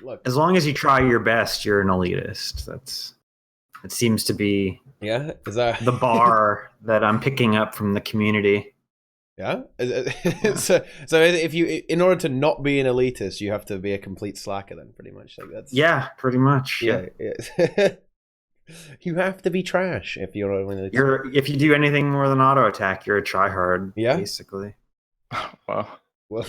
look. As long as you try your best, you're an elitist. It seems to be is that the bar that I'm picking up from the community. Yeah. Yeah. So if you, in order to not be an elitist, you have to be a complete slacker. Then pretty much like that's. Yeah, pretty much. Yeah. You have to be trash if you're an elitist. If you do anything more than auto attack, you're a tryhard. Yeah. Basically. Wow. Well,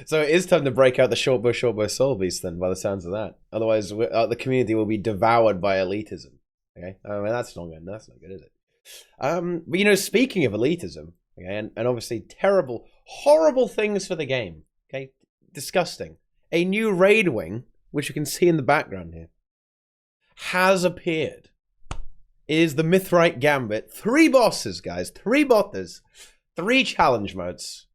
so it is time to break out the short bow soul beast. Then, by the sounds of that, otherwise the community will be devoured by elitism. Okay, I mean that's not good. That's not good, is it? But speaking of elitism. Okay, and obviously terrible, horrible things for the game. Okay, disgusting. A new raid wing, which you can see in the background here, has appeared. It is the Mythwright Gambit. 3 bosses, guys. 3 botters. 3 challenge modes.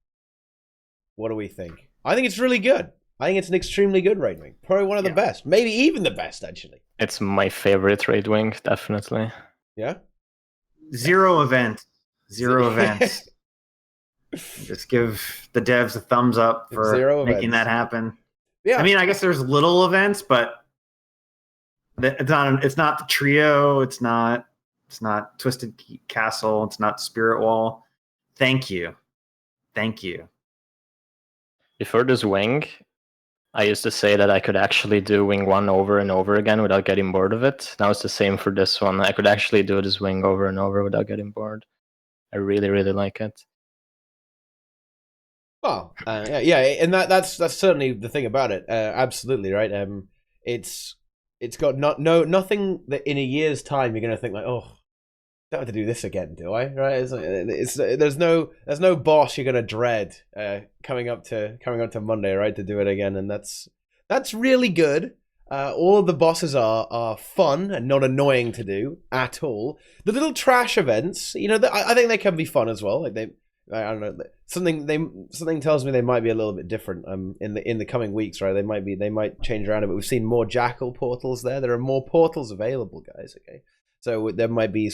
What do we think? I think it's really good. I think it's an extremely good raid wing. Probably one of the best. Maybe even the best, actually. It's my favorite raid wing, definitely. Yeah? 0 events. 0 events. Just give the devs a thumbs up for making that happen. Yeah. I mean, I guess there's little events, but it's not the trio. It's not Twisted Castle. It's not Spirit Wall. Thank you. Before this wing, I used to say that I could actually do wing 1 over and over again without getting bored of it. Now it's the same for this one. I could actually do this wing over and over without getting bored. I really, really like it. Well, yeah, and that's certainly the thing about it. Absolutely right. It's got nothing that in a year's time you're going to think like, oh, don't have to do this again, do I? Right? There's no boss you're going to dread coming up to Monday, right? To do it again, and that's really good. All of the bosses are fun and not annoying to do at all. The little trash events, I think they can be fun as well. Like I don't know. Something tells me they might be a little bit different. In the coming weeks, right? They might change around it. But we've seen more Jackal portals there. There are more portals available, guys. Okay, so there might be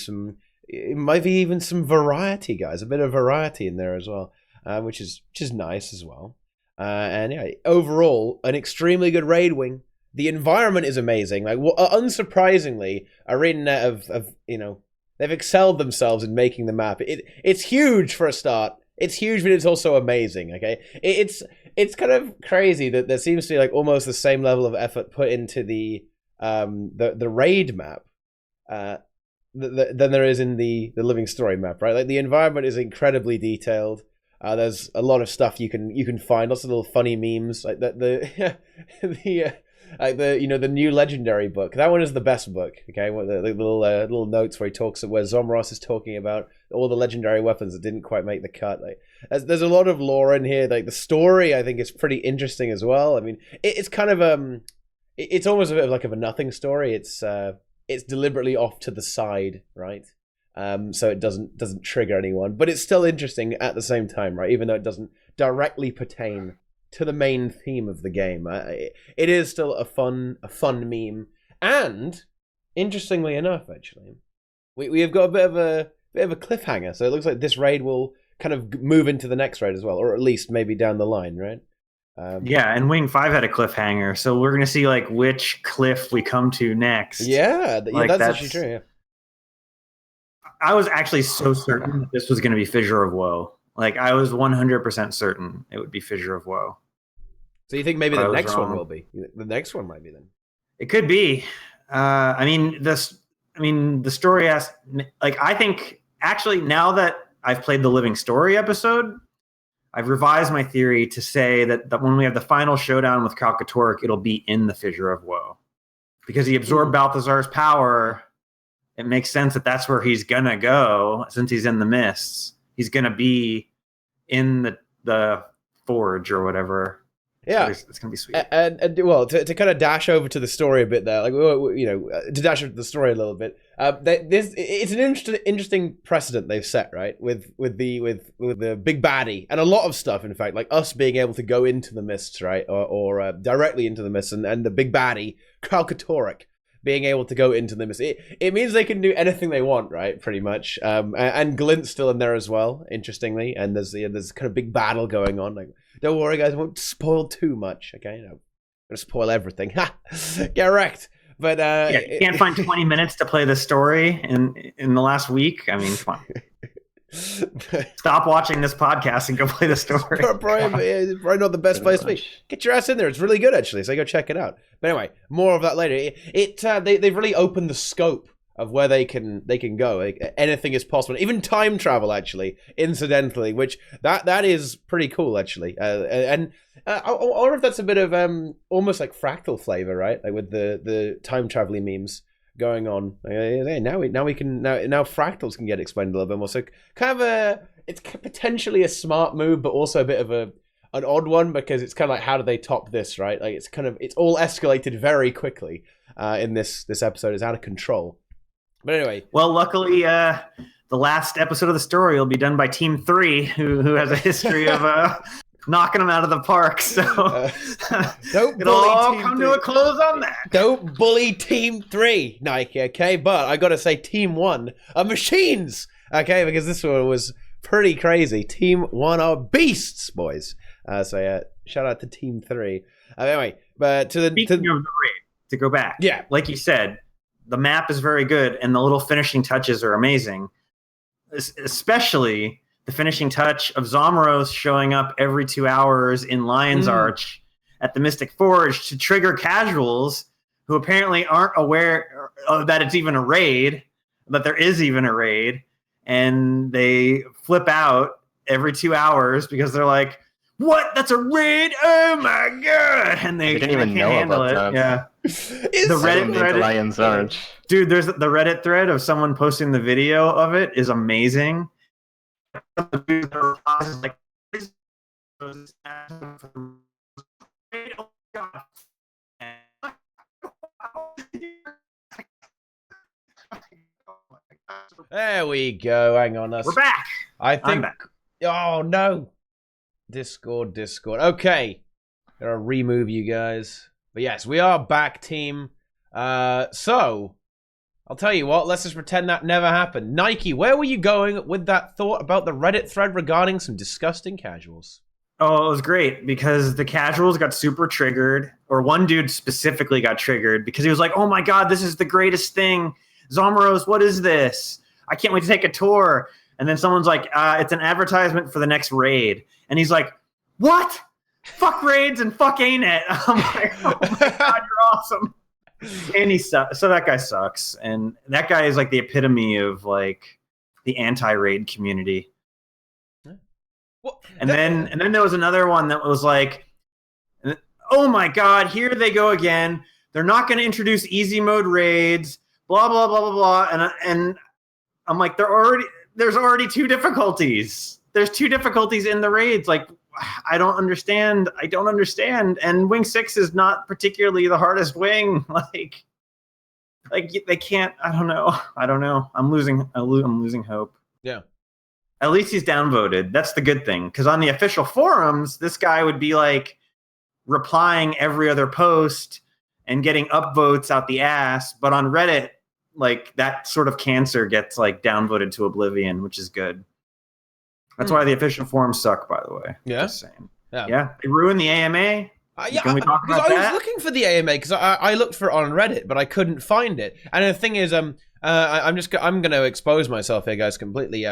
even some variety, guys. A bit of variety in there as well, which is nice as well. And yeah, overall, an extremely good raid wing. The environment is amazing. Like, unsurprisingly, ArenaNet have they've excelled themselves in making the map. It's huge for a start. It's huge, but it's also amazing. Okay, it's kind of crazy that there seems to be like almost the same level of effort put into the raid map than there is in the living story map. Right, like the environment is incredibly detailed. There's a lot of stuff you can find. Lots of little funny memes like the the new legendary book. That one is the best book. Okay, the little notes where Zomros is talking about all the legendary weapons that didn't quite make the cut. Like, there's a lot of lore in here. Like the story, I think is pretty interesting as well. I mean, it's kind of it's almost a bit of like a nothing story. It's deliberately off to the side, right? So it doesn't trigger anyone, but it's still interesting at the same time, right? Even though it doesn't directly pertain to the main theme of the game, it is still a fun meme. And interestingly enough, actually, we have got a bit of a cliffhanger. So it looks like this raid will kind of move into the next raid as well, or at least maybe down the line, right? Yeah, and Wing 5 had a cliffhanger, so we're gonna see like which cliff we come to next. Yeah, that's actually true. Yeah. I was actually so certain that this was going to be Fissure of Woe. Like, I was 100% certain it would be Fissure of Woe. So you think maybe the next one will be? The next one might be then. It could be. I mean, the story has... Like, I think, actually, now that I've played the Living Story episode, I've revised my theory to say that when we have the final showdown with Kalkatork, it'll be in the Fissure of Woe. Because he absorbed Balthazar's power... It makes sense that that's where he's gonna go since he's in the mists. He's gonna be in the forge or whatever. Yeah, it's gonna be sweet. And well, to kind of dash over to the story a bit there, like to dash over to the story a little bit. It's an interesting precedent they've set, right? With the big baddie and a lot of stuff. In fact, like us being able to go into the mists, right, or directly into the mists, and the big baddie Kalkatork being able to go into the mist. It means they can do anything they want, right? Pretty much. And Glint's still in there as well, interestingly. And there's kind of big battle going on. Like, don't worry, guys, I won't spoil too much. Okay, no. gonna spoil everything. Ha! Get wrecked. But you can't find 20 minutes to play the story in the last week. I mean, come on. Stop watching this podcast and go play the story. Probably not the best place to be. Get your ass in there. It's really good, actually. So go check it out. But anyway, more of that later. They've really opened the scope of where they can go. Like, anything is possible. Even time travel, actually, incidentally, which that is pretty cool, actually. I wonder if that's a bit of almost like fractal flavor, right? Like with the time traveling memes going on. Now fractals can get explained a little bit more. So kind of it's potentially a smart move, but also a bit of an odd one, because it's kind of like, how do they top this, right? Like it's all escalated very quickly in this episode. It's out of control. But anyway, well, luckily the last episode of the story will be done by Team 3, who has a history of knocking them out of the park. So it'll all come to a close on that. Don't bully Team 3, Nike, okay? But I got to say Team 1 are machines, okay? Because this one was pretty crazy. Team 1 are beasts, boys. So shout out to Team 3. Anyway, but Speaking of the raid, to go back. Yeah. Like you said, the map is very good, and the little finishing touches are amazing. Especially the finishing touch of Zomaros showing up every 2 hours in Lion's Arch at the Mystic Forge to trigger casuals who apparently aren't aware that it's even a raid, that there is even a raid, and they flip out every 2 hours because they're like, "What? That's a raid? Oh my god!" And they didn't even know handle about it. that. Yeah, the Reddit thread, Lion's Arch. dude. There's the Reddit thread of someone posting the video of it is amazing. There we go. Hang on, We're back. I think. I'm back. Oh no. Discord. Okay. Gotta remove you guys. But yes, we are back, team. So I'll tell you what, let's just pretend that never happened. Nike, where were you going with that thought about the Reddit thread regarding some disgusting casuals? Oh, it was great because the casuals got super triggered, or one dude specifically got triggered because he was like, "Oh my god, this is the greatest thing. Zomaros, what is this? I can't wait to take a tour." And then someone's like, "It's an advertisement for the next raid." And he's like, "What? Fuck raids and fuck ArenaNet." I'm like, "Oh my god, you're awesome." And he sucks. So that guy sucks. And that guy is like the epitome of like the anti-raid community. Well, and then there was another one that was like, "Oh my god, here they go again. They're not going to introduce easy mode raids, blah blah blah blah blah." And I'm like, there's already two difficulties. There's two difficulties in the raids. Like, I don't understand. And Wing 6 is not particularly the hardest wing. Like they can't. I don't know. I'm losing hope. Yeah. At least he's downvoted. That's the good thing. Because on the official forums, this guy would be like replying every other post and getting upvotes out the ass. But on Reddit, like that sort of cancer gets like downvoted to oblivion, which is good. That's why the official forums suck, by the way. Yeah. Just saying. Yeah. They ruined the AMA. Can we talk about that? that? I was looking for the AMA because I looked for it on Reddit, but I couldn't find it. And the thing is, I'm going to expose myself here, guys, completely.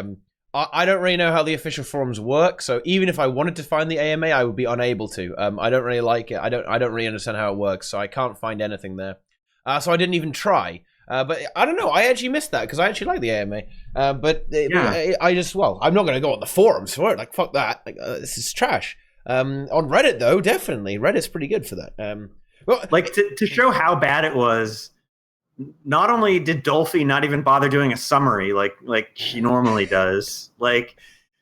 I don't really know how the official forums work, so even if I wanted to find the AMA, I would be unable to. I don't really like it. I don't really understand how it works, so I can't find anything there. So I didn't even try. But I don't know. I actually missed that because I actually like the AMA. I'm not going to go on the forums for it. Like, fuck that. Like, this is trash. On Reddit, though, definitely. Reddit's pretty good for that. To show how bad it was, not only did Dolphy not even bother doing a summary like she normally does,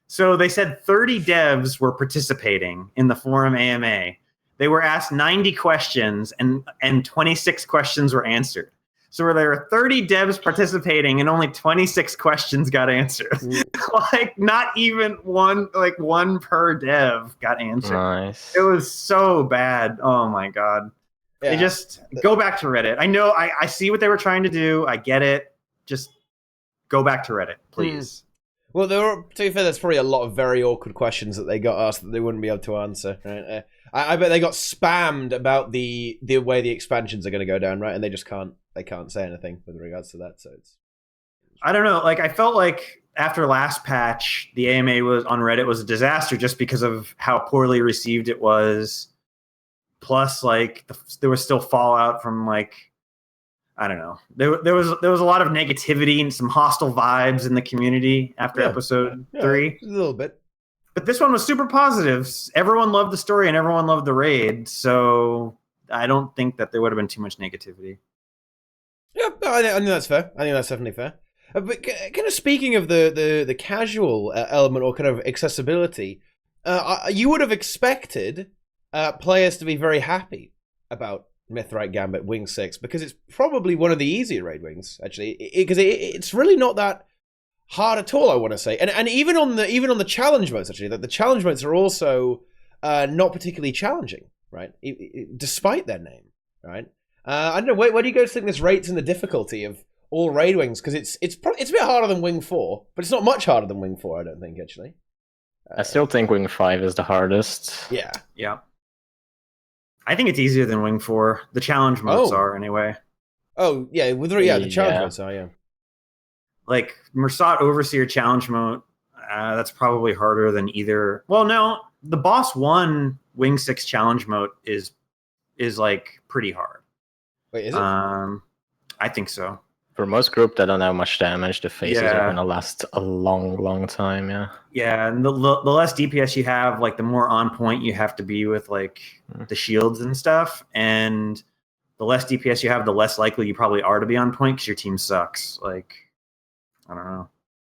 so they said 30 devs were participating in the forum AMA. They were asked 90 questions and 26 questions were answered. So there were 30 devs participating and only 26 questions got answered. Not even one per dev got answered. Nice. It was so bad. Oh my God. Yeah. They just go back to Reddit. I know I see what they were trying to do. I get it. Just go back to Reddit, please. Well, to be fair, there's probably a lot of very awkward questions that they got asked that they wouldn't be able to answer. Right? I bet they got spammed about the way the expansions are going to go down, right? And they just can't say anything with regards to that. So it's I don't know. Like I felt like after last patch, the AMA was on Reddit was a disaster just because of how poorly received it was. Plus, like there was still fallout from like I don't know. There was a lot of negativity and some hostile vibes in the community after episode 3. A little bit. But this one was super positive. Everyone loved the story and everyone loved the raid. So I don't think that there would have been too much negativity. Yeah, no, I think that's fair. I think that's definitely fair. But kind of speaking of the casual element or kind of accessibility, you would have expected players to be very happy about Mythwright Gambit Wing 6 because it's probably one of the easier raid wings actually, because it's really not that hard at all. I want to say, and even on the challenge modes actually, that the challenge modes are also not particularly challenging, right? Despite their name, right? I don't know. Where do you guys think this rates in the difficulty of all raid wings? Because it's a bit harder than Wing 4, but it's not much harder than Wing 4. I don't think actually. I still think Wing 5 is the hardest. Yeah. I think it's easier than Wing 4. The challenge modes are anyway. Oh yeah, the challenge modes are, yeah. Like Mersat Overseer challenge mode, that's probably harder than either. Well, no, the Boss 1 Wing 6 challenge mode is like pretty hard. Wait, is it? I think so. For most group that don't have much damage, the phases are gonna last a long time. Yeah. Yeah, and the less DPS you have, like the more on point you have to be with like the shields and stuff, and the less DPS you have, the less likely you probably are to be on point because your team sucks. Like, I don't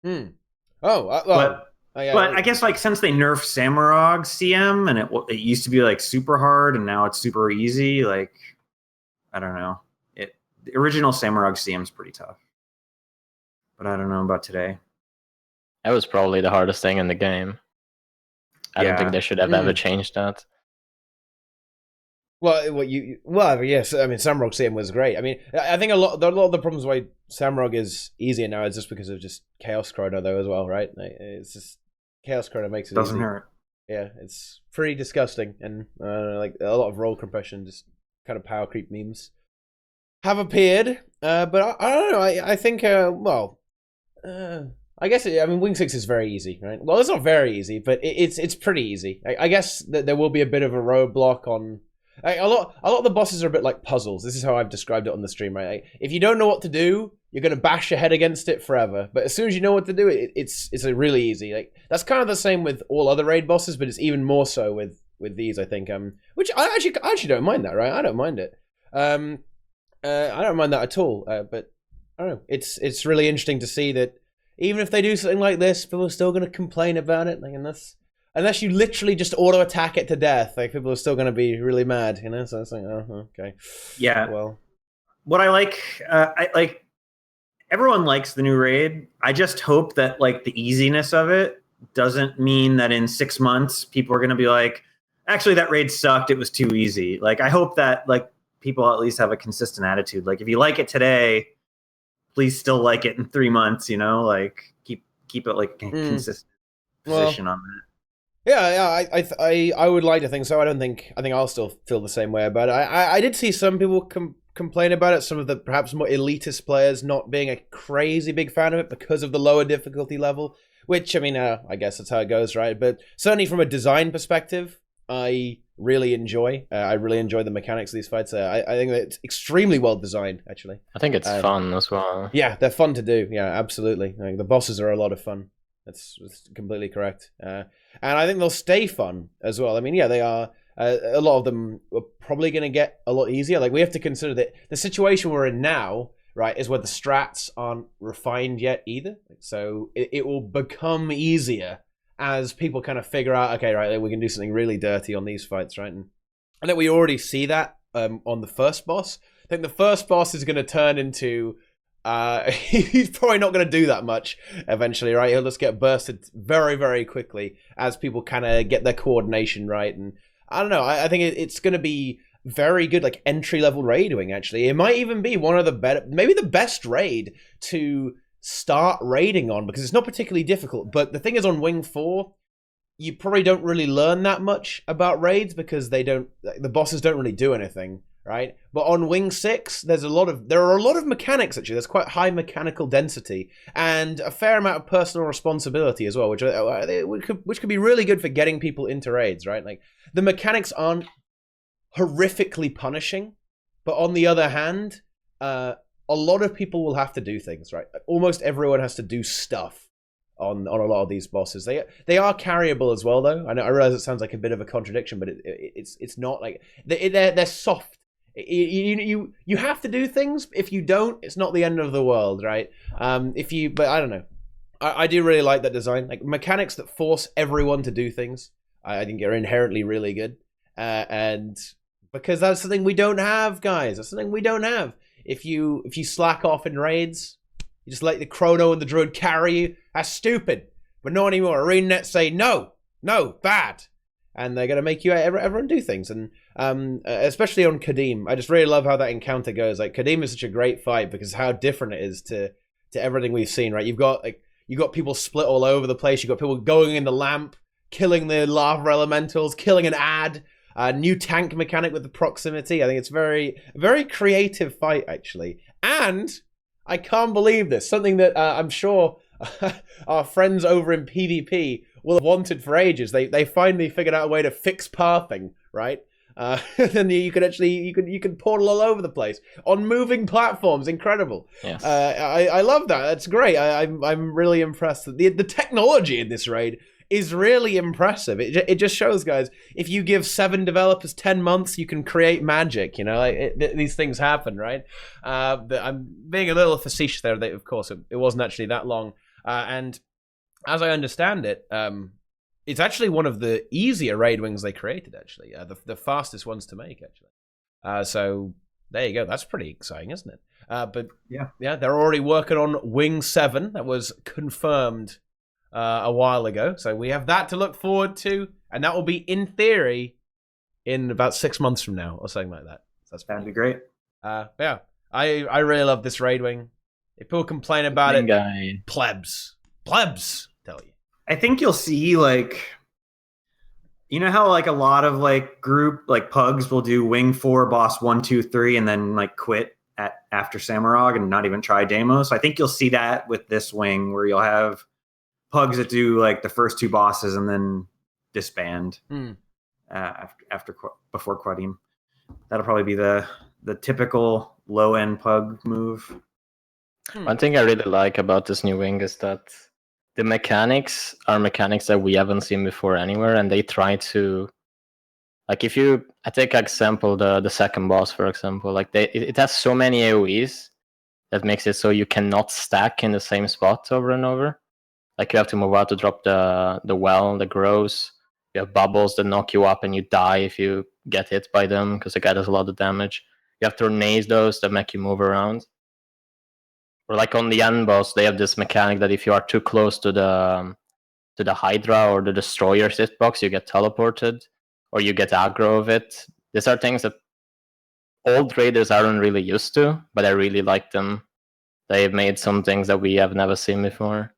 know. But I guess like since they nerfed Samurog CM and it used to be like super hard and now it's super easy, like I don't know. The original Samurog CM is pretty tough, but I don't know about today. That was probably the hardest thing in the game. I don't think they should have ever changed that. Well, yes. I mean, Samurog CM was great. I mean, I think a lot of the problems why Samurog is easier now is just because of just Chaos Chrono, though, as well, right? It's just Chaos Chrono makes it doesn't easy. hurt. Yeah, it's pretty disgusting, and like a lot of roll compression, just kind of power creep memes have appeared. But I don't know. I think I guess I mean Wing 6 is very easy, right? Well, it's not very easy, but it's pretty easy. I guess that there will be a bit of a roadblock on. A lot of the bosses are a bit like puzzles. This is how I've described it on the stream, right? If you don't know what to do, you're gonna bash your head against it forever. But as soon as you know what to do, it's a really easy. Like that's kind of the same with all other raid bosses, but it's even more so with these, I think. Which I actually don't mind that, right? I don't mind it. I don't mind that at all. But I don't know. It's really interesting to see that even if they do something like this, people are still gonna complain about it. Like unless you literally just auto attack it to death, like people are still going to be really mad, you know. So it's like, oh, okay, yeah. Well, what I like, everyone likes the new raid. I just hope that like the easiness of it doesn't mean that in 6 months people are going to be like, actually that raid sucked. It was too easy. Like I hope that like people at least have a consistent attitude. Like if you like it today, please still like it in 3 months. You know, like keep it like a consistent position on that. Yeah, I would like to think so. I think I'll still feel the same way about it. I did see some people complain about it. Some of the perhaps more elitist players not being a crazy big fan of it because of the lower difficulty level. Which I mean, I guess that's how it goes, right? But certainly from a design perspective, I really enjoy. I really enjoy the mechanics of these fights. I think that it's extremely well designed, actually. I think it's fun as well. Yeah, they're fun to do. Yeah, absolutely. Like, the bosses are a lot of fun. That's completely correct. And I think they'll stay fun as well. I mean, yeah, they are. A lot of them are probably going to get a lot easier. Like, we have to consider that the situation we're in now, right, is where the strats aren't refined yet either. So it will become easier as people kind of figure out, okay, right, we can do something really dirty on these fights, right? And I think we already see that on the first boss. I think the first boss is going to turn into... he's probably not going to do that much eventually, right? He'll just get bursted very, very quickly as people kind of get their coordination right. And I don't know, I think it's going to be very good, like entry-level raiding, actually. It might even be one of the better, maybe the best raid to start raiding on, because it's not particularly difficult. But the thing is, on Wing 4, you probably don't really learn that much about raids because the bosses don't really do anything, right? But on Wing 6, there are a lot of mechanics, actually. There's quite high mechanical density and a fair amount of personal responsibility as well, which could be really good for getting people into raids, right? Like, the mechanics aren't horrifically punishing, but on the other hand, a lot of people will have to do things, right? Almost everyone has to do stuff on a lot of these bosses. They are carryable as well, though. I realize it sounds like a bit of a contradiction, but it's not. Like, they're soft. You have to do things. If you don't, it's not the end of the world, right? But I don't know. I do really like that design. Like, mechanics that force everyone to do things, I think are inherently really good. And because that's something we don't have, guys. That's something we don't have. If you slack off in raids, you just let the Chrono and the Druid carry you. That's stupid. But not anymore. ArenaNet say no, bad, and they're gonna make you everyone do things. And especially on Kadim, I just really love how that encounter goes. Like, Kadim is such a great fight because how different it is to everything we've seen. Right? You've got people split all over the place. You've got people going in the lamp, killing the lava elementals, killing an ad. New tank mechanic with the proximity. I think it's very, very creative fight, actually. And I can't believe this. Something that I'm sure our friends over in PvP will have wanted for ages. They finally figured out a way to fix pathing, right? Then you can portal all over the place on moving platforms. Incredible. Yes. I love that. That's great. I'm really impressed. The technology in this raid is really impressive. It just shows, guys, if you give 7 developers 10 months, you can create magic. You know, these things happen, right? I'm being a little facetious there. Of course, it wasn't actually that long. And as I understand it, it's actually one of the easier raid wings they created, actually. The fastest ones to make, actually. So there you go. That's pretty exciting, isn't it? But yeah, they're already working on Wing 7. That was confirmed a while ago, so we have that to look forward to, and that will be, in theory, in about 6 months from now or something like that. So that'd be great. Yeah, I really love this raid wing. If people complain about it, plebs, tell you. I think you'll see, like, you know how, like, a lot of, like, group, like, pugs will do Wing 4, boss 1, 2, 3, and then, like, quit after Samurag and not even try Deimos. So I think you'll see that with this wing, where you'll have pugs that do, like, the first 2 bosses and then disband before Quadim. That'll probably be the typical low end pug move. One thing I really like about this new wing is that the mechanics are mechanics that we haven't seen before anywhere, and they try to, like, I take example the second boss, for example, like, it has so many AoEs that makes it so you cannot stack in the same spot over and over. Like, you have to move out to drop the well that grows. You have bubbles that knock you up and you die if you get hit by them, because the guy does a lot of damage. You have tornadoes that make you move around. Or, like, on the end boss, they have this mechanic that if you are too close to the Hydra or the Destroyer's hitbox, you get teleported, or you get aggro of it. These are things that old raiders aren't really used to, but I really like them. They've made some things that we have never seen before.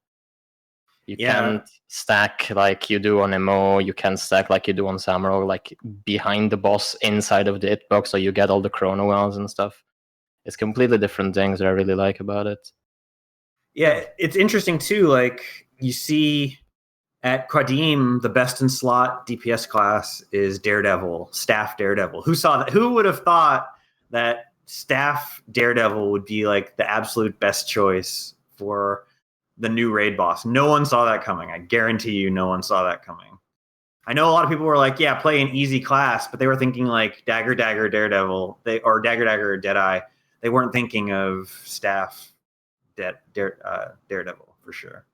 You can't stack like you do on MO. You can't stack like you do on Samurag, like behind the boss inside of the hitbox, so you get all the chrono wells and stuff. It's completely different things that I really like about it. Yeah, it's interesting too. Like, you see at Quadim, the best in slot DPS class is Daredevil, Staff Daredevil. Who saw that? Who would have thought that Staff Daredevil would be, like, the absolute best choice for the new raid boss? No one saw that coming. I guarantee you no one saw that coming. I know a lot of people were like, yeah, play an easy class, but they were thinking, like, Dagger Daredevil, or Dagger Deadeye. They weren't thinking of Staff Daredevil for sure.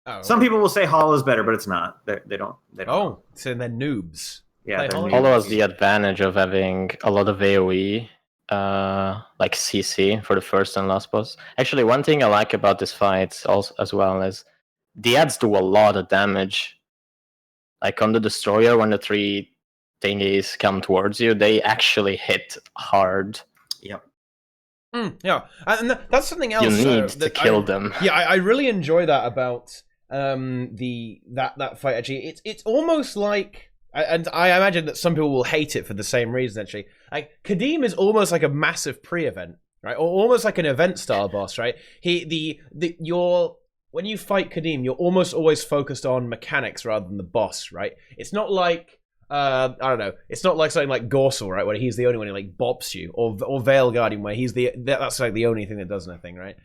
Oh, some people will say Hollow is better, but it's not. They don't. Oh, so they're noobs. Yeah, Hollow has the advantage of having a lot of AoE, like CC for the first and last boss. Actually, one thing I like about this fight also as well is the ads do a lot of damage. Like on the Destroyer, when the 3 thingies come towards you, they actually hit hard. Yep. Yeah, and that's something else. You need to kill them. Yeah, I really enjoy that about that fight. Actually, it's almost like, and I imagine that some people will hate it for the same reason. Actually, like Kadim is almost like a massive pre-event, right, or almost like an event style boss, right? When you fight Kadim, you're almost always focused on mechanics rather than the boss, right? It's not like I don't know. It's not like something like Gorsel, right, where he's the only one who like bops you, or Veil Guardian, where that's like the only thing that does nothing, right?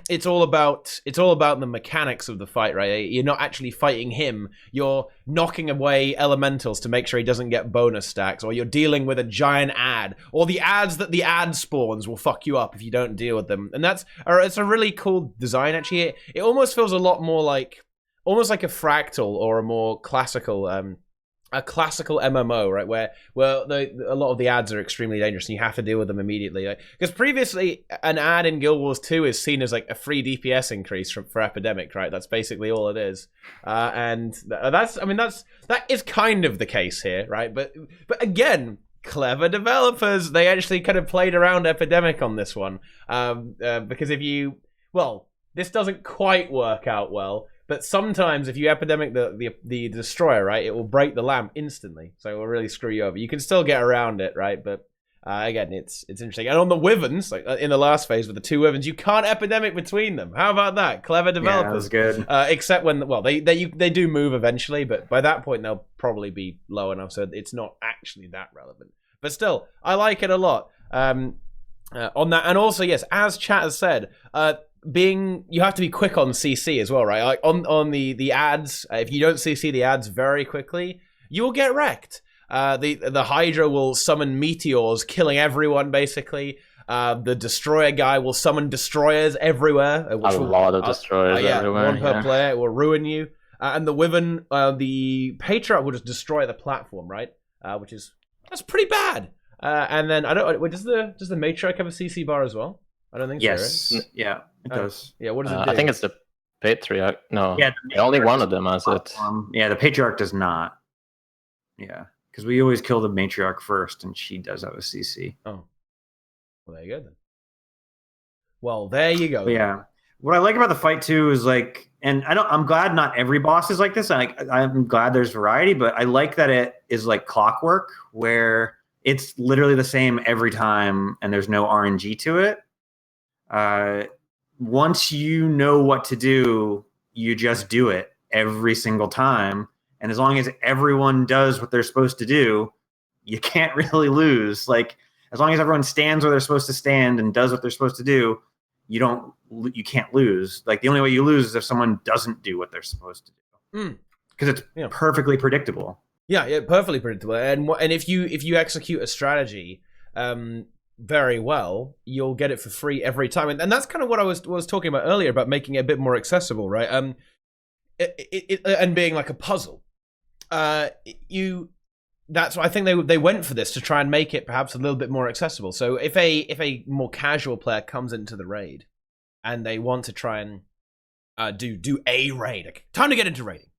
It's all about the mechanics of the fight, right? You're not actually fighting him. You're knocking away elementals to make sure he doesn't get bonus stacks, or you're dealing with a giant ad, or the ads that the ad spawns will fuck you up if you don't deal with them. And it's a really cool design. Actually, it almost feels a lot more like almost like a fractal or a more classical. A classical MMO, right, where a lot of the ads are extremely dangerous and you have to deal with them immediately. Because previously, an ad in Guild Wars 2 is seen as like a free DPS increase for Epidemic, right? That's basically all it is, and that is kind of the case here, right? But again, clever developers, they actually kind of played around Epidemic on this one, because this doesn't quite work out well. But sometimes if you epidemic the destroyer, right, it will break the lamp instantly. So it will really screw you over. You can still get around it, right? But again, it's interesting. And on the Wyverns, like in the last phase with the 2 Wyverns, you can't epidemic between them. How about that? Clever developers. Yeah, that was good. Except when, they do move eventually, but by that point they'll probably be low enough, so it's not actually that relevant. But still, I like it a lot. On that, and also yes, as chat has said, you have to be quick on CC as well, right? Like on the ads, if you don't CC the ads very quickly, you will get wrecked. The Hydra will summon meteors, killing everyone basically. The Destroyer guy will summon destroyers everywhere. A lot of destroyers everywhere. One per player. It will ruin you. And the Wyvern, the Patriarch will just destroy the platform, right? That's pretty bad. And then does the Matriarch have a CC bar as well? I don't think so, right? Yeah, it does. Yeah, what does it do? I think it's the Patriarch. No, yeah, only one of them has it. Yeah, the Patriarch does not. Yeah, because we always kill the Matriarch first, and she does have a CC. Oh, well, there you go then. Well, there you go. Yeah, what I like about the fight too is like, and I'm glad not every boss is like this. I'm glad there's variety, but I like that it is like clockwork, where it's literally the same every time, and there's no RNG to it. Once you know what to do, you just do it every single time. And as long as everyone does what they're supposed to do, you can't really lose. Like, as long as everyone stands where they're supposed to stand and does what they're supposed to do, you can't lose. Like, the only way you lose is if someone doesn't do what they're supposed to do. Because it's perfectly predictable. Yeah, perfectly predictable. And if you execute a strategy, very well, you'll get it for free every time, and that's kind of what I was talking about earlier about making it a bit more accessible, right? And being like a puzzle. That's why I think they went for this, to try and make it perhaps a little bit more accessible. So if a more casual player comes into the raid and they want to try and do a raid, okay, time to get into raiding.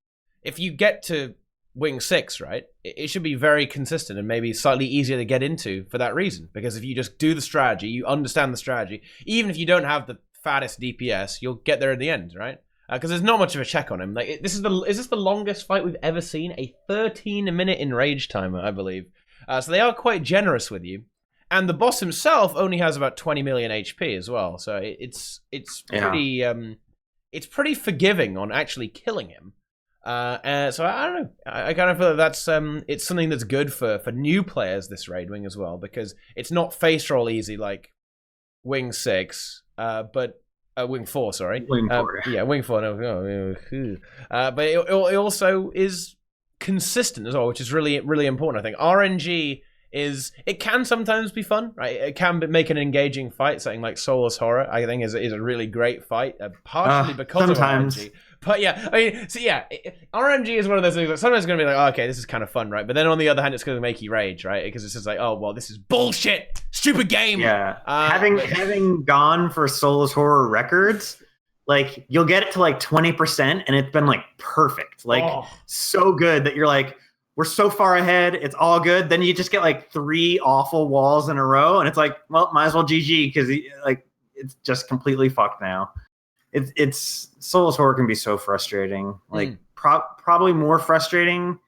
If you get to Wing 6, right, it should be very consistent and maybe slightly easier to get into for that reason. Because if you just do the strategy, you understand the strategy, even if you don't have the fattest DPS, you'll get there in the end, right? Because there's not much of a check on him. Like, is this the longest fight we've ever seen? A 13-minute enrage timer, I believe. So they are quite generous with you. And the boss himself only has about 20 million HP as well. So it's pretty forgiving on actually killing him. So I don't know. I kind of feel that that's it's something that's good for new players, this raid wing as well, because it's not face roll easy like Wing 6, but Wing 4, sorry. Wing 4. Yeah, Wing 4. No, but it also is consistent as well, which is really, really important. I think RNG it can sometimes be fun, right? It can make an engaging fight. Something like Soulless Horror, I think, is a really great fight, partially because sometimes. of RNG. But yeah, I mean, so yeah, RNG is one of those things that sometimes it's going to be like, oh, okay, this is kind of fun, right? But then on the other hand, it's going to make you rage, right? Because it's just like, oh, well, this is bullshit, stupid game. Yeah. Having gone for Soulless Horror records, like, you'll get it to like 20%, and it's been like perfect, like so good that you're like, we're so far ahead. It's all good. Then you just get like 3 awful walls in a row. And it's like, well, might as well GG because like it's just completely fucked now. It's Soulless Horror can be so frustrating. Like probably more frustrating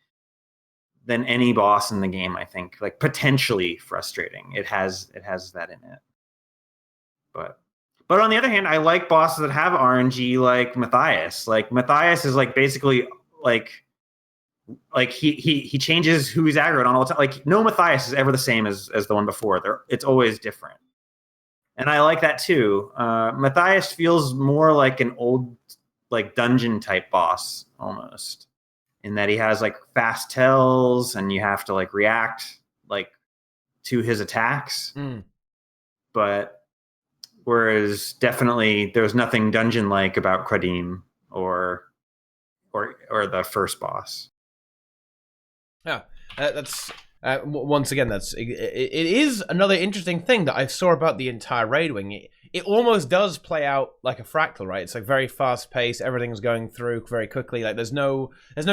than any boss in the game, I think. Like potentially frustrating. It has that in it. But on the other hand, I like bosses that have RNG like Matthias. Like Matthias is like basically like he changes who he's aggroed on all the time. Like no Matthias is ever the same as the one before. It's always different. And I like that too. Matthias feels more like an old like dungeon type boss almost, in that he has like fast tells and you have to like react like to his attacks. But whereas definitely there was nothing dungeon like about Qadim or the first boss. Yeah, that's once again, it is another interesting thing that I saw about the entire raid wing. It almost does play out like a fractal, right? It's like very fast paced. Everything's going through very quickly. Like there's no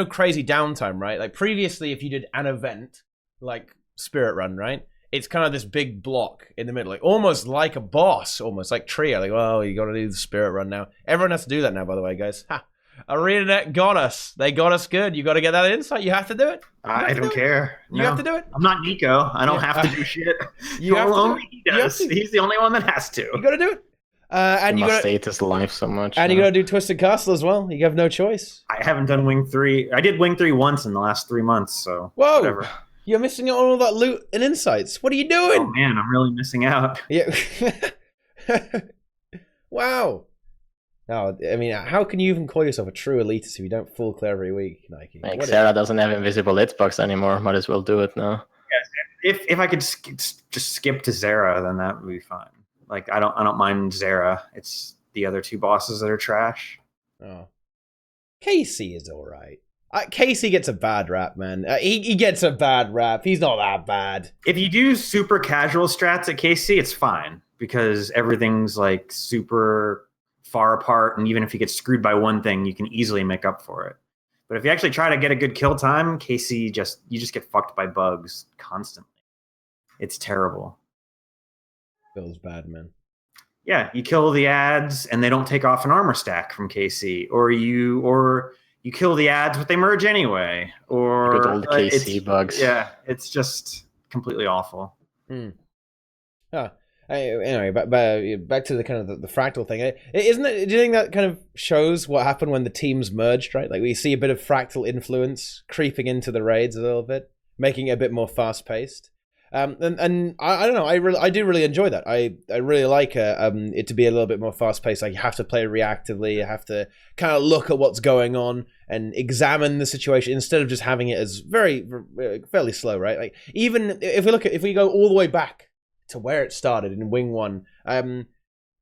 crazy downtime, right? Like previously, if you did an event like Spirit Run, right? It's kind of this big block in the middle, like almost like a boss, almost like Trio. Like, well, you got to do the Spirit Run now. Everyone has to do that now, by the way, guys. Ha. ArenaNet got us. They got us good. You got to get that insight. You have to do it. I don't care. You have to do it. I'm not Nico. I don't have to do shit. You have to only he does. He's the only one that has to. You got to do it. And you got to hate his life so much. And you got to do Twisted Castle as well. You have no choice. I haven't done Wing 3. I did Wing 3 once in the last 3 months. So whoa, whatever. You're missing out on all that loot and insights. What are you doing? Oh man, I'm really missing out. Yeah. Wow. No, I mean, how can you even call yourself a true elitist if you don't full clear every week, Nike? Like Sarah doesn't have invisible hitbox anymore. Might as well do it now. Yes, if I could just skip to Zera, then that would be fine. Like I don't mind Zera. It's the other 2 bosses that are trash. Oh, Casey is all right. Casey gets a bad rap, man. He gets a bad rap. He's not that bad. If you do super casual strats at Casey, it's fine because everything's like super far apart, and even if you get screwed by one thing, you can easily make up for it. But if you actually try to get a good kill time, Casey you just get fucked by bugs constantly. It's terrible. Feels bad, man. Yeah, you kill the ads and they don't take off an armor stack from Casey, or you kill the ads but they merge anyway, or good old KC bugs. Yeah, it's just completely awful. Anyway, back to the kind of the fractal thing. Isn't it? Do you think that kind of shows what happened when the teams merged? Right, like we see a bit of fractal influence creeping into the raids a little bit, making it a bit more fast paced. And I don't know. I do really enjoy that. I really like it to be a little bit more fast paced. Like you have to play reactively. You have to kind of look at what's going on and examine the situation instead of just having it as fairly slow. Right. Like even if we go all the way back to where it started in Wing 1,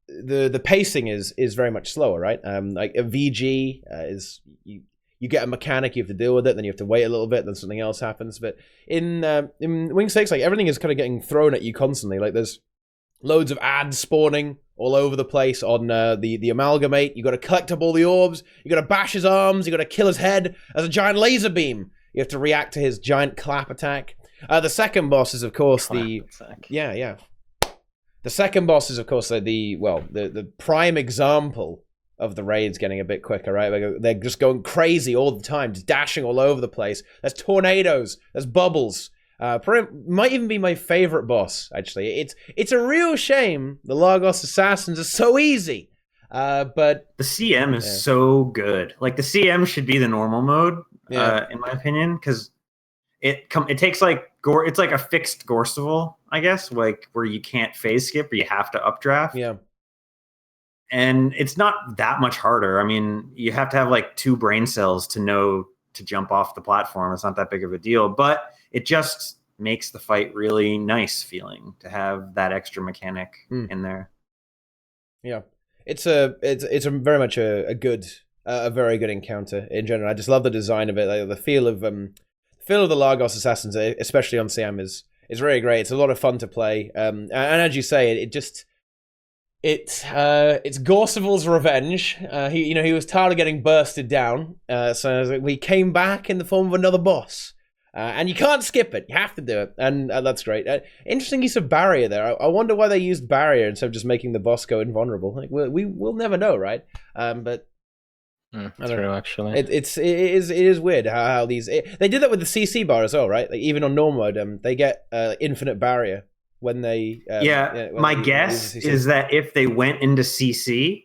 the pacing is very much slower. Right. Like a VG is you get a mechanic, you have to deal with it, then you have to wait a little bit, then something else happens. But in Wing 6, like everything is kind of getting thrown at you constantly. Like there's loads of ads spawning all over the place on the Amalgamate. You got to collect up all the orbs, you got to bash his arms, you got to kill his head as a giant laser beam. You have to react to his giant clap attack. The second boss is of course the second boss is of course the prime example of the raids getting a bit quicker, right? Like they're just going crazy all the time, just dashing all over the place. There's tornadoes, there's bubbles. Might even be my favorite boss, actually. It's a real shame the Lagos Assassins are so easy. But the CM is so good. Like the CM should be the normal mode, in my opinion, because it takes like gore. It's like a fixed Gorseval, I guess, like where you can't phase skip or you have to updraft. Yeah. And it's not that much harder. I mean, you have to have like 2 brain cells to know to jump off the platform. It's not that big of a deal, but it just makes the fight really nice feeling to have that extra mechanic in there. Yeah, it's very much a very good encounter in general. I just love the design of it. Like, the feel of the Lagos Assassins, especially on CM, is really great. It's a lot of fun to play. And as you say, it's Gorseval's revenge. He was tired of getting bursted down, so we came back in the form of another boss. And you can't skip it. You have to do it. And that's great. Interesting use of barrier there. I wonder why they used barrier instead of just making the boss go invulnerable. Like, we'll never know, right? But true, actually. It is weird how these... they did that with the CC bar as well, right? Like, even on normal mode, they get infinite barrier when they... my guess is that if they went into CC,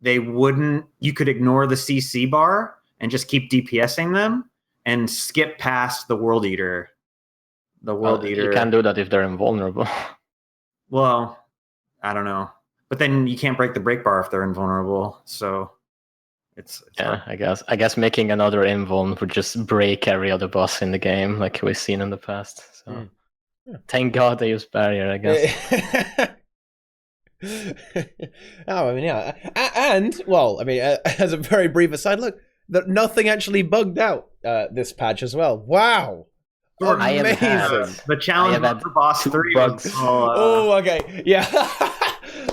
they wouldn't... You could ignore the CC bar and just keep DPSing them and skip past the World Eater. You can't do that if they're invulnerable. Well, I don't know. But then you can't break the break bar if they're invulnerable. So it's yeah, hard. I guess making another invuln would just break every other boss in the game, like we've seen in the past. So thank God they used barrier, I guess. Oh, I mean, yeah. And, well, I mean, as a very brief aside, look, that nothing actually bugged out this patch as well. Wow. Amazing. The challenge for boss 3 bugs. Okay. Yeah.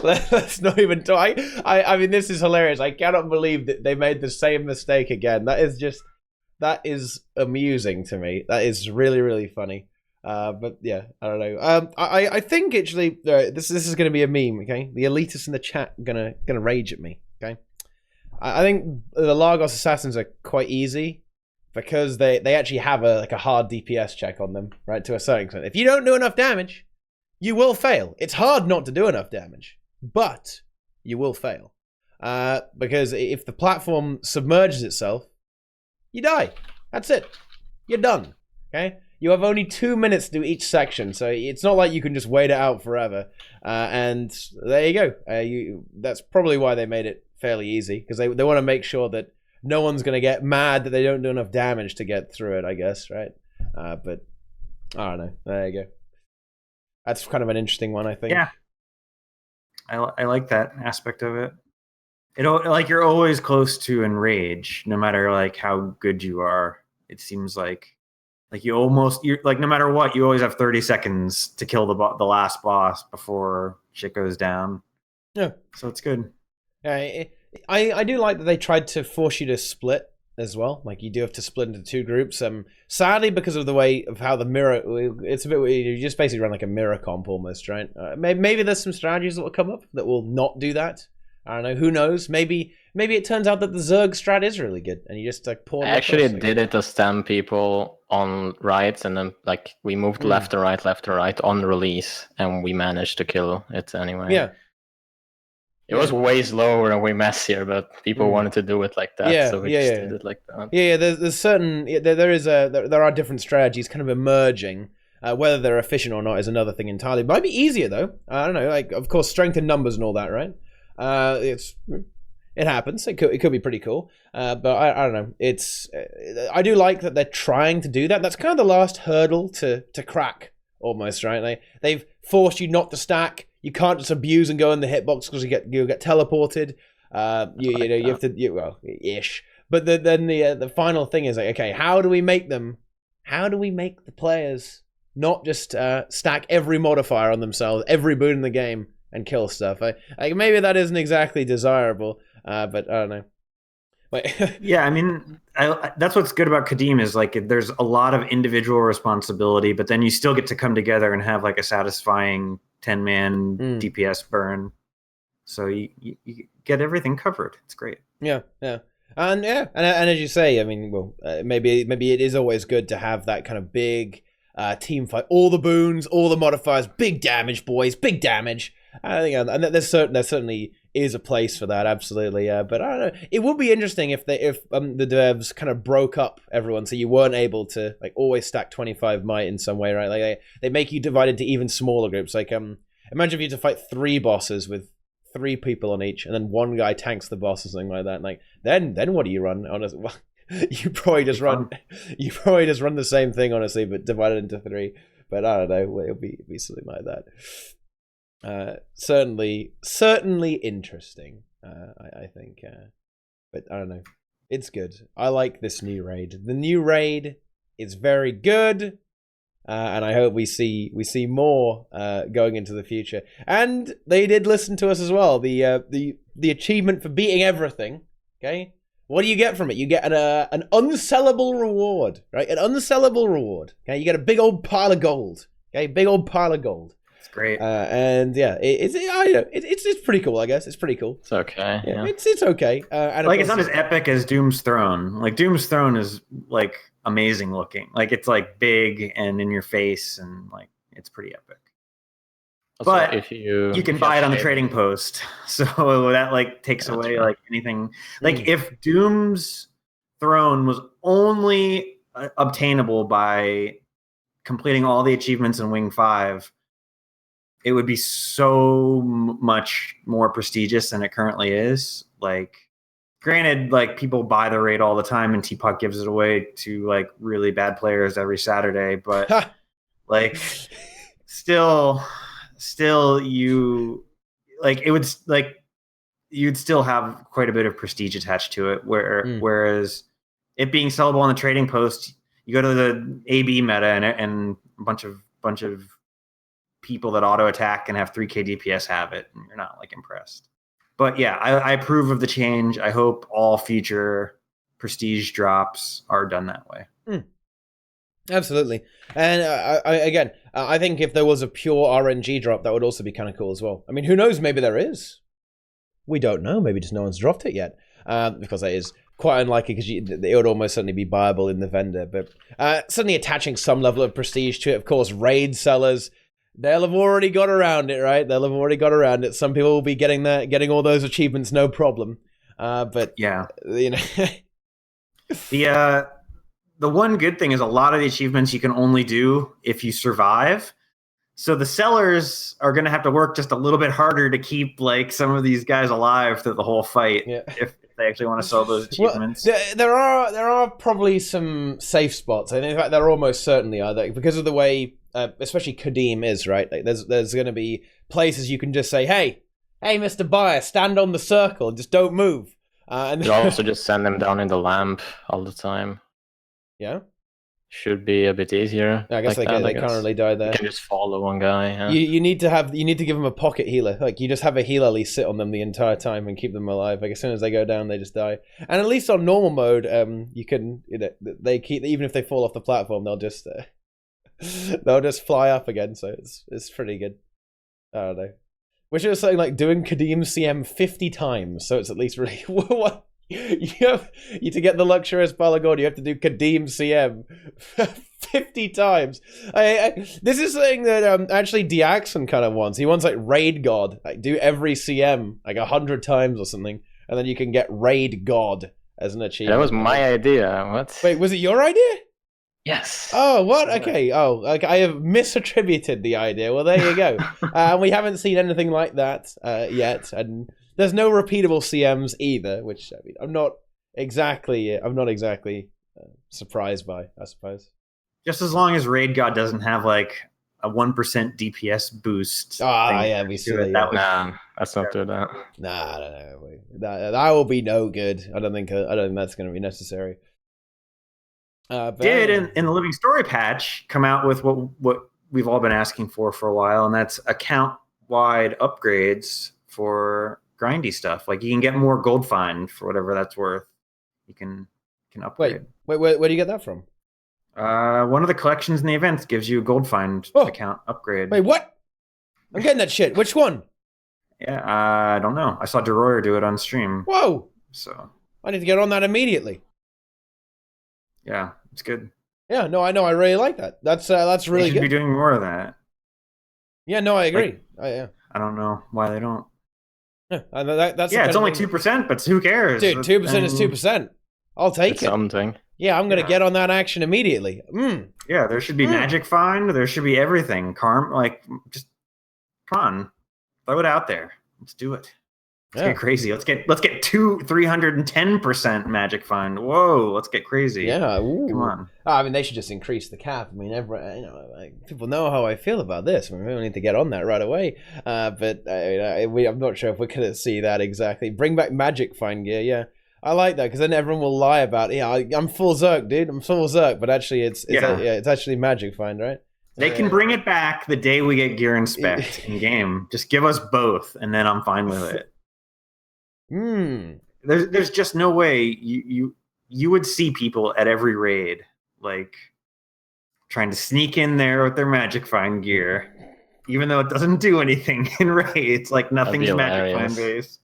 Let's not even talk. I mean, this is hilarious. I cannot believe that they made the same mistake again. That is amusing to me. That is really, really funny. But yeah, I don't know. I think actually this is going to be a meme. Okay, the elitists in the chat gonna rage at me. Okay, I think the Lagos assassins are quite easy because they actually have a hard DPS check on them, right? To a certain extent, if you don't do enough damage, you will fail. It's hard not to do enough damage, but you will fail because if the platform submerges itself, you die. That's it. You're done. Okay. You have only 2 minutes to do each section, so it's not like you can just wait it out forever. And there you go. That's probably why they made it fairly easy, because they want to make sure that no one's going to get mad that they don't do enough damage to get through it, I guess, right? But I don't know. There you go. That's kind of an interesting one, I think. Yeah. I like that aspect of it. Like, you're always close to enrage, no matter like how good you are. It seems like you're like, no matter what, you always have 30 seconds to kill the last boss before shit goes down. Yeah. So it's good. Yeah, I do like that they tried to force you to split as well. Like, you do have to split into 2 groups. Sadly, because of the way of how the mirror, it's a bit weird. You just basically run like a mirror comp almost, right? Maybe there's some strategies that will come up that will not do that. I don't know. Who knows? Maybe it turns out that the Zerg strat is really good, and you just like pour. I actually did it to stem people on right, and then like we moved left and right on release, and we managed to kill it anyway. Yeah. It was way slower and way messier, but people wanted to do it like that, so we just did it like that. Yeah. There's certain there are different strategies kind of emerging. Whether they're efficient or not is another thing entirely. It might be easier though. I don't know. Like, of course, strength in numbers and all that, right? It happens. It could be pretty cool. But I don't know. I do like that they're trying to do that. That's kind of the last hurdle to crack, almost, right? They've forced you not to stack. You can't just abuse and go in the hitbox because you get teleported. You have to ish. But then the final thing is like, okay, how do we make the players not just stack every modifier on themselves, every boon in the game, and kill stuff? Like, maybe that isn't exactly desirable, but I don't know. Yeah, I mean, that's what's good about Kadim is like there's a lot of individual responsibility, but then you still get to come together and have like a satisfying 10-man DPS burn. So you get everything covered. It's great. Yeah. And as you say, I mean, well, maybe it is always good to have that kind of big team fight. All the boons, all the modifiers, big damage, boys, big damage. I think, and there certainly is a place for that, absolutely. But I don't know. It would be interesting if the devs kind of broke up everyone, so you weren't able to like always stack 25 might in some way, right? Like they make you divide into even smaller groups. Like imagine if you had to fight 3 bosses with 3 people on each, and then one guy tanks the boss or something like that. And like then what do you run? Honestly, well, you probably just run the same thing, honestly, but divided into 3. But I don't know. It'll be something like that. Certainly interesting. I think, but I don't know. It's good. I like this new raid. The new raid is very good, and I hope we see more going into the future. And they did listen to us as well. The achievement for beating everything, okay, What do you get from it? You get an unsellable reward, right? An unsellable reward. Okay, you get a big old pile of gold. Okay, big old pile of gold. It's great. And yeah, it's pretty cool. I guess it's pretty cool. It's okay. Yeah. It's okay. And like it's not as epic as Doom's Throne. Like Doom's Throne is like amazing looking. Like it's like big and in your face, and like it's pretty epic. Also, but if you can buy it on the trading post, so that like takes away like anything. Like if Doom's Throne was only obtainable by completing all the achievements in Wing 5, it would be so much more prestigious than it currently is. Like, granted, like people buy the raid all the time, and Teapot gives it away to like really bad players every Saturday, but like still you like it would like you'd still have quite a bit of prestige attached to it, whereas it being sellable on the trading post, you go to the AB meta and a bunch of people that auto attack and have 3k DPS have it, and you're not like impressed. But yeah, I approve of the change. I hope all future prestige drops are done that way. Absolutely. And I think if there was a pure RNG drop, that would also be kind of cool as well. I mean, who knows? Maybe there is. We don't know. Maybe just no one's dropped it yet. Because that is quite unlikely, because it would almost certainly be buyable in the vendor. But certainly attaching some level of prestige to it. Of course, raid sellers, they'll have already got around it, right? They'll have already got around it. Some people will be getting all those achievements, no problem. But yeah, you know, the one good thing is a lot of the achievements you can only do if you survive. So the sellers are going to have to work just a little bit harder to keep like some of these guys alive through the whole fight. Yeah. If they actually want to sell those achievements. Well, there are probably some safe spots. And in fact, there almost certainly are, because of the way, especially Kadim is, right? Like there's going to be places you can just say, hey, Mr. Buyer, stand on the circle and just don't move. And you also just send them down in the lamp all the time. Yeah, should be a bit easier. I guess they can't really die there. You can just follow one guy. Yeah. You need to give them a pocket healer. Like you just have a healer sit on them the entire time and keep them alive. Like as soon as they go down, they just die. And at least on normal mode, you can they keep, even if they fall off the platform, they'll just fly up again. So it's pretty good. I don't know. Which is something like doing Kadim CM 50 times, so it's at least really what. You to get the luxurious pile of gold, you have to do Kadim CM 50 times. This is something that actually Diaxon kind of wants. He wants like Raid God, like do every CM like 100 times or something, and then you can get Raid God as an achievement. That was my idea. What? Wait, was it your idea? Yes. Oh, what? Okay. Oh, like I have misattributed the idea. Well, there you go. We haven't seen anything like that yet, and there's no repeatable CMs either, which I mean, I'm not exactly surprised by, I suppose. Just as long as Raid God doesn't have like a 1% DPS boost. Yeah, we see that. Let's not do that. Nah, that will be no good. I don't think that's going to be necessary. Did in the Living Story patch come out with what we've all been asking for a while, and that's account-wide upgrades for grindy stuff. Like you can get more gold find for whatever that's worth. You can upgrade. Wait, where do you get that from? One of the collections in the events gives you a gold find account upgrade. Wait, what? I'm getting that shit. Which one? Yeah, I don't know. I saw DeRoyer do it on stream. Whoa! So I need to get on that immediately. Yeah, it's good. Yeah, no, I know. I really like that. That's really good. They should be doing more of that. Yeah, no, I agree. Yeah. I don't know why they don't. Yeah, it's only 2%, but who cares? Dude, 2% is 2%. I'll take it. Something. Yeah, I'm gonna get on that action immediately. Yeah, there should be magic find. There should be everything. Just come on, throw it out there. Let's do it. Let's get crazy. Let's get 310% magic find. Whoa, let's get crazy. Yeah, come on. I mean, they should just increase the cap. I mean, people know how I feel about this. I mean, we don't need to get on that right away. But I'm not sure if we're gonna see that exactly. Bring back magic find gear. Yeah, I like that because then everyone will lie about it. Yeah, I'm full Zerk, dude. I'm full Zerk, but actually, it's actually magic find, right? They can bring it back the day we get gear inspect in game. Just give us both, and then I'm fine with it. there's just no way you would see people at every raid like trying to sneak in there with their Magic Find gear, even though it doesn't do anything in raids. Like nothing's Magic Find based.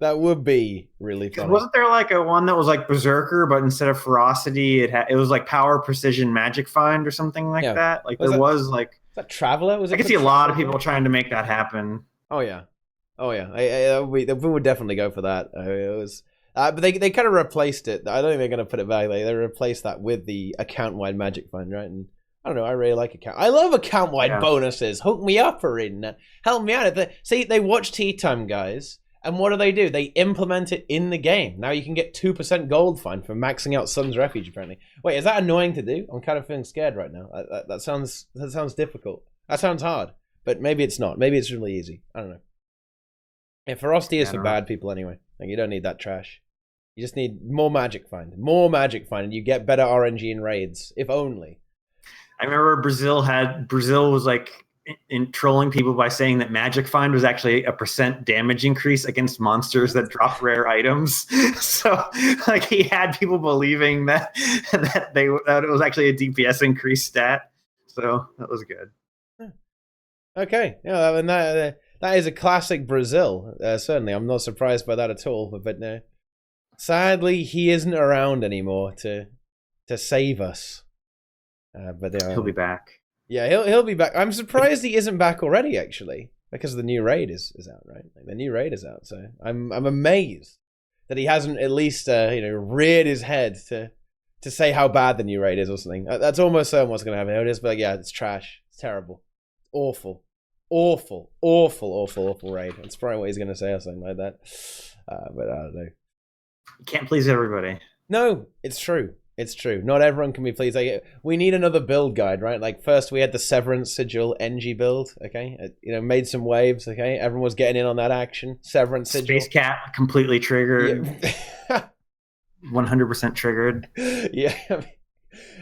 That would be really funny. Wasn't there like a one that was like Berserker, but instead of Ferocity, it was like Power, Precision, Magic Find or something like that? Like was like that Traveler? Was it? I could see a lot of people trying to make that happen. Oh yeah. We would definitely go for that. It was, but they kind of replaced it. I don't think they're going to put it back. They replaced that with the account-wide Magic Find, right? And I don't know. I really like account. I love account-wide bonuses. Hook me up, ArenaNet. Help me out. See, they watch TeaTime, guys. And what do? They implement it in the game. Now you can get 2% gold fine for maxing out Sun's Refuge, apparently. Wait, is that annoying to do? I'm kind of feeling scared right now. That sounds difficult. That sounds hard. But maybe it's not. Maybe it's really easy. I don't know. Yeah, Ferocity is for bad people anyway. Like, you don't need that trash. You just need more Magic Find. More Magic Find, and you get better RNG in raids. If only. I remember Brazil was like in trolling people by saying that Magic Find was actually a % damage increase against monsters that drop rare items. So like he had people believing that it was actually a DPS increase stat. So that was good. Okay, yeah, I mean that is a classic Brazil. Certainly, I'm not surprised by that at all. But sadly, he isn't around anymore to save us. But he'll be back. Yeah, he'll be back. I'm surprised he isn't back already, actually, because the new raid is out, right? Like, the new raid is out, so I'm amazed that he hasn't at least reared his head to say how bad the new raid is or something. That's almost certain what's going to happen. It is, but like, yeah, it's trash. It's terrible. Awful raid. That's probably what he's going to say or something like that. But I don't know. You can't please everybody. No, it's true. It's true. Not everyone can be pleased. Like, we need another build guide, right? Like, first we had the Severance Sigil NG build, okay? Made some waves, okay? Everyone was getting in on that action. Severance Sigil. Space Cat completely triggered. Yeah. 100% triggered. Yeah.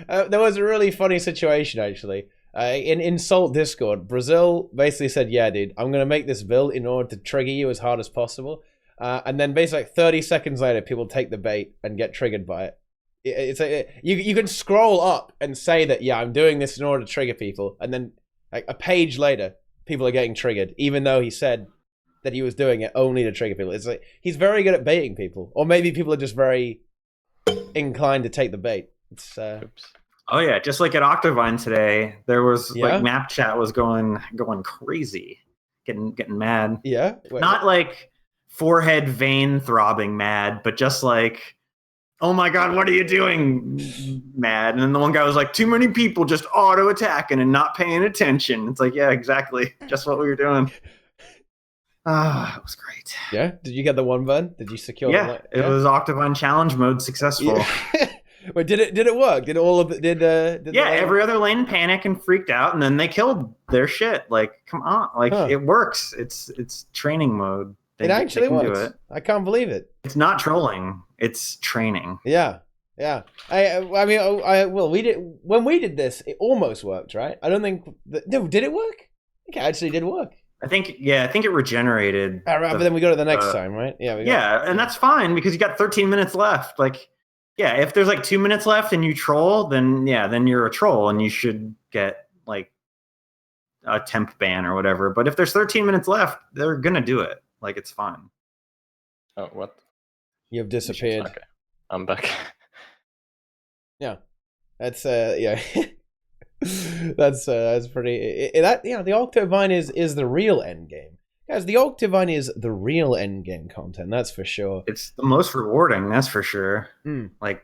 There was a really funny situation, actually. In Insult Discord, Brazil basically said, yeah, dude, I'm going to make this build in order to trigger you as hard as possible. And then basically like 30 seconds later, people take the bait and get triggered by it. You can scroll up and say that, yeah, I'm doing this in order to trigger people. And then like a page later, people are getting triggered, even though he said that he was doing it only to trigger people. It's like he's very good at baiting people. Or maybe people are just very inclined to take the bait. It's Oh yeah, just like at Octavine today, there was like map chat was going crazy, getting mad. Yeah, not like forehead vein throbbing mad, but just like, oh my god, what are you doing? Mad. And then the one guy was like, too many people just auto attacking and not paying attention. It's like, yeah, exactly, just what we were doing. It was great. Yeah, did you get the one burn? Did you secure? Yeah, it was Octavine challenge mode successful. Yeah. Wait, did it work? Did all of it? Did every other lane panic and freaked out, and then they killed their shit. Like, come on, like it works. It's training mode. It actually works. I can't believe it. It's not trolling. It's training. Yeah. I mean, we did when we did this. It almost worked, right? I don't think. No, did it work? I think it actually did work. I think it regenerated. But then we go to the next time, right? Yeah. And that's fine because you got 13 minutes left. Like. Yeah, if there's like 2 minutes left and you troll, then you're a troll and you should get like a temp ban or whatever. But if there's 13 minutes left, they're gonna do it. Like, it's fine. Oh, what? You've disappeared. Okay, I'm back. Yeah, that's yeah, that's pretty. The Octavine is the real end game. Guys, the Octavine is the real endgame content, that's for sure. It's the most rewarding, that's for sure. Like,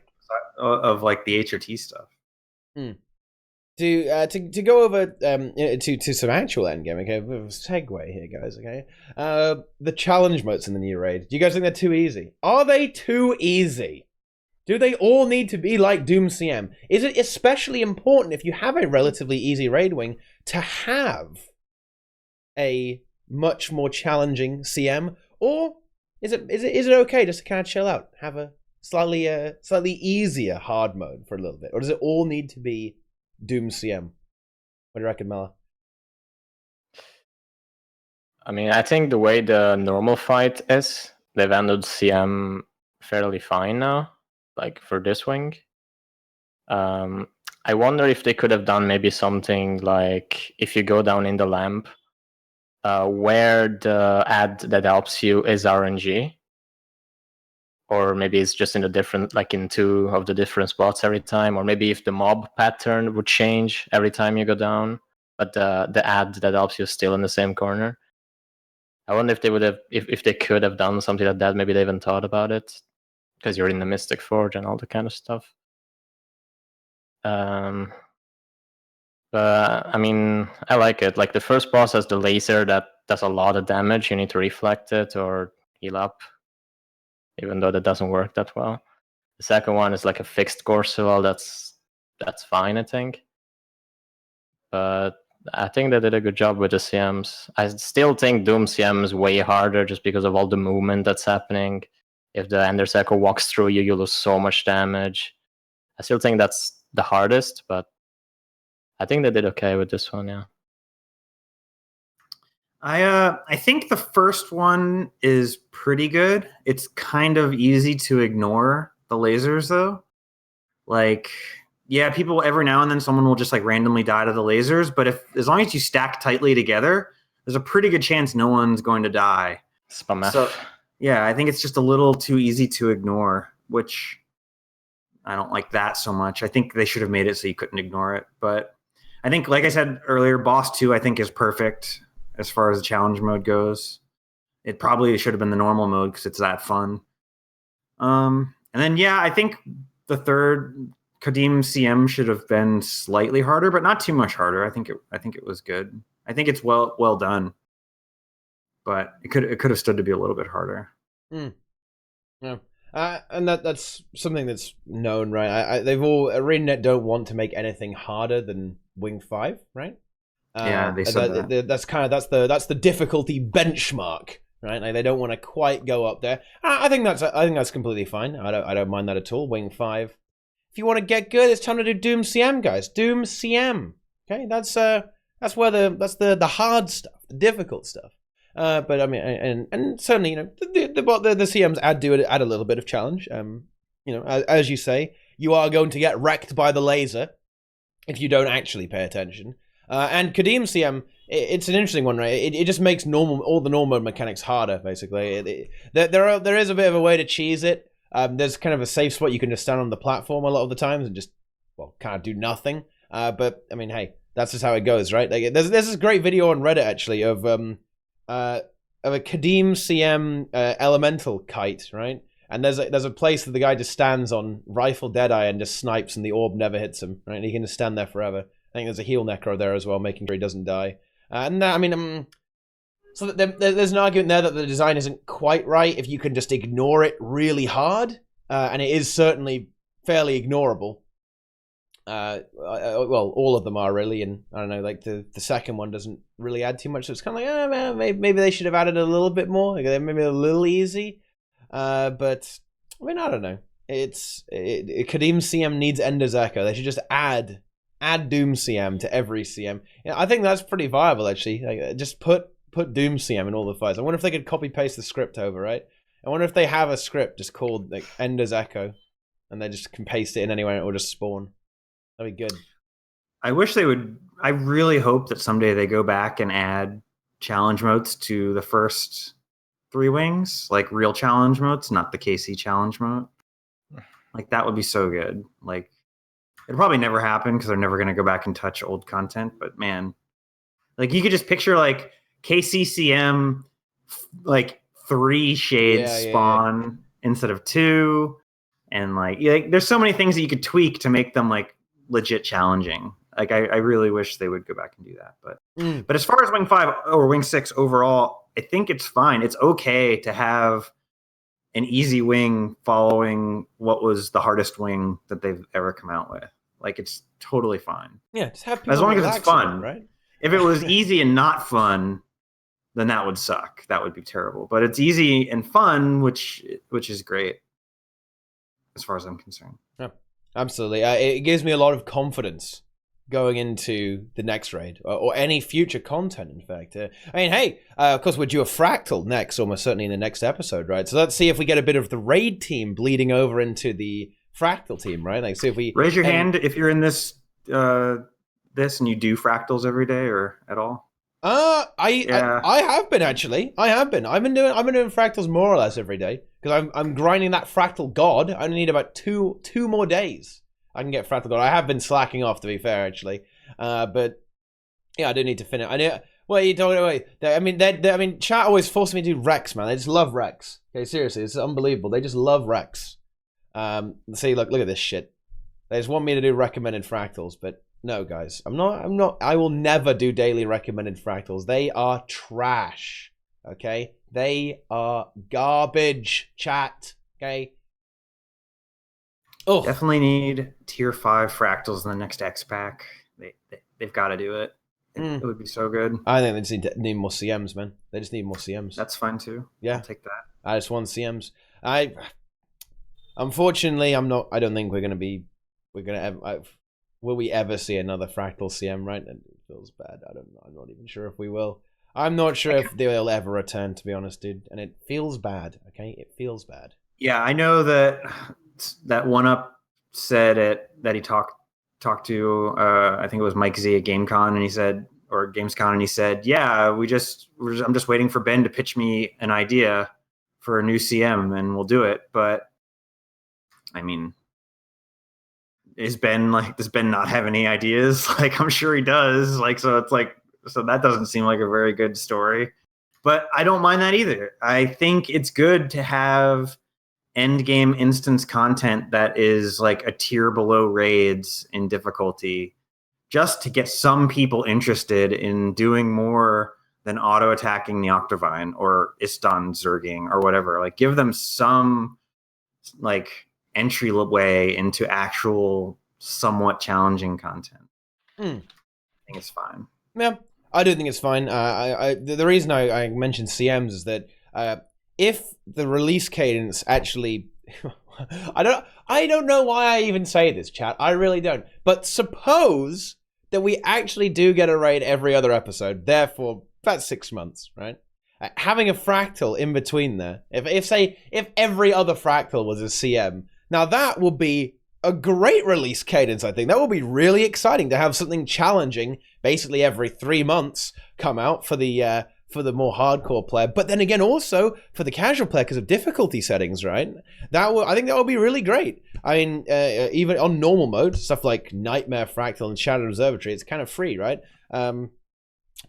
of like the HOT stuff. To go over to some actual endgame, okay, segue here, guys, okay? The challenge modes in the new raid. Do you guys think they're too easy? Are they too easy? Do they all need to be like Doom CM? Is it especially important if you have a relatively easy raid wing to have a much more challenging CM, or is it okay just to kind of chill out, have a slightly easier hard mode for a little bit, or does it all need to be Doom CM? What do you reckon, Mela? I mean, I think the way the normal fight is, they've handled CM fairly fine now, like for this wing. I wonder if they could have done maybe something like if you go down in the lamp, where the ad that helps you is RNG. Or maybe it's just in a different, like in 2 of the different spots every time. Or maybe if the mob pattern would change every time you go down, but the ad that helps you is still in the same corner. I wonder if they would have, if they could have done something like that. Maybe they haven't thought about it because you're in the Mystic Forge and all that kind of stuff. But I mean, I like it. Like the first boss has the laser that does a lot of damage. You need to reflect it or heal up, even though that doesn't work that well. The second one is like a fixed Gorsual. That's fine, I think. But I think they did a good job with the CMs. I still think Doom CM is way harder just because of all the movement that's happening. If the Ender's Echo walks through you, you lose so much damage. I still think that's the hardest, but I think they did okay with this one, yeah. I think the first one is pretty good. It's kind of easy to ignore the lasers though. Like, yeah, people every now and then someone will just like randomly die to the lasers, but as long as you stack tightly together, there's a pretty good chance no one's going to die. Spam F. So yeah, I think it's just a little too easy to ignore, which I don't like that so much. I think they should have made it so you couldn't ignore it. But I think, like I said earlier, Boss 2 I think is perfect as far as the challenge mode goes. It probably should have been the normal mode because it's that fun. And then yeah, I think the third Kadim CM should have been slightly harder, but not too much harder. I think it was good. I think it's well done, but it could have stood to be a little bit harder. Yeah. And that's something that's known, right? ArenaNet don't want to make anything harder than Wing 5, right? Yeah, they said that. That's the difficulty benchmark, right? Like they don't want to quite go up there. I think that's completely fine. I don't mind that at all. Wing 5. If you want to get good, it's time to do Doom CM, guys. Doom CM. Okay, that's where the hard stuff, the difficult stuff. But I mean, and certainly, you know, the CMs add a little bit of challenge. You know, as you say, you are going to get wrecked by the laser if you don't actually pay attention. And Kadim CM, it's an interesting one, right? It just makes all the normal mechanics harder, basically. There is a bit of a way to cheese it. There's kind of a safe spot you can just stand on the platform a lot of the times and just, well, kind of do nothing. But I mean, hey, that's just how it goes, right? Like, there's this great video on Reddit actually of a Kadim CM elemental kite, right? And there's a place that the guy just stands on, rifle Deadeye, and just snipes, and the orb never hits him, right? And he can just stand there forever. I think there's a heal necro there as well, making sure he doesn't die. And I mean, so there's an argument there that the design isn't quite right if you can just ignore it really hard, and it is certainly fairly ignorable. Well, all of them are really, and I don't know, like the second one doesn't really add too much, so it's kind of like, maybe they should have added a little bit more, like, maybe a little easy. But I mean, I don't know. Kadim CM needs Ender's Echo. They should just add Doom CM to every CM. You know, I think that's pretty viable actually. Like, just put Doom CM in all the fights. I wonder if they could copy paste the script over, right? I wonder if they have a script just called like Ender's Echo, and they just can paste it in anywhere and it will just spawn. That'd be good. I wish they would. I really hope that someday they go back and add challenge modes to the first 3 wings, like real challenge modes, not the KC challenge mode. Like that would be so good. Like it'll probably never happen because they're never going to go back and touch old content. But man, like you could just picture like KCCM, like 3 shades spawn instead of 2, and like there's so many things that you could tweak to make them like legit challenging. Like I really wish they would go back and do that. But as far as Wing 5 or Wing 6 overall, I think it's fine. It's okay to have an easy wing following what was the hardest wing that they've ever come out with. Like it's totally fine. Yeah, just have people as long as it's fun, right? If it was easy and not fun, then that would suck. That would be terrible. But it's easy and fun, which is great as far as I'm concerned. Yeah, absolutely. It gives me a lot of confidence going into the next raid or any future content. In fact, I mean, hey, of course we're due a fractal next, almost certainly in the next episode, right? So let's see if we get a bit of the raid team bleeding over into the fractal team, right? Like, see if we raise your hand if you're in this and you do fractals every day or at all. I have been actually. I've been doing fractals more or less every day because I'm grinding that fractal god. I only need about two more days. I can get fractal god. I have been slacking off, to be fair, actually. But yeah, I do need to finish. Wait, I mean, chat always forces me to do Rex, man. They just love Rex. Okay, seriously, it's unbelievable. They just love Rex. See, look at this shit. They just want me to do recommended fractals, but no, guys, I'm not. I will never do daily recommended fractals. They are trash. Okay, they are garbage. Chat. Okay. Oh, definitely need tier 5 fractals in the next X pack. They've got to do it. It would be so good. I think they just need more CMs, man. They just need more CMs. That's fine too. Yeah, I'll take that. I just want CMs. Unfortunately, I'm not. I don't think we're gonna ever. Will we ever see another fractal CM? Right? And it feels bad. I'm not even sure if we will. I'm not sure if they'll ever return. To be honest, dude, and it feels bad. Okay, it feels bad. Yeah, I know that one up said that he talked to I think it was Mike Z at GameCon, and he said, or Gamescom, and he said, yeah, I'm just waiting for Ben to pitch me an idea for a new CM, and we'll do it. But I mean, does Ben not have any ideas? Like, I'm sure he does. Like, so it's like, so that doesn't seem like a very good story. But I don't mind that either. I think it's good to have end game instance content that is like a tier below raids in difficulty, just to get some people interested in doing more than auto attacking the Octavine or Istan Zerging or whatever. Like, give them some like entryway into actual somewhat challenging content. I think it's fine. Yeah, I do think it's fine. The reason I mentioned CMs is that if the release cadence actually, I don't know why I even say this, chat. I really don't. But suppose that we actually do get a raid every other episode, therefore about 6 months, right? Having a fractal in between there, if every other fractal was a CM, now that would be a great release cadence. I think that would be really exciting to have something challenging, basically every 3 months, come out for the more hardcore player. But then again, also for the casual player because of difficulty settings, right? I think that would be really great. I mean, even on normal mode, stuff like Nightmare Fractal and Shadow Observatory, it's kind of free, right?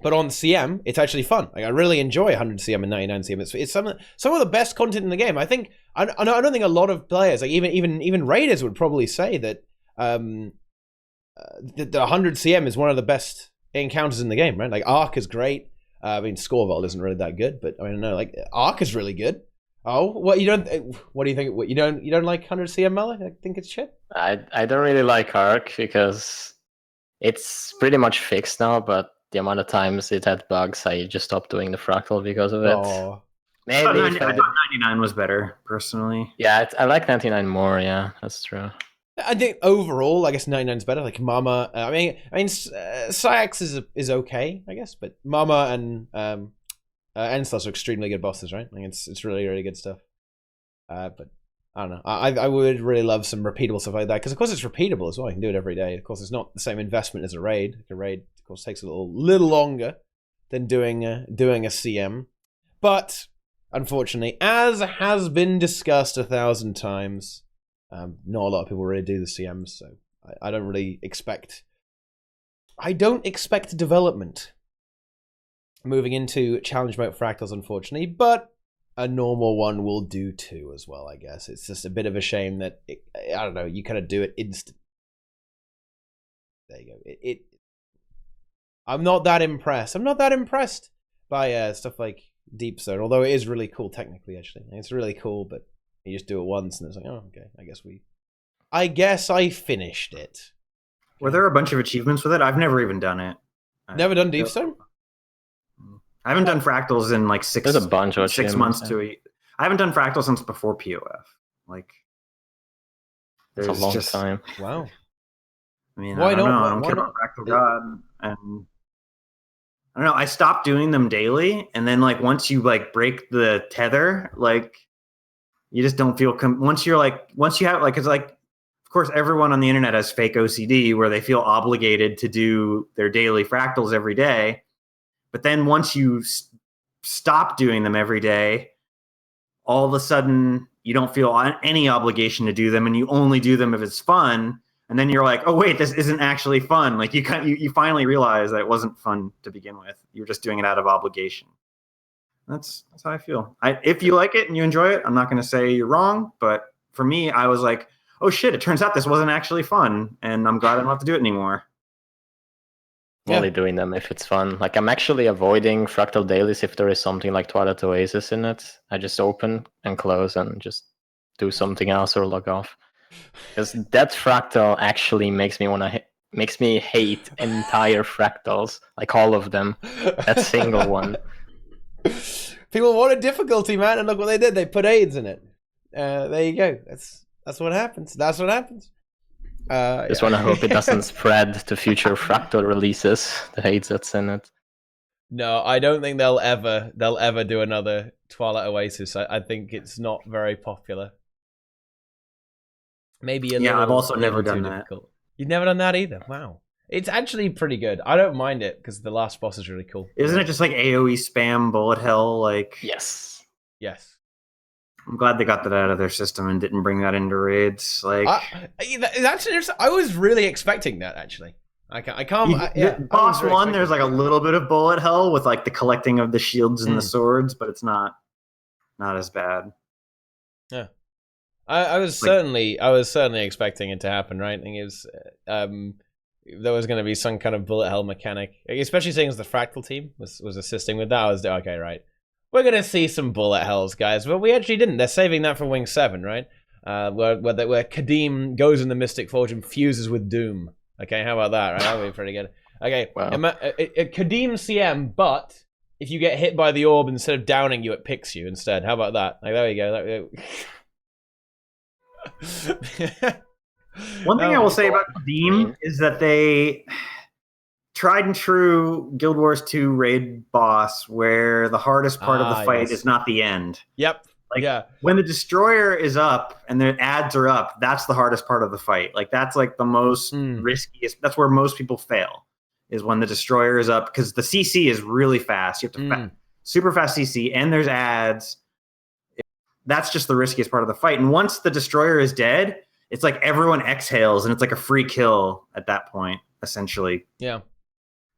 But on CM, it's actually fun. Like, I really enjoy 100 CM and 99 CM. It's some of the best content in the game. I think I don't think a lot of players, like even raiders, would probably say that the 100 CM is one of the best encounters in the game, right? Like, Arc is great. I mean, Scorevault isn't really that good, but I mean, no, like, Arc is really good. Oh, what do you think? What, you don't like 100 CM, Mela? I think it's shit. I don't really like Arc because it's pretty much fixed now, but the amount of times it had bugs, I just stopped doing the fractal because of it. Oh. Maybe I thought 99 was better, personally. Yeah, I like 99 more. Yeah, that's true. I think overall, I guess 99 is better. Like Mama, I mean, Syx is okay, I guess, but Mama and Enslas are extremely good bosses, right? Like, it's really, really good stuff. But I don't know. I would really love some repeatable stuff like that, because of course it's repeatable as well. I can do it every day. Of course, it's not the same investment as a raid. A raid, of course, takes a little longer than doing a CM. But unfortunately, as has been discussed 1,000 times, not a lot of people really do the CMs, so I don't really expect. I don't expect development moving into challenge mode fractals, unfortunately, but a normal one will do too as well, I guess. It's just a bit of a shame that I don't know, you kind of do it instant. There you go. I'm not that impressed. I'm not that impressed by stuff like Deep Zone, although it is really cool technically. Actually, it's really cool, but you just do it once and it's like, oh, okay, I guess I finished it. Were there a bunch of achievements with it? I've never even done it. Never done Deep Zone? I haven't done fractals in like There's a bunch of 6 months to a. I haven't done fractals since before POF. Like, it's a long time. Wow. I mean, Why I don't not? know. I don't Why care not? about Fractal God, and I don't know. I stopped doing them daily, and then like once you like break the tether, like you just don't feel once you have like it's like of course everyone on the internet has fake OCD where they feel obligated to do their daily fractals every day, but then once you stop doing them every day, all of a sudden you don't feel any obligation to do them, and you only do them if it's fun. And then you're like, oh wait, this isn't actually fun. Like you finally realize that it wasn't fun to begin with. You're just doing it out of obligation. That's how I feel. If you like it and you enjoy it, I'm not going to say you're wrong. But for me, I was like, oh shit, it turns out this wasn't actually fun, and I'm glad I don't have to do it anymore. Only doing them if it's fun. Like I'm actually avoiding fractal dailies if there is something like Twilight Oasis in it. I just open and close and just do something else or log off. Because that fractal actually makes me hate entire fractals, like all of them. That single one. People wanted difficulty, man, and look what they did. They put AIDS in it. There you go. That's what happens. That's what happens. Just want to hope it doesn't spread to future fractal releases. The AIDS that's in it. No, I don't think they'll ever do another Twilight Oasis. I think it's not very popular. Maybe I've also never done that. Difficult. You've never done that either. Wow, it's actually pretty good. I don't mind it because the last boss is really cool. Isn't it just like AOE spam bullet hell? Like yes. I'm glad they got that out of their system and didn't bring that into raids. Like I was really expecting that actually. I can't. Boss one, there's like a little bit of bullet hell with like the collecting of the shields and the swords, but it's not as bad. Yeah. I was certainly expecting it to happen, right? I think it was there was going to be some kind of bullet hell mechanic, especially seeing as the Fractal team was assisting with that. I was okay, right? We're going to see some bullet hells, guys, but we actually didn't. They're saving that for Wing 7, right? Where Kadim goes in the Mystic Forge and fuses with Doom. Okay, how about that? Right, that'll be pretty good. Okay, wow. Kadim CM, but if you get hit by the orb, instead of downing you, it picks you instead. How about that? Like, there we go. One thing I will say about Kadim is that they tried and true Guild Wars 2 raid boss where the hardest part of the fight is not the end. Yep. Like when the destroyer is up and the ads are up, that's the hardest part of the fight. Like that's like the most riskiest. That's where most people fail, is when the destroyer is up, because the CC is really fast. You have to super fast CC, and there's ads. That's just the riskiest part of the fight. And once the destroyer is dead, it's like everyone exhales and it's like a free kill at that point, essentially. Yeah.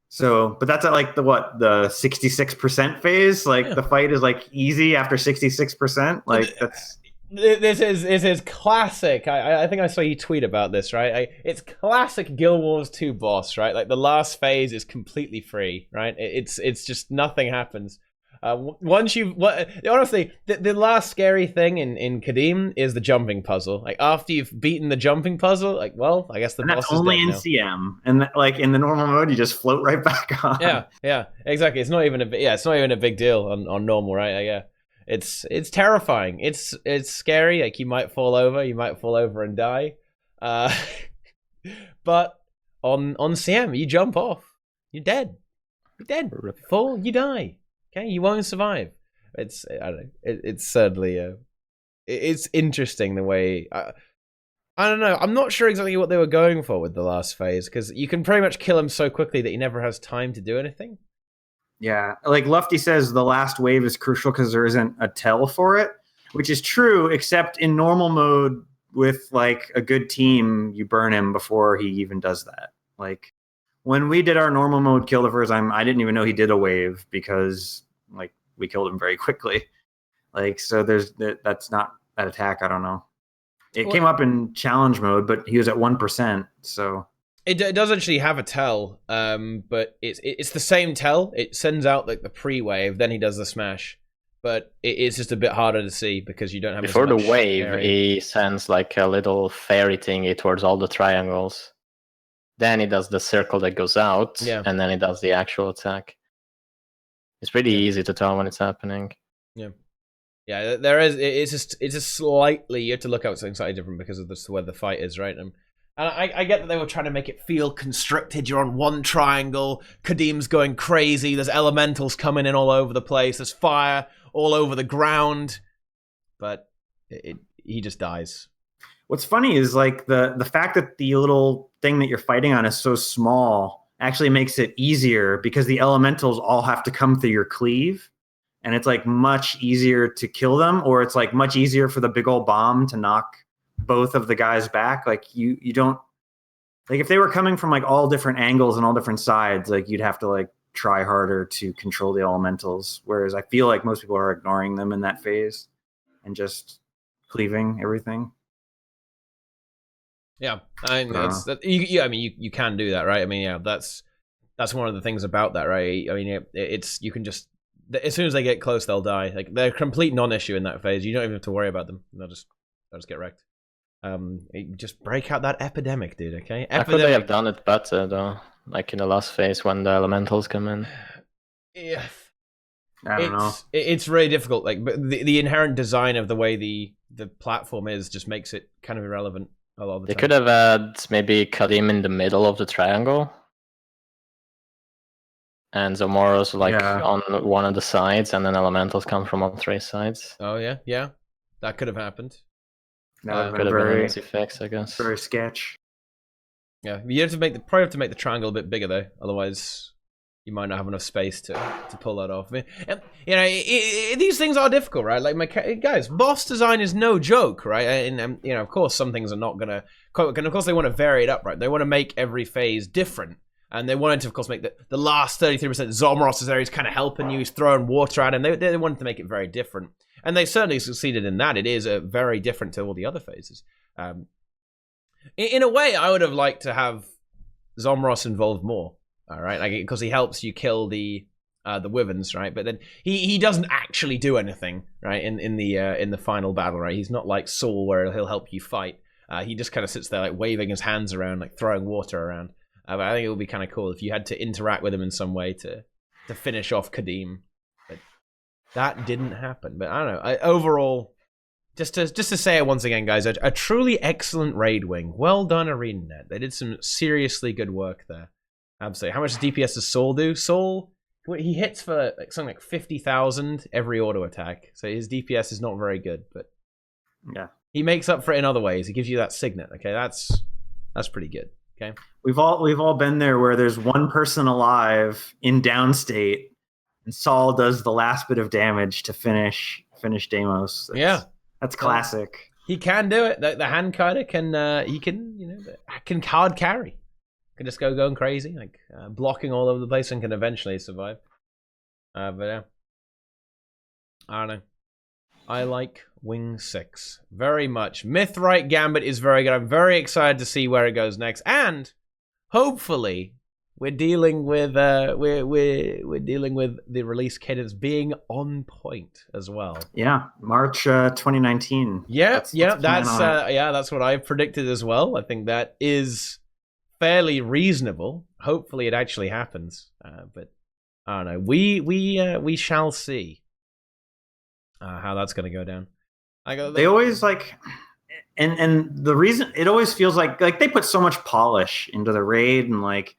So, but that's at like the 66% phase. Like the fight is like easy after 66%. Like that's this is classic. I think I saw you tweet about this, right? It's classic Guild Wars 2 boss, right? Like the last phase is completely free, right? It's just nothing happens. Once honestly, the last scary thing in Kadim is the jumping puzzle. Like after you've beaten the jumping puzzle, like, well, I guess the boss is dead now. That's only in CM, and like in the normal mode, you just float right back on. Yeah, exactly. It's not even a big deal on normal, right? Yeah, it's terrifying. It's scary. Like you might fall over and die. But on CM, you jump off, you're dead. Fall, you die. Okay, you won't survive. I don't know. It's certainly it's interesting the way. I don't know. I'm not sure exactly what they were going for with the last phase, because you can pretty much kill him so quickly that he never has time to do anything. Yeah, like Lufty says, the last wave is crucial because there isn't a tell for it, which is true, except in normal mode with like a good team, you burn him before he even does that. Like when we did our normal mode kill the first time, I didn't even know he did a wave because like we killed him very quickly. Like, so that's not that attack. I don't know. It came up in challenge mode, but he was at 1%. So it does actually have a tell, but it's the same tell. It sends out like the pre-wave, then he does the smash. But it's just a bit harder to see because you don't have before as much the wave. area. He sends like a little fairy thingy towards all the triangles. Then he does the circle that goes out, and then he does the actual attack. It's pretty easy to tell when it's happening. Yeah, there is. It's just slightly. You have to look out something slightly different because of where the fight is, right? And I get that they were trying to make it feel constricted. You're on one triangle. Kadim's going crazy. There's elementals coming in all over the place. There's fire all over the ground. But he just dies. What's funny is like the fact that the little thing that you're fighting on is so small actually makes it easier because the elementals all have to come through your cleave. And it's like much easier to kill them, or it's like much easier for the big old bomb to knock both of the guys back. Like you don't, like if they were coming from like all different angles and all different sides, like you'd have to like try harder to control the elementals. Whereas I feel like most people are ignoring them in that phase and just cleaving everything. Yeah, I mean, you can do that, right? I mean, yeah, that's one of the things about that, right? I mean, it's you can just, as soon as they get close, they'll die. Like they're a complete non-issue in that phase. You don't even have to worry about them. They'll just get wrecked. Just break out that epidemic, dude. Okay. How could they have done it better though? Like in the last phase when the elementals come in. Yeah. I don't know. It's really difficult. Like, but the inherent design of the way the platform is just makes it kind of irrelevant a lot of the time. They could have had maybe Kadim in the middle of the triangle. And Zomoros like on one of the sides, and then elementals come from all three sides. Oh yeah, that could have happened. That could have been an easy fix, I guess. Very sketch. Yeah, you have to probably have to make the triangle a bit bigger though, otherwise you might not have enough space to pull that off. I mean, you know, these things are difficult, right? Like guys, boss design is no joke, right? And you know, of course, some things are not gonna. And of course, they want to vary it up, right? They want to make every phase different. And they wanted to, of course, make the last 33% Zomoros' area is kind of helping you. He's throwing water at him. They wanted to make it very different. And they certainly succeeded in that. It is very different to all the other phases. In a way, I would have liked to have Zomoros involved more, all right? Like, because he helps you kill the Wyverns, right? But then he doesn't actually do anything, right, in the final battle, right? He's not like Saul where he'll help you fight. He just kind of sits there like waving his hands around, like throwing water around. But I think it would be kind of cool if you had to interact with him in some way to finish off Kadim. But that didn't happen. But I don't know. Overall, just to say it once again, guys, a truly excellent raid wing. Well done, ArenaNet. They did some seriously good work there. Absolutely. How much DPS does Saul do? Saul, he hits for like something like 50,000 every auto attack. So his DPS is not very good, but yeah, he makes up for it in other ways. He gives you that signet. Okay, that's pretty good. Okay. We've all been there where there's one person alive in downstate, and Saul does the last bit of damage to finish Deimos. That's classic. He can do it. The hand cutter can can card carry. Can just go going crazy, like blocking all over the place, and can eventually survive. But yeah, I don't know. I like Wing 6 very much. Mythwright Gambit is very good. I'm very excited to see where it goes next, and hopefully we're dealing with we're dealing with the release cadence being on point as well. Yeah, March 2019. That's what I predicted as well. I think that is fairly reasonable. Hopefully it actually happens. But I don't know. We shall see. How that's going to go down. They always like, and the reason it always feels like they put so much polish into the raid, and like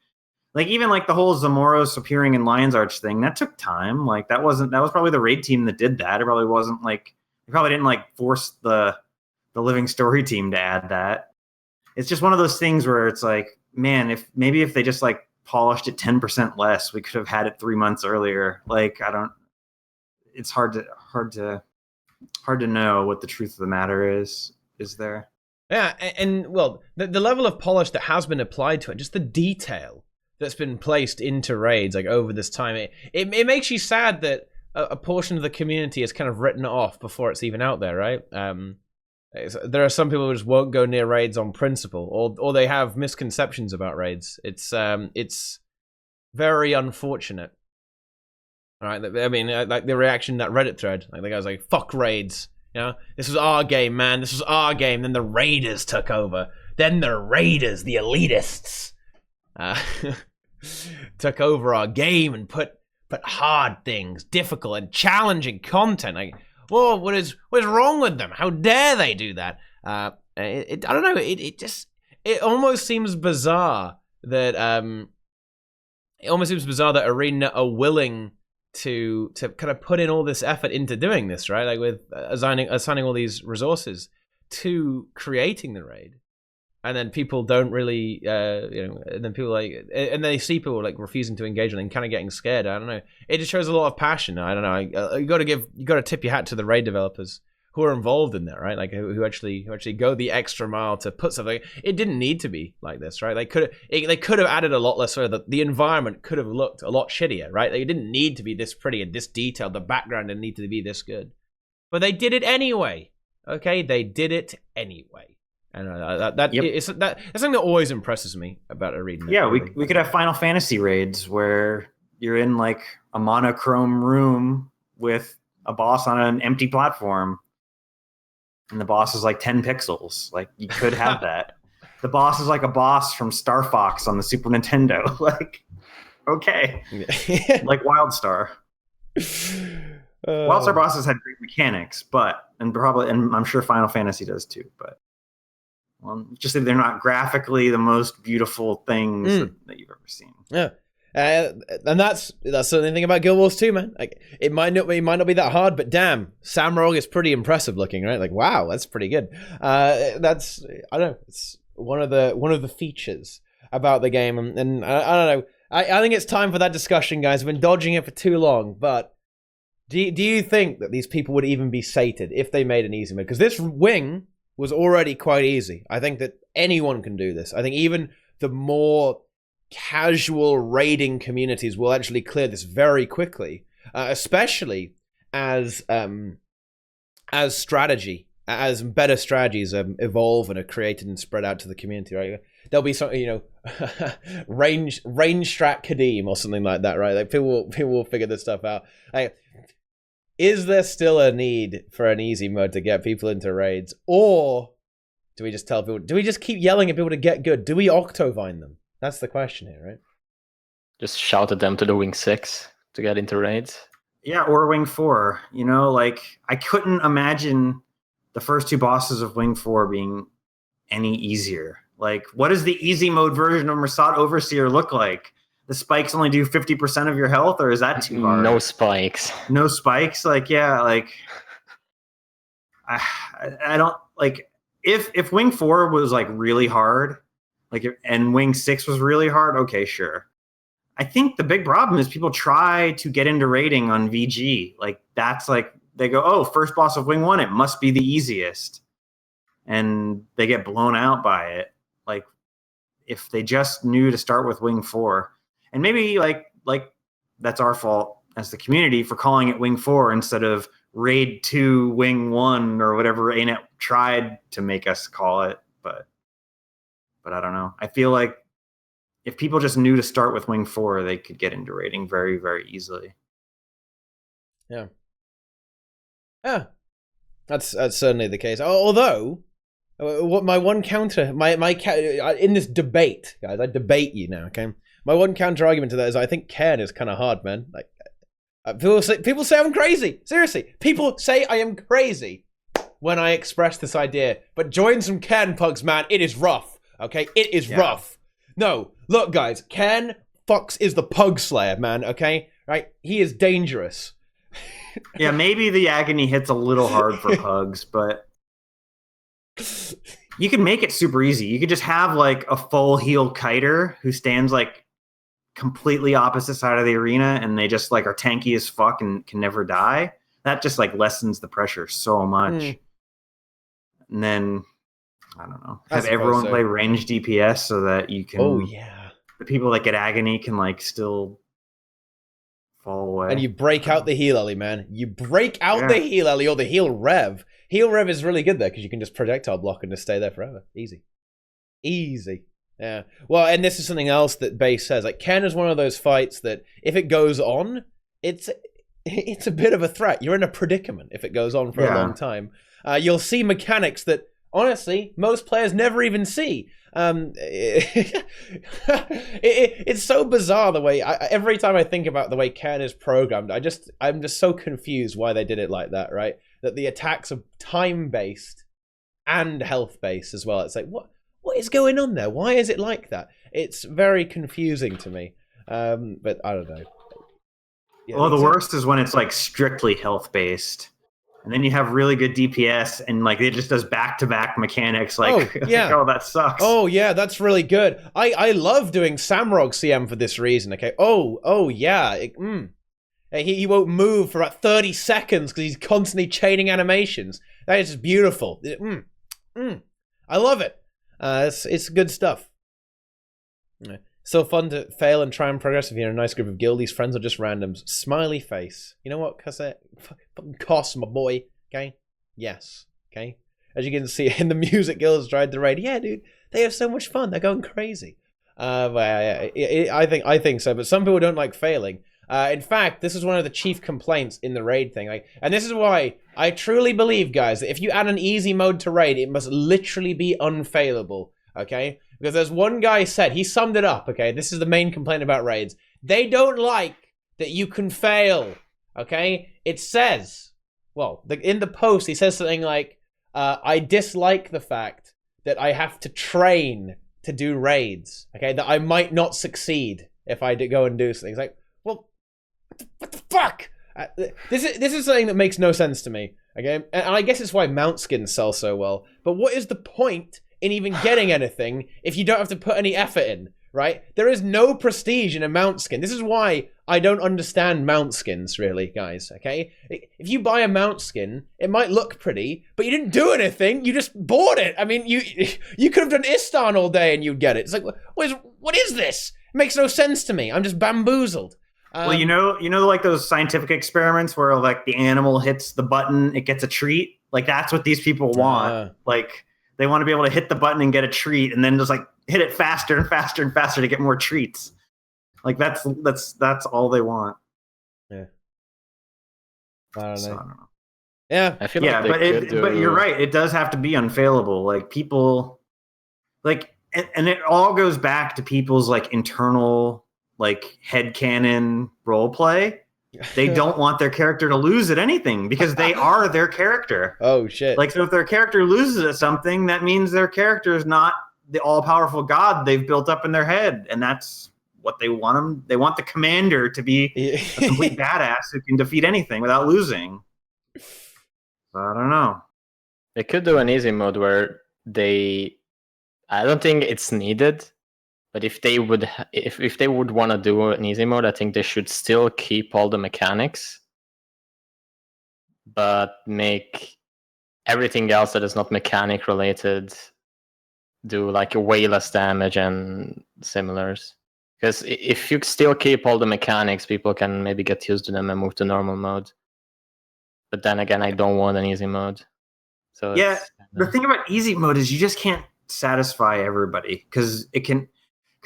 even like the whole Zomoros appearing in Lion's Arch thing, that took time. Like that was probably the raid team that did that. It probably wasn't like, they probably didn't like force the Living Story team to add that. It's just one of those things where it's like, man, if they just like polished it 10% less, we could have had it 3 months earlier. Like it's hard to know what the truth of the matter is there. Yeah, and well, the level of polish that has been applied to it, just the detail that's been placed into raids like over this time, it makes you sad that a portion of the community is kind of written off before it's even out there, right? There are some people who just won't go near raids on principle, or they have misconceptions about raids. It's very unfortunate. All right, I mean, like the reaction in that Reddit thread, like the guy's like, "Fuck raids," you know. This was our game, man. This was our game. Then the raiders took over. Then the raiders, the elitists, took over our game and put hard things, difficult and challenging content. Like, whoa, what is wrong with them? How dare they do that? I don't know. it almost seems bizarre that Arena are willing to kind of put in all this effort into doing this, right? Like with assigning all these resources to creating the raid, and then people don't really, and then people and they see people like refusing to engage and kind of getting scared. I don't know. It just shows a lot of passion. I don't know. You got to tip your hat to the raid developers who are involved in that, right? Like who actually go the extra mile to put something. It didn't need to be like this, right? They could have added a lot less so that the environment could have looked a lot shittier, right? It didn't need to be this pretty and this detailed. The background didn't need to be this good, but they did it anyway. Okay, they did it anyway, and that's something that always impresses me about ArenaNet. Yeah, we could have Final Fantasy raids where you're in like a monochrome room with a boss on an empty platform. And the boss is like 10 pixels. Like, you could have that. The boss is like a boss from Star Fox on the Super Nintendo. Like, okay. Like WildStar. WildStar bosses had great mechanics, and I'm sure Final Fantasy does too, but just that they're not graphically the most beautiful things that you've ever seen. Yeah. And that's the thing about Guild Wars 2, man. Like, it might not be that hard, but damn, Samrogue is pretty impressive looking, right? Like, wow, that's pretty good. I don't know, it's one of the features about the game, and I don't know. I think it's time for that discussion, guys. I've been dodging it for too long, but do you think that these people would even be sated if they made an easy mode? Because this wing was already quite easy. I think that anyone can do this. I think even the more casual raiding communities will actually clear this very quickly, especially as better strategies evolve and are created and spread out to the community, right? There'll be some, range strat Kadim or something like that, right? Like people will figure this stuff out. Like, is there still a need for an easy mode to get people into raids, or do we just tell people? Do we just keep yelling at people to get good? Do we Octovine them? That's the question here, right? Just shout at them to the Wing 6 to get into raids. Yeah, or Wing 4. Like, I couldn't imagine the first two bosses of Wing 4 being any easier. Like, what does the easy mode version of Mersat Overseer look like? The spikes only do 50% of your health, or is that too hard? No spikes. No spikes? Like, yeah, like... I don't... Like, if Wing 4 was, like, really hard... and Wing 6 was really hard, okay, sure. I think the big problem is people try to get into raiding on VG. Like, that's like, they go, oh, first boss of Wing 1, it must be the easiest. And they get blown out by it. Like, if they just knew to start with Wing 4. And maybe, like that's our fault as the community for calling it Wing 4 instead of Raid 2, Wing 1, or whatever ArenaNet tried to make us call it, but I don't know. I feel like if people just knew to start with Wing 4, they could get into raiding very, very easily. Yeah. Yeah. That's certainly the case. Although, what my one counter, in this debate, guys, I debate you now, okay? My one counter argument to that is I think Cairn is kind of hard, man. Like, people say I'm crazy. Seriously, people say I am crazy when I express this idea. But join some Cairn pugs, man. It is rough. Okay, it is rough. No, look, guys, Ken Fox is the pug slayer, man, okay? Right? He is dangerous. Yeah, maybe the agony hits a little hard for pugs, but you can make it super easy. You could just have, like, a full heal kiter who stands, like, completely opposite side of the arena, and they just, like, are tanky as fuck and can never die. That just, like, lessens the pressure so much. And then... I don't know. Have everyone play range DPS so that you can... Oh, yeah. The people that get agony can, like, still fall away. And you break out the heal Ellie, man. You break out the heal Ellie or the heal rev. Heal rev is really good there because you can just projectile block and just stay there forever. Easy. Yeah. Well, and this is something else that Base says. Like, Ken is one of those fights that if it goes on, it's a bit of a threat. You're in a predicament if it goes on for a long time. You'll see mechanics that... Honestly, most players never even see. It's so bizarre the way every time I think about the way Cairn is programmed, I'm just so confused why they did it like that, right? That the attacks are time based and health based as well. It's like what what is going on there? Why is it like that? It's very confusing to me. But I don't know. Yeah, well, the worst is when it's like strictly health based, and then you have really good DPS, and like it just does back-to-back mechanics. Like, oh, that sucks. Oh yeah, that's really good. I love doing Samrog CM for this reason. Okay. Oh yeah. He won't move for about 30 seconds because he's constantly chaining animations. That is just beautiful. I love it. It's good stuff. Yeah. So fun to fail and try and progress if you're in a nice group of guildies. Friends are just randoms. Smiley face. You know what, Cassette? Fucking cost, my boy. Okay? Yes. Okay? As you can see in the music guilds tried to raid. Yeah, dude. They have so much fun. They're going crazy. I think so. But some people don't like failing. In fact, this is one of the chief complaints in the raid thing. And this is why I truly believe, guys, that if you add an easy mode to raid, it must literally be unfailable. Okay? Because there's one guy said, he summed it up, okay? This is the main complaint about raids. They don't like that you can fail, okay? It says, well, in the post, he says something like, I dislike the fact that I have to train to do raids, okay? That I might not succeed if I go and do something. It's like, well, what the fuck? This is something that makes no sense to me, okay? And I guess it's why mount skins sell so well. But what is the point in even getting anything if you don't have to put any effort in, right? There is no prestige in a mount skin. This is why I don't understand mount skins, really, guys, okay? If you buy a mount skin, it might look pretty, but you didn't do anything, you just bought it. I mean, you could have done Istan all day and you'd get it. It's like, what is this? It makes no sense to me. I'm just bamboozled. Well, you know, like those scientific experiments where like the animal hits the button, it gets a treat? Like that's what these people want. Like, they want to be able to hit the button and get a treat, and then just like hit it faster and faster and faster to get more treats. Like that's all they want. Yeah. I don't know. So, I don't know. Yeah. I feel like but you're right. It does have to be unfailable. Like people, like, and it all goes back to people's like internal like headcanon role play. They don't want their character to lose at anything because they are their character. Oh, shit. Like, so if their character loses at something, that means their character is not the all-powerful god they've built up in their head. And that's what they want them. They want the commander to be a complete badass who can defeat anything without losing. So, I don't know. They could do an easy mode where I don't think it's needed. But if they would want to do an easy mode, I think they should still keep all the mechanics, but make everything else that is not mechanic related do like way less damage and similars. Because if you still keep all the mechanics, people can maybe get used to them and move to normal mode. But then again, I don't want an easy mode. So yeah, the thing about easy mode is you just can't satisfy everybody because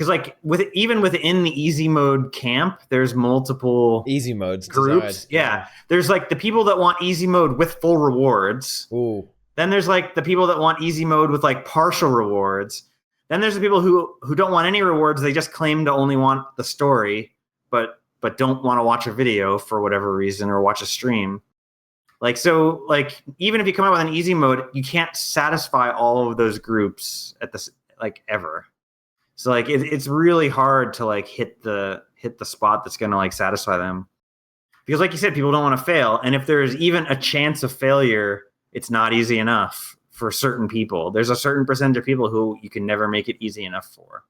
like even within the easy mode camp, there's multiple easy modes groups. Yeah. There's like the people that want easy mode with full rewards. Ooh. Then there's like the people that want easy mode with like partial rewards. Then there's the people who don't want any rewards. They just claim to only want the story, but don't want to watch a video for whatever reason or watch a stream. Like, so like even if you come out with an easy mode, you can't satisfy all of those groups at this like ever. So like it's really hard to like hit the spot that's going to like satisfy them. Because like you said, people don't want to fail. And if there's even a chance of failure, it's not easy enough for certain people. There's a certain percentage of people who you can never make it easy enough for.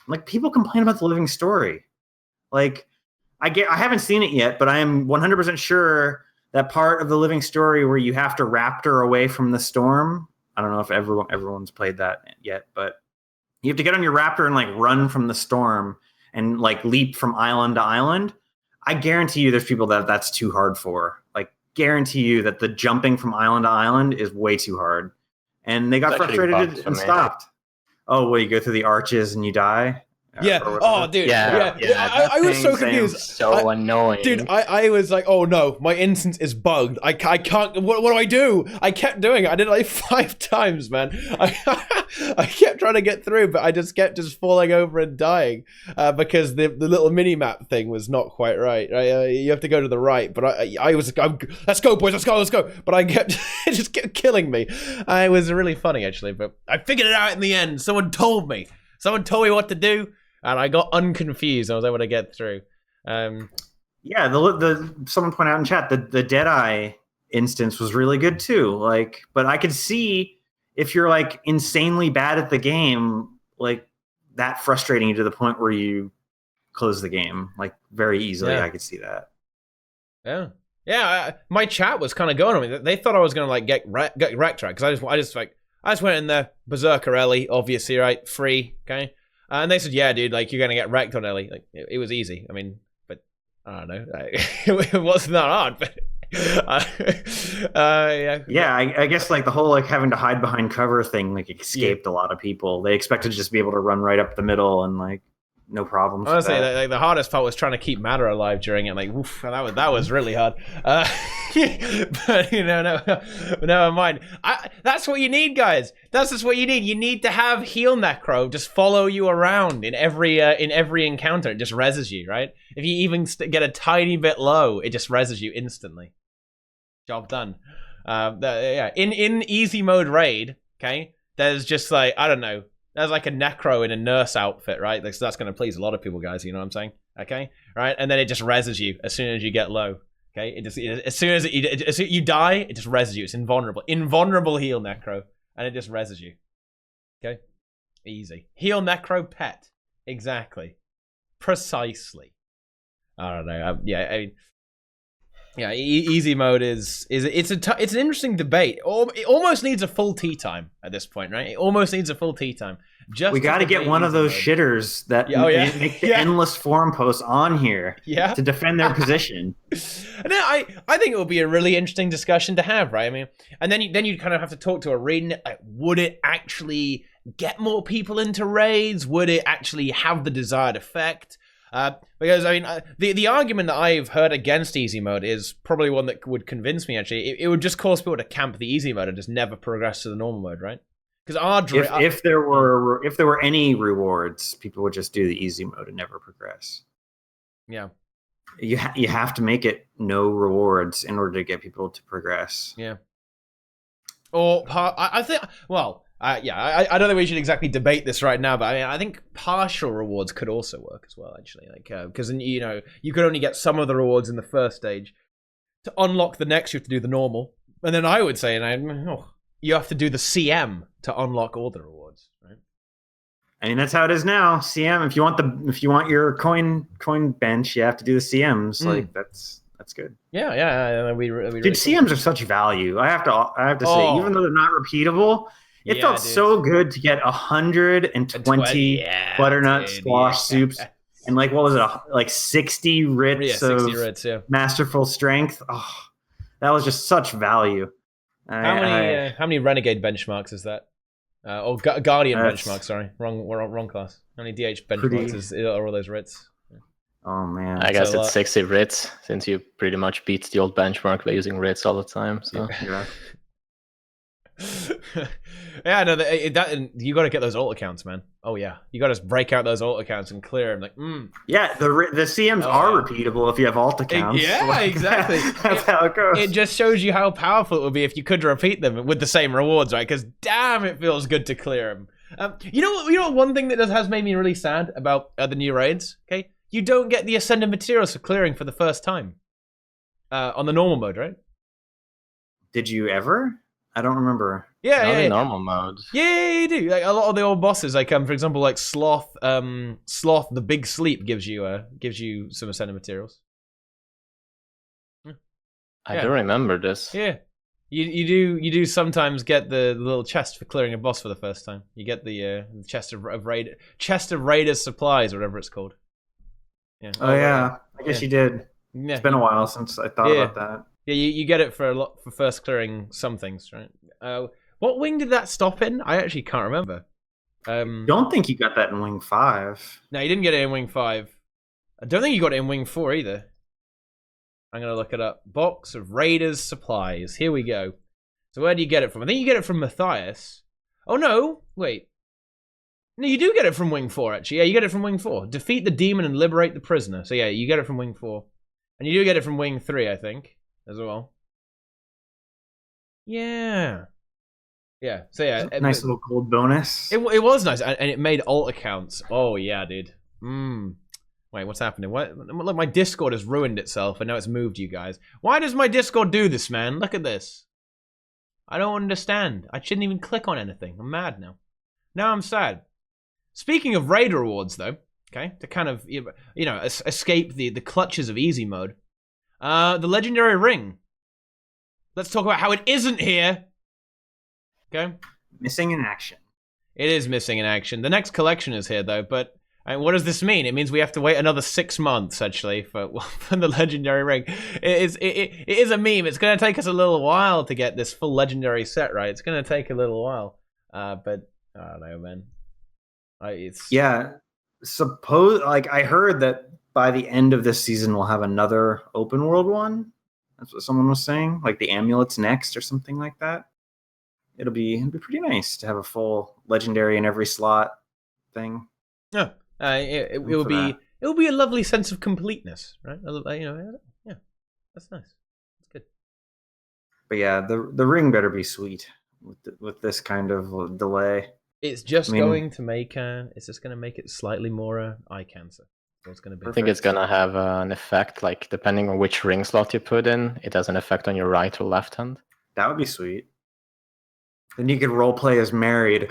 Like people complain about the living story. Like I haven't seen it yet, but I am 100% sure that part of the living story where you have to raptor away from the storm. I don't know if everyone's played that yet, but you have to get on your raptor and like run from the storm and like leap from island to island. I guarantee you there's people that's too hard for. Like guarantee you that the jumping from island to island is way too hard. And they got frustrated and stopped. Oh, well, you go through the arches and you die? Yeah. or Oh, whatever. dude. Yeah, I was so that thing confused. sounds so annoying. Dude, I was like, oh no, my instance is bugged. I can't. What do I do? I kept doing it. I did it like 5 times, man. I kept trying to get through, but I just kept falling over and dying because the little mini map thing was not quite right. You have to go to the right, but I was like, let's go, boys, let's go. But I kept it just kept killing me. It was really funny actually, but I figured it out in the end. Someone told me what to do. And I got unconfused. I was able to get through. Yeah, the someone pointed out in chat that the Deadeye instance was really good too. Like, but I could see if you're like insanely bad at the game, like that frustrating you to the point where you close the game like very easily. Yeah. I could see that. Yeah. My chat was kind of going on me. They thought I was gonna like get wrecked, right? Because I just went in there, Berserker Ellie, obviously, right, free, okay. And they said, yeah, dude, like, you're going to get wrecked on Ellie. Like, it was easy. I mean, but I don't know. It wasn't that hard, but... yeah. Yeah, I guess, like, the whole, like, having to hide behind cover thing, like, escaped a lot of people. They expected to just be able to run right up the middle and, like, no problems. Honestly, like, the hardest part was trying to keep matter alive during it. Like, oof, that was really hard. But never mind. That's what you need, guys. That's just what you need. You need to have heal necro just follow you around in every encounter. It just reses you, right? If you even get a tiny bit low, it just reses you instantly. Job done. In easy mode raid, okay, there's just like, I don't know. There's like a necro in a nurse outfit, right? So that's going to please a lot of people, guys. You know what I'm saying? Okay, right? And then it just reses you as soon as you get low. Okay, as soon as you die, it just reses you. It's invulnerable heal necro, and it just reses you. Okay, easy heal necro pet. Exactly, precisely. I don't know. Yeah, easy mode is it's an interesting debate. It almost needs a full tea time at this point, right? It almost needs a full tea time. We got to get one of those shitters that make the endless forum posts on here to defend their position. No, I think it would be a really interesting discussion to have, right? I mean, and then you kind of have to talk to ArenaNet. Like, would it actually get more people into raids? Would it actually have the desired effect? Because I mean, the argument that I've heard against easy mode is probably one that would convince me. Actually, it would just cause people to camp the easy mode and just never progress to the normal mode, right? Because if there were any rewards, people would just do the easy mode and never progress. Yeah, you have to make it no rewards in order to get people to progress. Yeah. Or I think I don't think we should exactly debate this right now, but I mean, I think partial rewards could also work as well, actually, like because you could only get some of the rewards in the first stage. To unlock the next, you have to do the normal, and then I would say, you have to do the CM to unlock all the rewards, right? I mean, that's how it is now. CM, if you want your coin bench, you have to do the CMs. Like that's good. Yeah. We dude, CMs are such value. I have to say, even though they're not repeatable. It felt so good to get 120 butternut squash soups and like what was it, like 60 writs of masterful strength. Oh, that was just such value. How many renegade benchmarks is that? Guardian benchmarks. Sorry, wrong class. How many DH benchmarks are all those writs? Oh man, I guess it's 60 writs since you pretty much beat the old benchmark by using writs all the time. So. Yeah. Yeah, no, that you got to get those alt accounts, man. Oh yeah, you got to break out those alt accounts and clear them. Like, yeah, the CMs are repeatable if you have alt accounts. Yeah, exactly. That's how it goes. It just shows you how powerful it would be if you could repeat them with the same rewards, right? Because damn, it feels good to clear them. You know, one thing that has made me really sad about the new raids. Okay, you don't get the ascended materials for clearing for the first time on the normal mode, right? Did you ever? I don't remember. Yeah, normal mode. Yeah, you do. Like a lot of the old bosses, like for example, like Sloth, the Big Sleep gives you some ascended materials. I don't remember this. Yeah, you do sometimes get the little chest for clearing a boss for the first time. You get the chest of Raiders supplies, or whatever it's called. Yeah. Oh yeah, I guess you did. Yeah. It's been a while since I thought about that. Yeah, you get it for first clearing some things, right? What wing did that stop in? I actually can't remember. Don't think you got that in Wing 5. No, you didn't get it in Wing 5. I don't think you got it in Wing 4 either. I'm going to look it up. Box of Raiders supplies. Here we go. So where do you get it from? I think you get it from Matthias. Oh, no. Wait. No, you do get it from Wing 4, actually. Yeah, you get it from Wing 4. Defeat the demon and liberate the prisoner. So yeah, you get it from Wing 4. And you do get it from Wing 3, I think, as well. Yeah. Yeah, so yeah. Nice little gold bonus. It was nice, and it made alt accounts. Oh, yeah, dude. Wait, what's happening? What? Look, my Discord has ruined itself, and now it's moved you guys. Why does my Discord do this, man? Look at this. I don't understand. I shouldn't even click on anything. I'm mad now. Now I'm sad. Speaking of raid rewards, though, okay, to kind of, escape the clutches of easy mode, the legendary ring. Let's talk about how it isn't here. Okay. Missing in action. It is missing in action. The next collection is here, though, but what does this mean? It means we have to wait another 6 months, actually, for the legendary ring. It is a meme. It's going to take us a little while to get this full legendary set, right? It's going to take a little while. But I don't know, man. I heard that by the end of this season, we'll have another open world one. That's what someone was saying. Like the amulet's next or something like that. It'll be pretty nice to have a full legendary in every slot thing. Yeah, it will be a lovely sense of completeness, right? Yeah, that's nice. That's good. But yeah, the ring better be sweet with this kind of delay. It's just going to make it slightly more eye cancer. So it's going to be. I think it's gonna have an effect, like depending on which ring slot you put in, it has an effect on your right or left hand. That would be sweet. Then you could roleplay as married.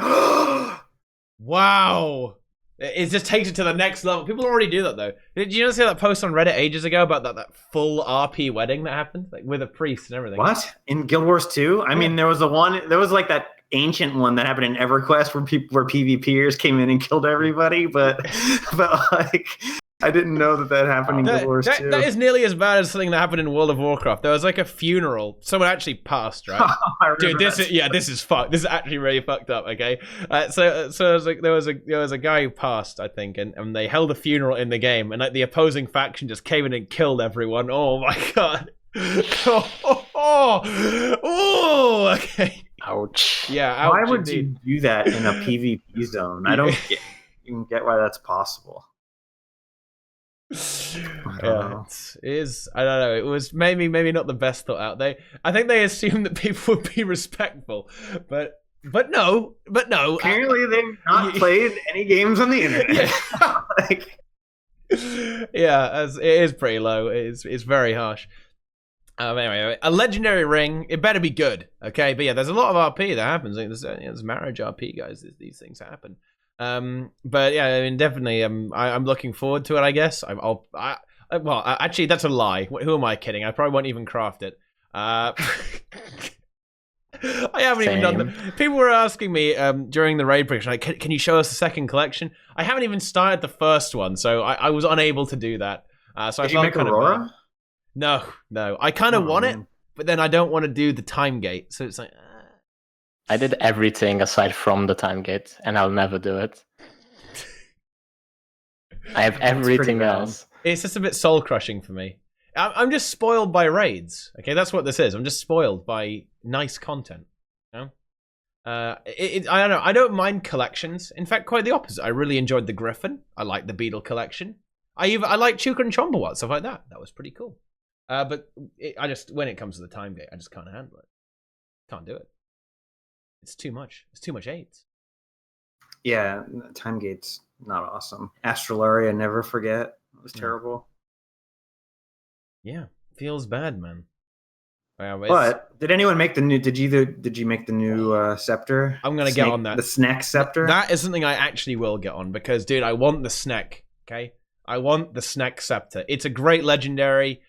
Wow! It just takes it to the next level. People already do that, though. Did you see that post on Reddit ages ago about that full RP wedding that happened, like with a priest and everything? What? In Guild Wars 2? I mean, there was like that ancient one that happened in EverQuest where PvPers came in and killed everybody, but like I didn't know that happened in Guild Wars 2. That is nearly as bad as something that happened in World of Warcraft. There was like a funeral. Someone actually passed, right? Dude, this is fucked. This is actually really fucked up. Okay, so it was like there was a guy who passed, I think, and they held a funeral in the game, and like the opposing faction just came in and killed everyone. Oh my god. Okay. Ouch. Yeah. Ouch, why would indeed. you do that in a PvP zone? I don't get why that's possible. I don't know. It was maybe not the best thought out. I think they assumed that people would be respectful, but no. Apparently, they've not played any games on the internet. Yeah, it is pretty low. It's very harsh. Anyway, a legendary ring. It better be good, okay? But yeah, there's a lot of RP that happens. There's marriage RP, guys. These things happen. But yeah, I mean, definitely. I'm looking forward to it. I guess. Actually, that's a lie. Who am I kidding? I probably won't even craft it. I haven't even done that. People were asking me during the raid prediction, like, can you show us the second collection? I haven't even started the first one, so I was unable to do that. So Did I you make Aurora? No. I kind of want it, but then I don't want to do the time gate. So it's like. I did everything aside from the time gate, and I'll never do it. I have everything else. It's just a bit soul crushing for me. I'm just spoiled by raids. Okay, that's what this is. I'm just spoiled by nice content. You know? I don't know. I don't mind collections. In fact, quite the opposite. I really enjoyed the Griffin. I like the Beetle collection. I like Chuka and Chombawat, stuff like that. That was pretty cool. But when it comes to the time gate, I just can't handle it. Can't do it. It's too much. It's too much AIDS. Yeah, time gate's not awesome. Astrolaria, never forget. It was terrible. Yeah, feels bad, man. But did anyone make the new? Did you make the new scepter? I'm gonna get on that. The snack scepter. That is something I actually will get on because, dude, I want the snack. Okay, I want the snack scepter. It's a great legendary.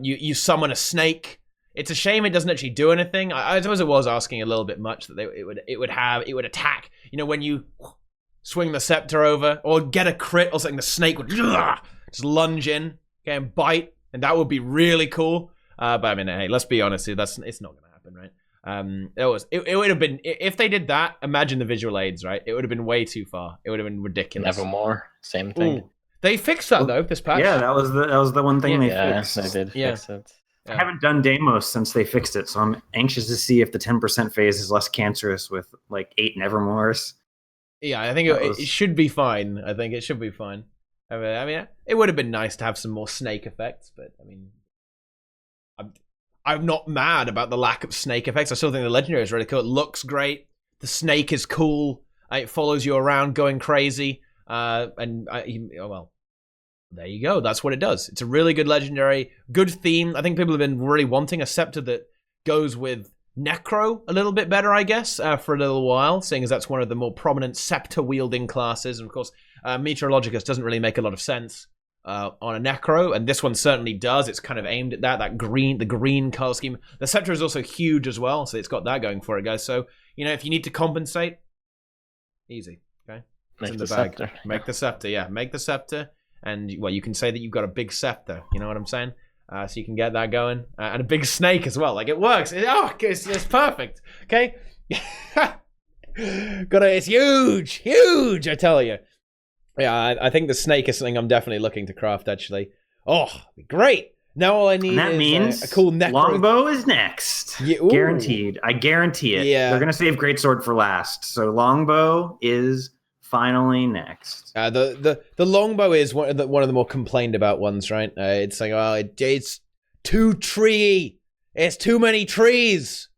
You summon a snake. It's a shame it doesn't actually do anything. I suppose it was asking a little bit much that it would attack. You know, when you swing the scepter over or get a crit or something, the snake would just lunge in, okay, and bite, and that would be really cool. But I mean, hey, let's be honest here. It's not going to happen, right? It would have been, if they did that, imagine the visual aids, right? It would have been way too far. It would have been ridiculous. Nevermore, same thing. Ooh. They fixed that though this patch. Yeah, that was the one thing they Yeah, fixed. they did fix it. I haven't done Deimos since they fixed it, so I'm anxious to see if the 10% phase is less cancerous with like 8 Nevermores. Yeah, I think it should be fine. I think it should be fine. I mean, it would have been nice to have some more snake effects, but I mean, I'm not mad about the lack of snake effects. I still think the legendary is really cool. It looks great. The snake is cool. It follows you around going crazy. Well, there you go. That's what it does. It's a really good legendary, good theme. I think people have been really wanting a scepter that goes with Necro a little bit better, I guess, for a little while, seeing as that's one of the more prominent scepter-wielding classes. And of course, Meteorologicus doesn't really make a lot of sense on a Necro, and this one certainly does. It's kind of aimed at the green color scheme. The scepter is also huge as well, so it's got that going for it, guys. So, if you need to compensate, easy, okay? Make the scepter. Make the scepter, yeah. Make the scepter, and, well, you can say that you've got a big scepter, you know what I'm saying? So you can get that going. And a big snake as well. Like, it works. It's perfect, okay? It's huge, I tell you. Yeah, I think the snake is something I'm definitely looking to craft, actually. Oh, great. Now all I need is a cool necro. Longbow is next. Yeah, guaranteed. I guarantee it. Yeah. They're going to save Greatsword for last. So Longbow is finally next. The longbow is one of the more complained about ones, right? It's like, it's too treey. It's too many trees.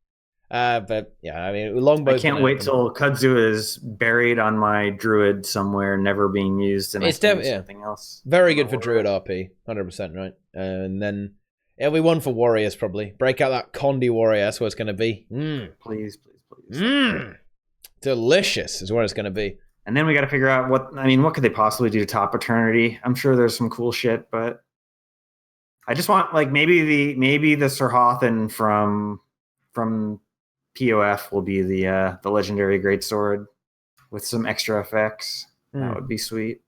But yeah, I mean, longbow. I can't wait till Kudzu is buried on my druid somewhere, never being used, and it's something else. Very good for druid RP, 100%, right? And then it'll be one for warriors probably. Break out that Condi warrior. That's what it's going to be. Please. Delicious is what it's going to be. And then we got to figure out what could they possibly do to top Eternity? I'm sure there's some cool shit, but I just want like maybe the Sir Hothan from POF will be the legendary greatsword with some extra effects. That would be sweet.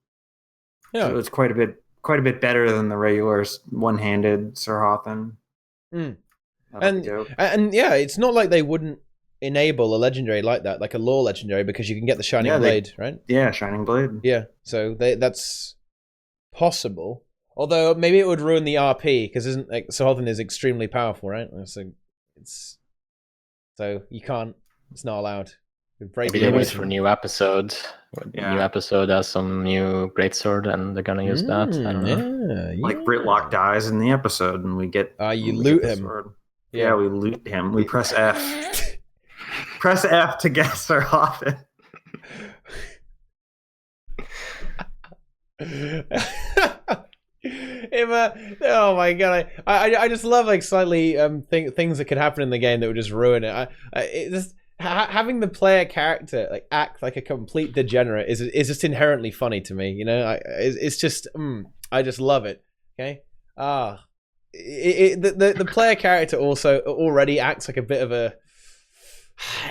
Yeah, so it's quite a bit better than the regular one-handed Sir Hothan. And yeah, it's not like they wouldn't enable a legendary like that, like a lore legendary, because you can get the Shining Blade, right? Yeah, Shining Blade. Yeah, so that's possible. Although maybe it would ruin the RP, because isn't like Sir Hothan is extremely powerful, right? So you can't. It's not allowed. Maybe they wait for a new episode. Yeah. New episode has some new greatsword, and they're gonna use that. I don't know. Like Britlock dies in the episode, and we get you loot him. Yeah, we loot him. We press F. Press F to get Sir Hothan. Oh my god! I just love like slightly things that could happen in the game that would just ruin it. Having the player character like act like a complete degenerate is just inherently funny to me. It's just I just love it. Okay. The player character also already acts like a bit of a.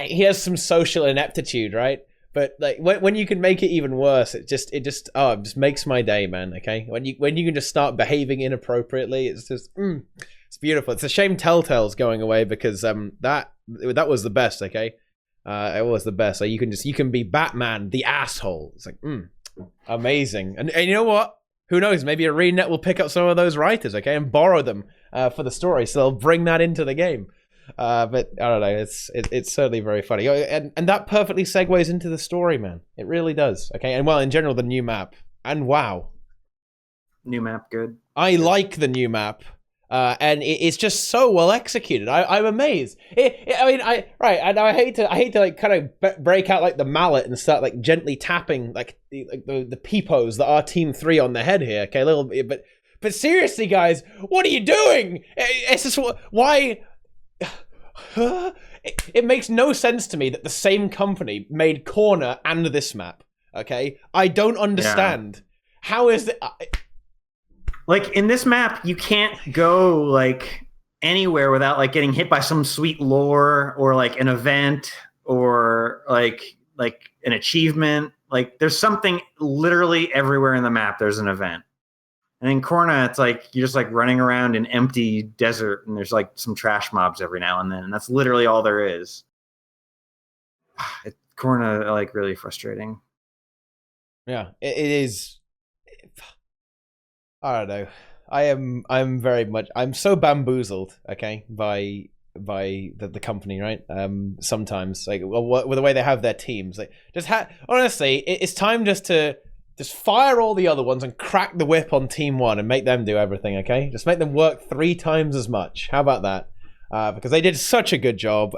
He has some social ineptitude, right? But like when you can make it even worse, it just makes my day, man. Okay, when you can just start behaving inappropriately, it's just it's beautiful. It's a shame Telltale's going away because that was the best. Okay, it was the best. Like you can be Batman, the asshole. It's like amazing. And you know what? Who knows? Maybe ArenaNet will pick up some of those writers, okay, and borrow them for the story, so they'll bring that into the game. But I don't know. It's certainly very funny, and that perfectly segues into the story, man. It really does. Okay, and well, in general, the new map, and wow, new map, good. I like the new map, and it's just so well executed. I'm amazed. I hate to like kind of break out like the mallet and start like gently tapping like the peepos that are Team 3 on the head here. Okay, a little bit, but seriously, guys, what are you doing? It's just why. It makes no sense to me that the same company made Corner and this map. Okay, I don't understand. How is it? Like in this map, you can't go like anywhere without like getting hit by some sweet lore or like an event or like an achievement. Like there's something literally everywhere in the map. There's an event. And in Corna, it's like you're just like running around in empty desert, and there's like some trash mobs every now and then, and that's literally all there is. Corna, like, really frustrating. Yeah, it is. I don't know. I'm very much. I'm so bamboozled. Okay, by the company, right? Sometimes like with the way they have their teams, like honestly, it's time just to fire all the other ones and crack the whip on team one and make them do everything. Okay, just make them work 3 times as much. How about that? Because they did such a good job.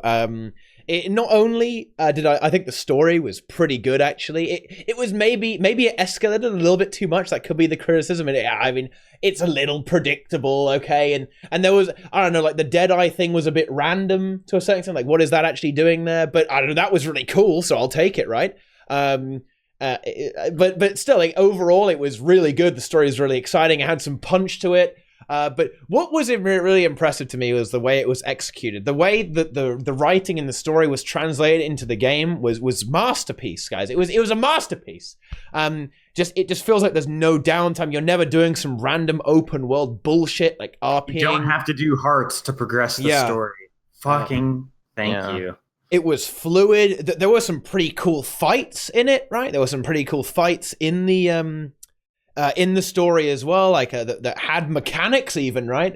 It not only I think the story was pretty good, actually. It was maybe it escalated a little bit too much. That could be the criticism. And I mean, it's a little predictable, okay. And there was, I don't know, like the Deadeye thing was a bit random to a certain extent. Like, what is that actually doing there? But I don't know, that was really cool, so I'll take it, right? But still, like, overall, it was really good. The story is really exciting. It had some punch to it. But what was really impressive to me was the way it was executed. The way that the writing in the story was translated into the game was masterpiece, guys. It was a masterpiece. It just feels like there's no downtime. You're never doing some random open world bullshit like RPing. You don't have to do hearts to progress the story. Fucking thank you. It was fluid. There were some pretty cool fights in it, right? There were some pretty cool fights in the story as well, like that had mechanics even, right?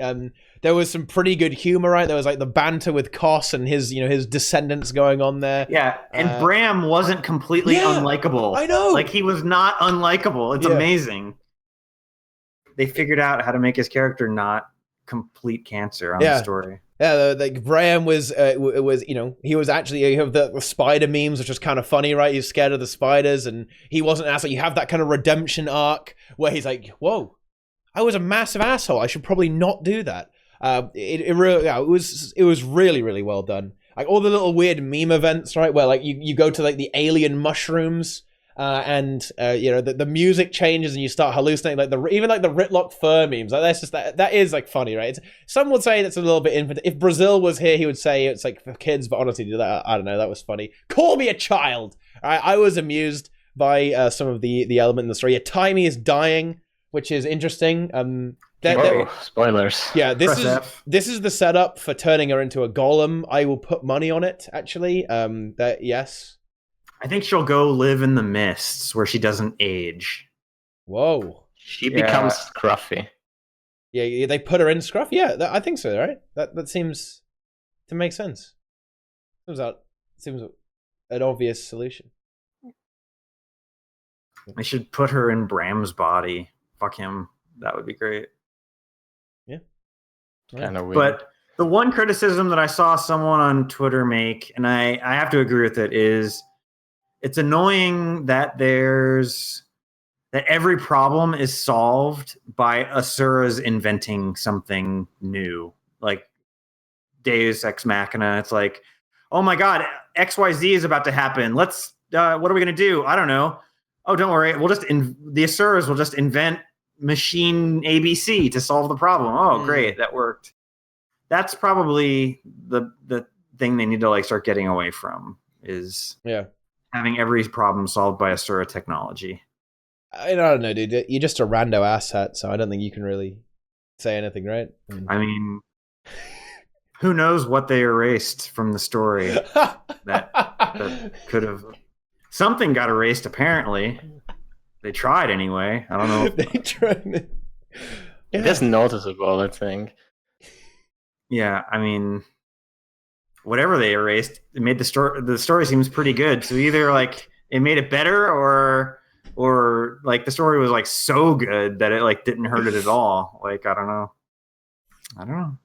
There was some pretty good humor, right? There was like the banter with Koss and his descendants going on there. Yeah, and Bram wasn't completely unlikable. I know. Like, he was not unlikable. It's amazing. They figured out how to make his character not complete cancer on the story. Yeah, like Graham was he was actually, you have the spider memes, which was kind of funny, right? He's scared of the spiders, and he wasn't an asshole. You have that kind of redemption arc where he's like, "Whoa, I was a massive asshole. I should probably not do that." It was really, really well done. Like all the little weird meme events, right? Where like you go to like the alien mushrooms. The music changes and you start hallucinating, like even the Ritlock fur memes. Like that's just that is like funny, right? Some would say that's a little bit infant. If Brazil was here, he would say it's like for kids, but honestly, I don't know. That was funny. Call me a child. I was amused by some of the element in the story. Yeah, Timey is dying, which is interesting. Spoilers. Yeah, this is the setup for turning her into a golem. I will put money on it. Actually, yes. I think she'll go live in the mists where she doesn't age. Whoa. She becomes Scruffy. Yeah, they put her in Scruff? Yeah, I think so, right? That seems to make sense. Seems an obvious solution. They should put her in Bram's body. Fuck him. That would be great. Yeah. Kind of weird. But the one criticism that I saw someone on Twitter make, and I have to agree with it, is it's annoying that every problem is solved by Asura's inventing something new, like Deus Ex Machina. It's like, oh my god, XYZ is about to happen. Let's what are we gonna do? I don't know. Oh, don't worry. The Asuras will just invent machine ABC to solve the problem. Oh, great, that worked. That's probably the thing they need to like start getting away from, is having every problem solved by Asura technology. I don't know, dude. You're just a rando asshat, so I don't think you can really say anything, right? I mean, who knows what they erased from the story that could have... Something got erased, apparently. They tried anyway. I don't know. They tried. It is noticeable, I think. Yeah, I mean, whatever they erased, it made the story seems pretty good. So either like it made it better, or like the story was like so good that it like didn't hurt it at all. Like, I don't know.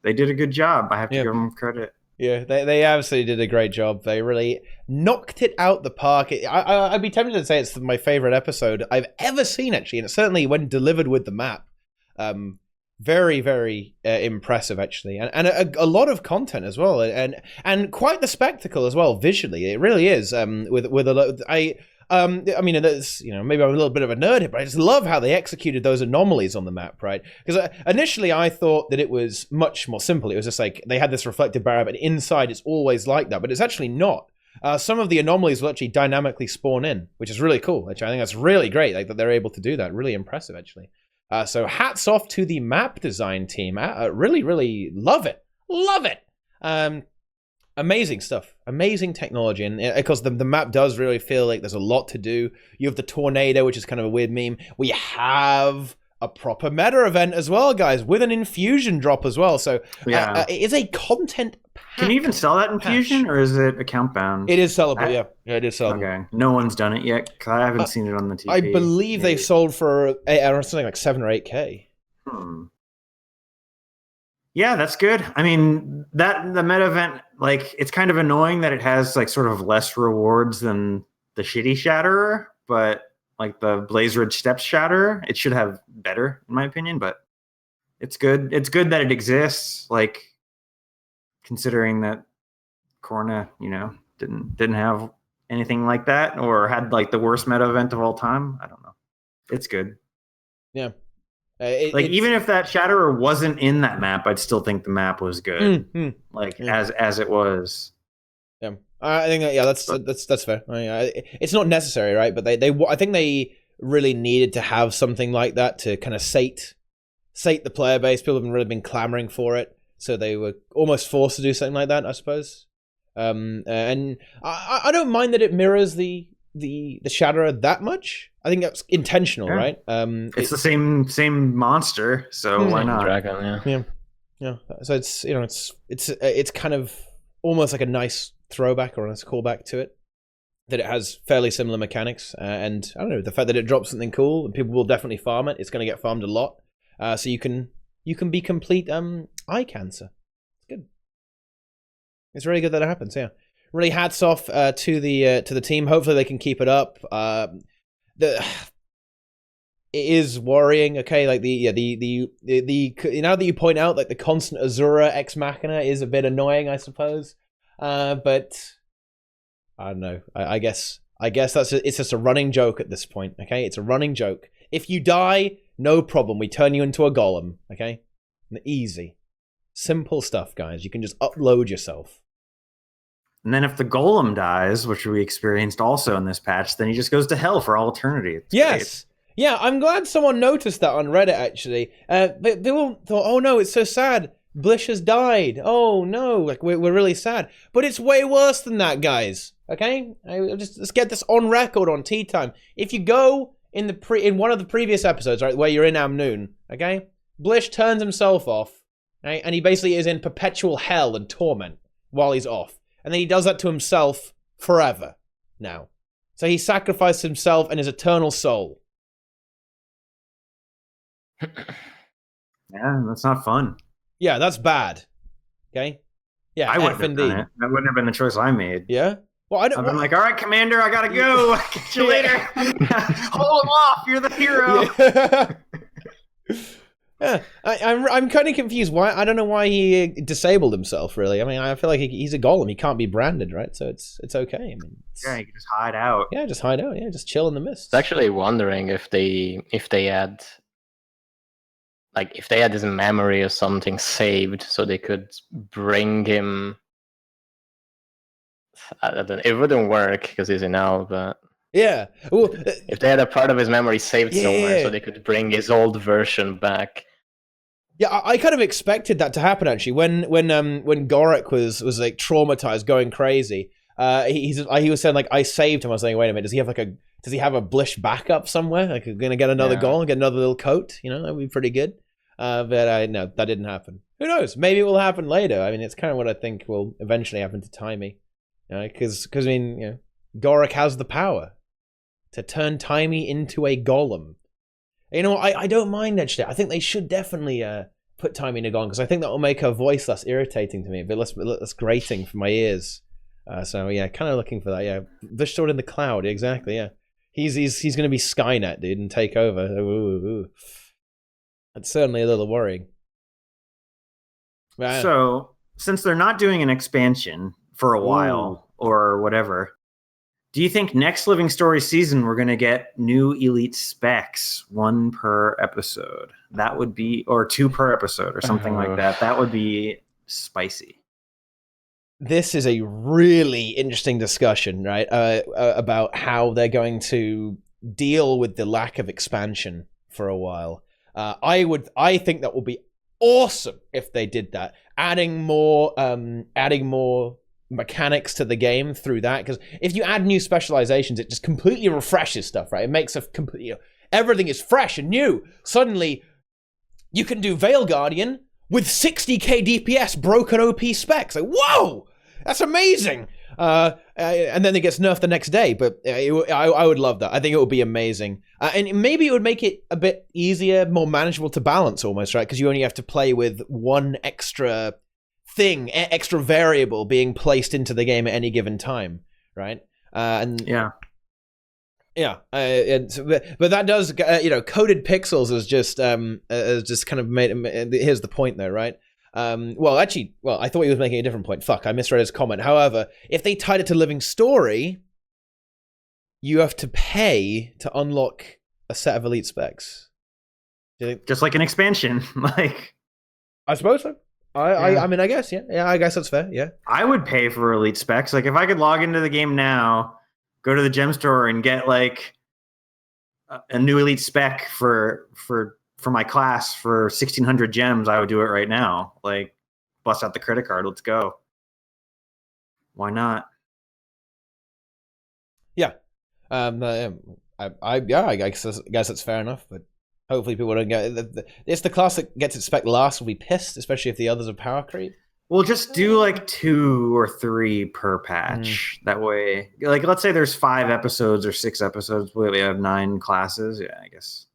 They did a good job. I have to give them credit. Yeah, they absolutely did a great job. They really knocked it out the park. I'd be tempted to say it's my favorite episode I've ever seen, actually, and it's certainly when delivered with the map. Very, very impressive, actually, and a lot of content as well, and quite the spectacle as well visually. It really is. With a lot, I mean, it's, maybe I'm a little bit of a nerd here, but I just love how they executed those anomalies on the map, right? Because initially I thought that it was much more simple. It was just like they had this reflective barrier, but inside it's always like that, but it's actually not. Some of the anomalies will actually dynamically spawn in, which is really cool. Actually, I think that's really great, like that they're able to do that. Really impressive, actually. So hats off to the map design team. Really, really love it. Love it. Amazing stuff. Amazing technology. And because the map does really feel like there's a lot to do. You have the tornado, which is kind of a weird meme. We have a proper meta event as well, guys, with an infusion drop as well. So it is a content pack. Can you even sell that infusion, or is it account bound? It is sellable, yeah. It is sellable. Okay. No one's done it yet, because I haven't seen it on the TV. I believe they sold for something like 7 or 8K. Yeah, that's good. I mean, the meta event, like, it's kind of annoying that it has like sort of less rewards than the shitty Shatterer, but like the Blaze Ridge Steps Shatterer, it should have better, in my opinion, but it's good. It's good that it exists, like, considering that Corna, didn't have anything like that, or had like the worst meta event of all time. I don't know. It's good. Yeah. Even if that Shatterer wasn't in that map, I'd still think the map was good. As it was. Yeah, I think that's fair. It's not necessary, right? But I think they really needed to have something like that to kind of sate the player base. People haven't really been clamoring for it, so they were almost forced to do something like that, I suppose. And I don't mind that it mirrors the Shatterer that much. I think that's intentional, right? It's the same monster, so why not? Dragon, yeah. So it's kind of almost like a nice throwback or a nice callback to it. That it has fairly similar mechanics, and I don't know, the fact that it drops something cool and people will definitely farm it. It's going to get farmed a lot, so you can be complete eye cancer. It's good. It's really good that it happens. Yeah. Really, hats off to the team. Hopefully, they can keep it up. It is worrying. Okay, like the now that you point out, like the constant Azura Ex Machina is a bit annoying, I suppose. But I don't know. I guess it's just a running joke at this point. Okay, it's a running joke. If you die, no problem. We turn you into a golem. Okay, easy, simple stuff, guys. You can just upload yourself. And then if the golem dies, which we experienced also in this patch, then he just goes to hell for all eternity. It's yes. Great. Yeah, I'm glad someone noticed that on Reddit, actually. But people thought, oh no, it's so sad. Blish has died. Oh no, like we're really sad. But it's way worse than that, guys. Okay? Let's get this on record on TeaTime. If you go in one of the previous episodes, right, where you're in Amnoon, okay? Blish turns himself off, right? And he basically is in perpetual hell and torment while he's off. And then he does that to himself forever now. So he sacrificed himself and his eternal soul. Yeah, that's not fun. Yeah, that's bad. Okay? Yeah, I wouldn't have done it. That wouldn't have been the choice I made. Yeah? Well, I've been like, all right, Commander, I gotta go. Catch you later. Hold him off. You're the hero. Yeah. Yeah, I'm kind of confused. Why? I don't know why he disabled himself. Really, I mean, I feel like he's a golem. He can't be branded, right? So it's okay. I mean, yeah, you can just hide out. Yeah, just hide out. Yeah, just chill in the mist. I was actually wondering if they had his memory or something saved, so they could bring him. I don't know, it wouldn't work because he's in hell, but. Yeah. Well, if they had a part of his memory saved somewhere, so they could bring his old version back. Yeah, I kind of expected that to happen actually. When Gorik was like traumatized, going crazy, he was saying like I saved him. I was saying, wait a minute, does he have a Blish backup somewhere? Like gonna get another goal, get another little coat? That'd be pretty good. But no, that didn't happen. Who knows? Maybe it will happen later. I mean, it's kind of what I think will eventually happen to Timey. Because I mean, Gorik has the power to turn Timey into a golem. I don't mind actually. I think they should definitely put Timey in a golem because I think that will make her voice less irritating to me, a bit less grating for my ears. So yeah, kind of looking for that. Yeah, the sword in the cloud. Exactly. Yeah, he's going to be Skynet, dude, and take over. Ooh. That's certainly a little worrying. So since they're not doing an expansion for a while or whatever. Do you think next Living Story season we're going to get new elite specs, 1 per episode? That would be, or 2 per episode or something like that. That would be spicy. This is a really interesting discussion, right? About how they're going to deal with the lack of expansion for a while. I think that would be awesome if they did that, adding more mechanics to the game through that. Because if you add new specializations, it just completely refreshes stuff, right? It makes everything is fresh and new. Suddenly, you can do Veil Guardian with 60k DPS broken OP specs. Like, whoa, that's amazing. And then it gets nerfed the next day. But I would love that. I think it would be amazing. And maybe it would make it a bit easier, more manageable to balance almost, right? Because you only have to play with one extra thing, extra variable being placed into the game at any given time, right? But that does, coded pixels is just kind of made. Here's the point, though, right? I thought he was making a different point. Fuck, I misread his comment. However, if they tied it to living story, you have to pay to unlock a set of elite specs. Just like an expansion, like. I suppose so. I mean, I guess, yeah, I guess that's fair, yeah. I would pay for elite specs. Like, if I could log into the game now, go to the gem store and get like a new elite spec for my class for 1,600 gems, I would do it right now. Like, bust out the credit card, let's go. Why not? Yeah. I guess that's fair enough, but hopefully people don't get it's the class that gets its spec last will be pissed, especially if the others are power creep. We'll just do like 2 or 3 per patch. That way, like, let's say there's 5 episodes or 6 episodes. We have 9 classes. Yeah, I guess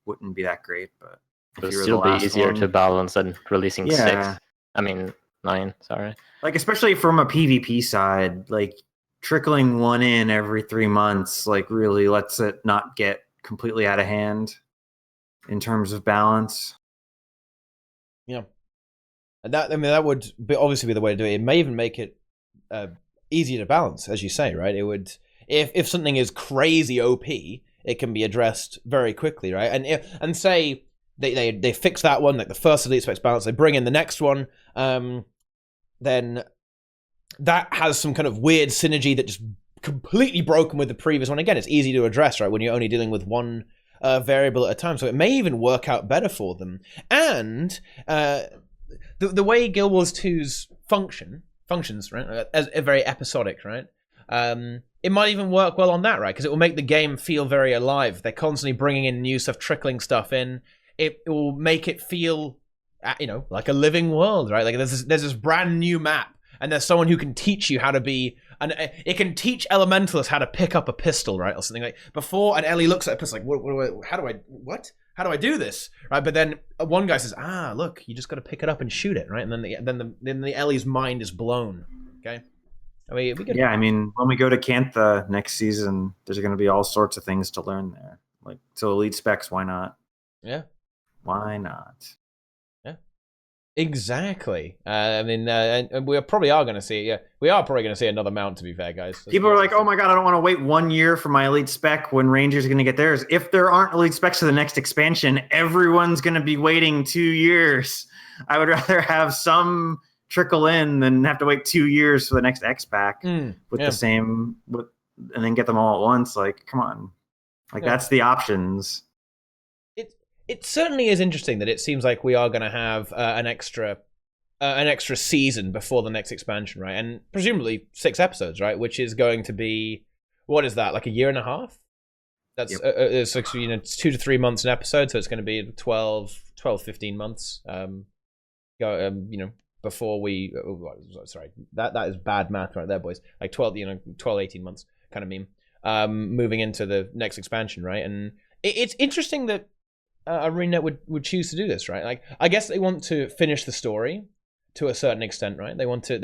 wouldn't be that great, but it would still be easier to balance than releasing 6. I mean 9. Sorry. Like, especially from a PvP side, like trickling one in every 3 months, like really lets it not get completely out of hand in terms of balance. Yeah. And that would obviously be the way to do it. It may even make it easier to balance, as you say, right? It would, if something is crazy OP, it can be addressed very quickly, right? And say they fix that one, like the first elite specs balance, they bring in the next one, then that has some kind of weird synergy that just completely broken with the previous one. Again, it's easy to address, right? When you're only dealing with one variable at a time, so it may even work out better for them. And the way Guild Wars 2's functions, right, as very episodic, right? It might even work well on that, right? Because it will make the game feel very alive. They're constantly bringing in new stuff, trickling stuff in. It will make it feel, like a living world, right? Like there's this brand new map, and there's someone who can teach you how to be. And it can teach elementalists how to pick up a pistol, right, or something like before. And Ellie looks at a pistol like, how do I do this, right? But then one guy says, look, you just got to pick it up and shoot it, right? And then the Ellie's mind is blown. Okay. I mean, when we go to Cantha next season, there's going to be all sorts of things to learn there. Like, so elite specs, why not? Yeah. Why not? Exactly. And we probably are going to see. Yeah, we are probably going to see another mount. To be fair, guys. People are like, "Oh my god, I don't want to wait 1 year for my elite spec when Rangers are going to get theirs." If there aren't elite specs to the next expansion, everyone's going to be waiting 2 years. I would rather have some trickle in than have to wait 2 years for the next X pack with the same, and then get them all at once. Like, come on, that's the options. It certainly is interesting that it seems like we are going to have an extra season before the next expansion, right? And presumably 6 episodes, right? Which is going to be, what is that, like a year and a half? That's it's 2 to 3 months an episode, so it's going to be 12, 15 months. Before we, sorry, that is bad math right there, boys. Like 12, 18 months kind of meme. Moving into the next expansion, right? And it's interesting that ArenaNet would choose to do this, right? Like, I guess they want to finish the story to a certain extent, right? They want to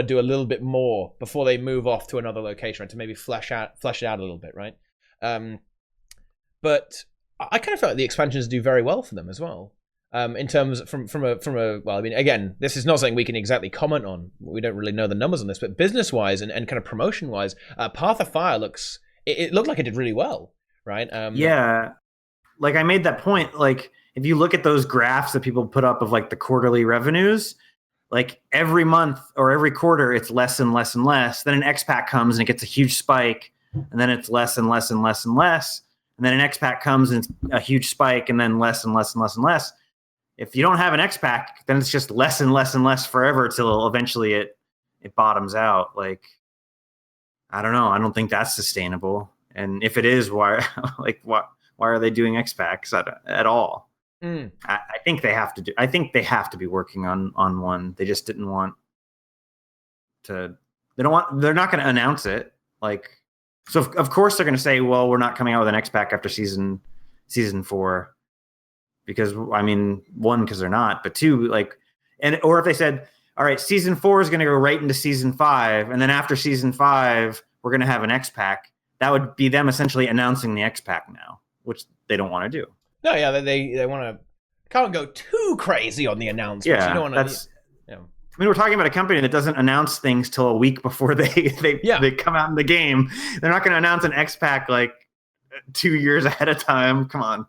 do a little bit more before they move off to another location, right? To maybe flesh it out a little bit, right? But I kind of felt like the expansions do very well for them as well. In terms from a well, I mean, again, this is not something we can exactly comment on. We don't really know the numbers on this, but business wise and kind of promotion wise, Path of Fire it looked like it did really well, right? Yeah. Like, I made that point, like, if you look at those graphs that people put up of like the quarterly revenues, like every month or every quarter, it's less and less and less. Then an X pack comes and it gets a huge spike, and then it's less and less and less and less. and then an X pack comes and it's a huge spike, and then less and less and less and less. If you don't have an X pack, then it's just less and less and less forever till eventually it bottoms out. Like, I don't know. I don't think that's sustainable. And if it is, why are they doing X packs at all? I think they have to do. I think they have to be working on one. They just didn't want to. They're not going to announce it. Like, so of course they're going to say, well, we're not coming out with an X pack after season 4, because I mean, one, because they're not, but two, like, or if they said, all right, season 4 is going to go right into season 5, and then after season 5 we're going to have an X pack. That would be them essentially announcing the X pack now, which they don't want to do. No, yeah, they want to can't go too crazy on the announcements. Yeah, you don't want to. I mean, we're talking about a company that doesn't announce things till a week before they come out in the game. They're not going to announce an X pack like 2 years ahead of time. Come on.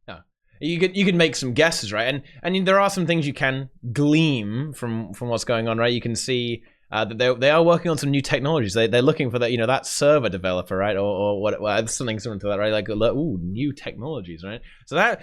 Yeah, you could make some guesses, right? And there are some things you can glean from what's going on, right? You can see that they are working on some new technologies. They're looking for that, that server developer, right, or what something similar to that, right? Like, new technologies, right? So that.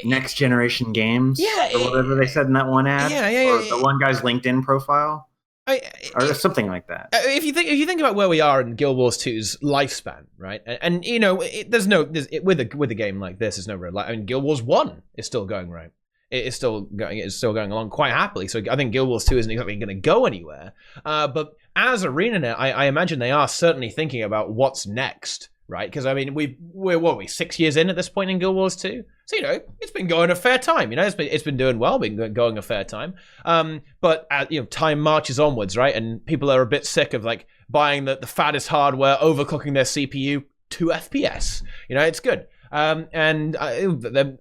Next generation games, yeah, or whatever they said in that one ad, or the one guy's LinkedIn profile, or something like that. If you think about where we are in Guild Wars 2's lifespan, right, and with a game like this, there's no real. I mean, Guild Wars 1 is still going right. It's still going along quite happily. So I think Guild Wars 2 isn't exactly going to go anywhere. But as ArenaNet, I imagine they are certainly thinking about what's next. Right, because I mean, we're 6 years in at this point in Guild Wars 2, so it's been going a fair time. It's been doing well, been going a fair time. But time marches onwards, right? And people are a bit sick of like buying the fattest hardware, overclocking their CPU 2 FPS. It's good. I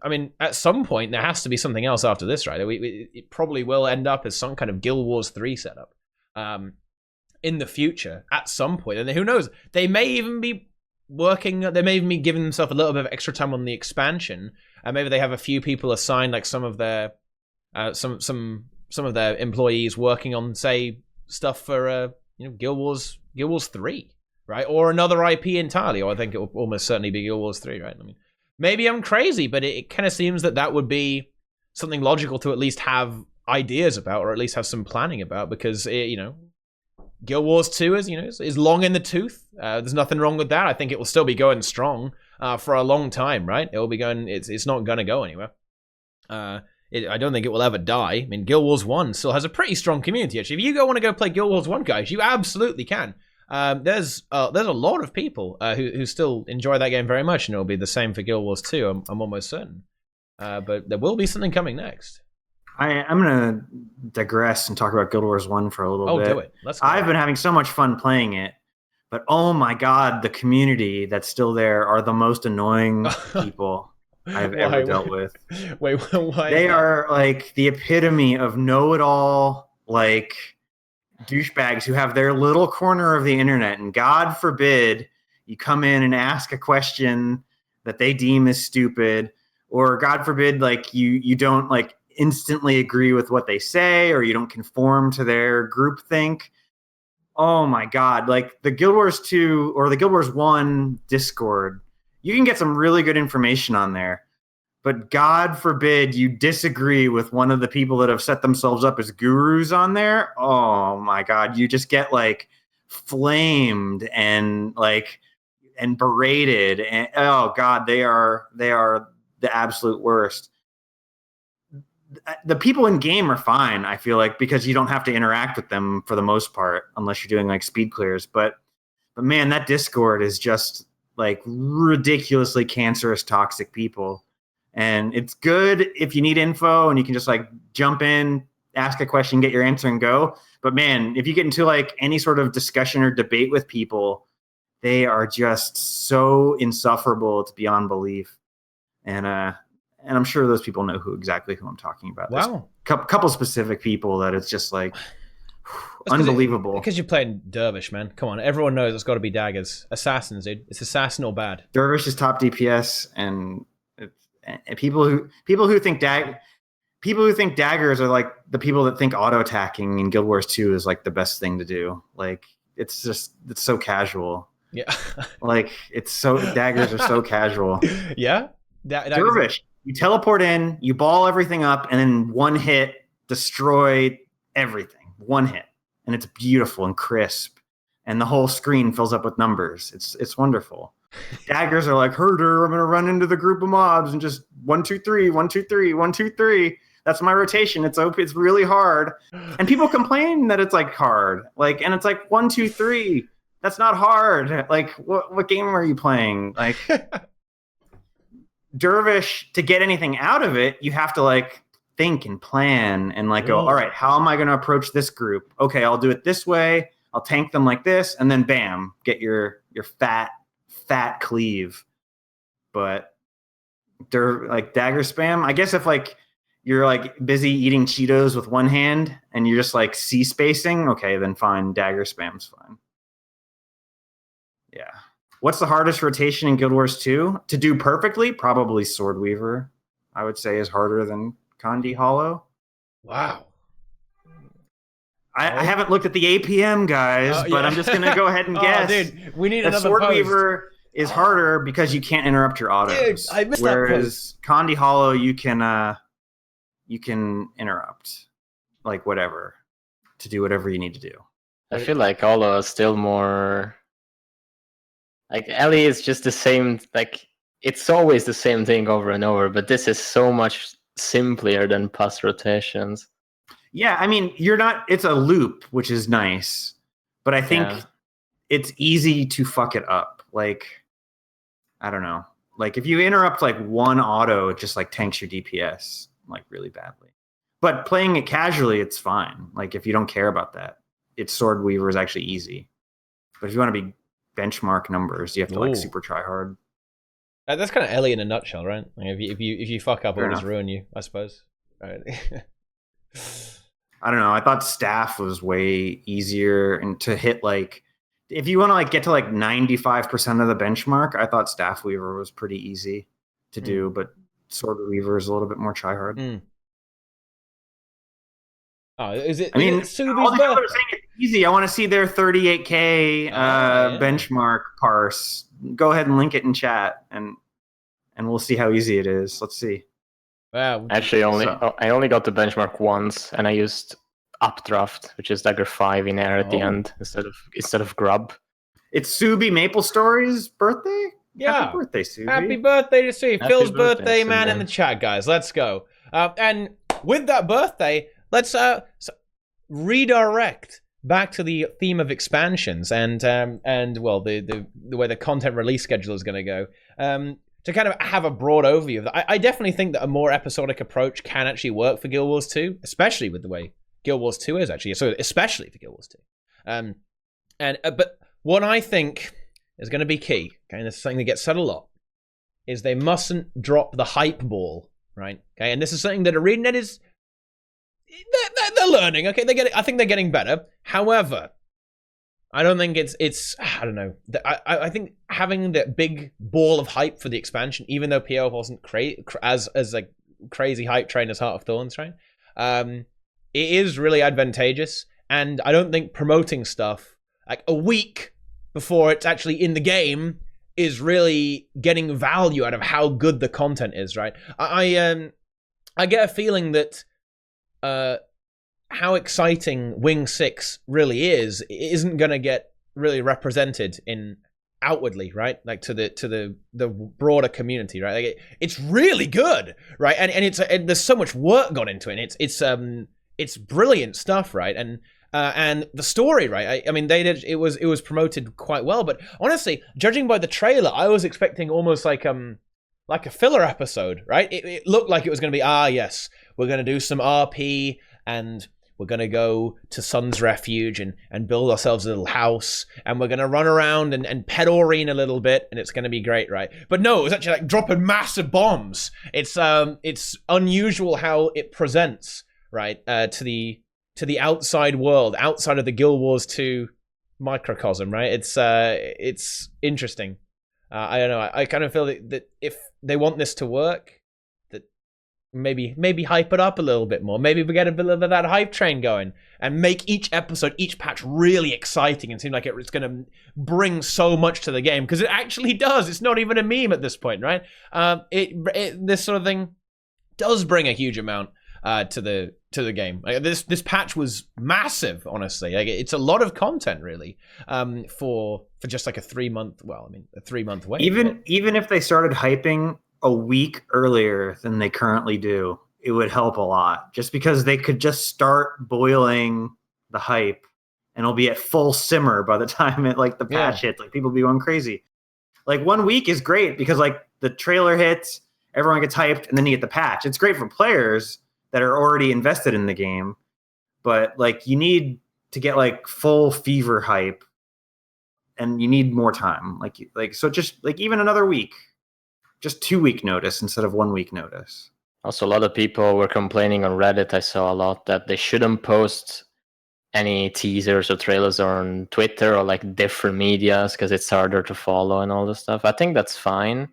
mean, at some point there has to be something else after this, right? It probably will end up as some kind of Guild Wars 3 setup in the future at some point, and who knows? They may even be they may even be giving themselves a little bit of extra time on the expansion, and maybe they have a few people assigned, like some of their some of their employees working on, say, stuff for Guild Wars 3, right, or another IP entirely. Or I think it will almost certainly be Guild Wars 3, right? I mean, maybe I'm crazy, but it kind of seems that would be something logical to at least have ideas about, or at least have some planning about, because Guild Wars 2 is long in the tooth. There's nothing wrong with that. I think it will still be going strong for a long time, right? It will be going. It's not going to go anywhere. I don't think it will ever die. I mean, Guild Wars 1 still has a pretty strong community. Actually, if you want to go play Guild Wars 1, guys, you absolutely can. There's a lot of people who still enjoy that game very much, and it'll be the same for Guild Wars 2. I'm almost certain. But there will be something coming next. I'm going to digress and talk about Guild Wars 1 for a little bit. Oh, do it. Let's go. I've been having so much fun playing it, but oh my god, the community that's still there are the most annoying people I've ever dealt with. Wait, why? They are like the epitome of know-it-all, like, douchebags who have their little corner of the internet, and God forbid you come in and ask a question that they deem as stupid, or God forbid, like, you don't, like, instantly agree with what they say, or you don't conform to their groupthink. Oh my god, like the Guild Wars 2 or the Guild Wars 1 Discord, you can get some really good information on there, but God forbid you disagree with one of the people that have set themselves up as gurus on there. Oh my god, you just get like flamed and berated, and oh god, they are the absolute worst. The people in game are fine, I feel like, because you don't have to interact with them for the most part, unless you're doing like speed clears. But man, that Discord is just like ridiculously cancerous, toxic people. And it's good if you need info and you can just like jump in, ask a question, get your answer and go. But man, if you get into like any sort of discussion or debate with people, they are just so insufferable. It's beyond belief. And I'm sure those people know exactly who I'm talking about. Wow. There's a couple specific people that it's just like unbelievable. Because you're playing Dervish, man. Come on, everyone knows it's got to be daggers. Assassins, dude. It's assassin or bad. Dervish is top DPS, and people who think daggers are like the people that think auto attacking in Guild Wars 2 is like the best thing to do. Like it's so casual. Yeah. Like daggers are so casual. Yeah. Dervish, you teleport in, you ball everything up, and then one hit destroy everything. One hit, and it's beautiful and crisp, and the whole screen fills up with numbers. It's wonderful. Daggers are like, herder, I'm gonna run into the group of mobs and just 1, 2, 3, 1, 2, 3, 1, 2, 3. That's my rotation. It's really hard, and people complain that it's like hard. Like, and it's like 1, 2, 3. That's not hard. Like, what game are you playing? Like, Dervish, to get anything out of it, you have to like think and plan and like go, all right, how am I going to approach this group? Okay, I'll do it this way. I'll tank them like this, and then bam, get your fat cleave. But like dagger spam, I guess if like you're like busy eating Cheetos with one hand and you're just like C spacing, okay, then fine, dagger spam's fine. Yeah. What's the hardest rotation in Guild Wars 2? To do perfectly, probably Swordweaver, I would say, is harder than Kandi Hollow. Wow. I haven't looked at the APM, guys, but I'm just going to go ahead and guess. Dude, we need that another Swordweaver is harder because you can't interrupt your autos. Dude, I missed whereas Kandi Hollow, you can interrupt, like whatever, to do whatever you need to do. I feel like Hollow is still more... Like, Ellie is just the same, like, it's always the same thing over and over, but this is so much simpler than past rotations. Yeah, I mean, it's a loop, which is nice, but I think it's easy to fuck it up. Like, I don't know. Like, if you interrupt, like, one auto, it just, like, tanks your DPS, like, really badly. But playing it casually, it's fine. Like, if you don't care about that, Swordweaver is actually easy. But if you want to be benchmark numbers, you have to like super try hard. That's kind of Ellie in a nutshell, right? Like if you fuck up, Fair it'll just enough. ruin you, I suppose. Right. I don't know. I thought staff was way easier and to hit like if you want to like get to like 95% of the benchmark, I thought Staff Weaver was pretty easy to do, but Sword Weaver is a little bit more try hard. Oh, is it? I mean, Subi's all the people are saying it's easy. I want to see their 38K benchmark parse. Go ahead and link it in chat, and we'll see how easy it is. Let's see. Wow. Actually, I only got the benchmark once, and I used Updraft, which is dagger 5 in air at the end instead of grub. It's Subi Maple Story's birthday. Yeah. Happy birthday, Subi. Happy birthday to Subi. Phil's birthday, man, Subi. in the chat, guys. Let's go. And with that birthday, let's redirect back to the theme of expansions and well, the way the content release schedule is going to go. To kind of have a broad overview of that, I definitely think that a more episodic approach can actually work for Guild Wars 2, especially with the way Guild Wars 2 is actually. So especially for Guild Wars 2. But what I think is going to be key, okay, and this is something that gets said a lot, is they mustn't drop the hype ball, right? Okay, and this is something that ArenaNet is they're learning. Okay, I think they're getting better. However, I don't think it's I don't know. I think having the big ball of hype for the expansion, even though PO wasn't as like crazy hype train as Heart of Thorns, right? It is really advantageous, and I don't think promoting stuff like a week before it's actually in the game is really getting value out of how good the content is, right? I get a feeling that how exciting Wing 6 really isn't going to get really represented in outwardly, right? Like to the broader community, right? Like it's really good, right? And there's so much work gone into it. It's brilliant stuff, right? And the story, right? I mean, it was promoted quite well, but honestly, judging by the trailer, I was expecting almost like a filler episode, right? It looked like it was going to be, yes, we're going to do some RP and we're going to go to Sun's Refuge and build ourselves a little house, and we're going to run around and pet Aurene a little bit, and it's going to be great, right? But no, it was actually like dropping massive bombs. It's unusual how it presents, right, to the outside world, outside of the Guild Wars 2 microcosm, right? It's interesting. I don't know. I kind of feel that if they want this to work, that maybe hype it up a little bit more. Maybe we get a bit of that hype train going and make each episode, each patch really exciting and seem like it's going to bring so much to the game, because it actually does. It's not even a meme at this point, right? This sort of thing does bring a huge amount to the game. Like, this patch was massive, honestly. Like, it's a lot of content, really, for just like a 3 month. Well, I mean, a 3 month wait. Even if they started hyping a week earlier than they currently do, it would help a lot. Just because they could just start boiling the hype, and it'll be at full simmer by the time the patch hits. Like, people will be going crazy. Like, 1 week is great because like the trailer hits, everyone gets hyped, and then you get the patch. It's great for players that are already invested in the game, but like you need to get like full fever hype, and you need more time. So just like even another week, just 2 week notice instead of 1 week notice. Also, a lot of people were complaining on Reddit. I saw a lot that they shouldn't post any teasers or trailers on Twitter or like different medias because it's harder to follow and all this stuff. I think that's fine.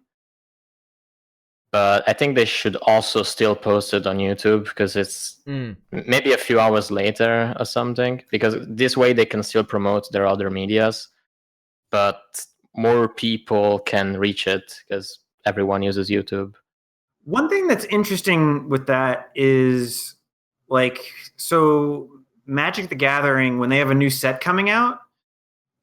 But I think they should also still post it on YouTube because it's maybe a few hours later or something. Because this way they can still promote their other medias, but more people can reach it because everyone uses YouTube. One thing that's interesting with that is so Magic the Gathering, when they have a new set coming out,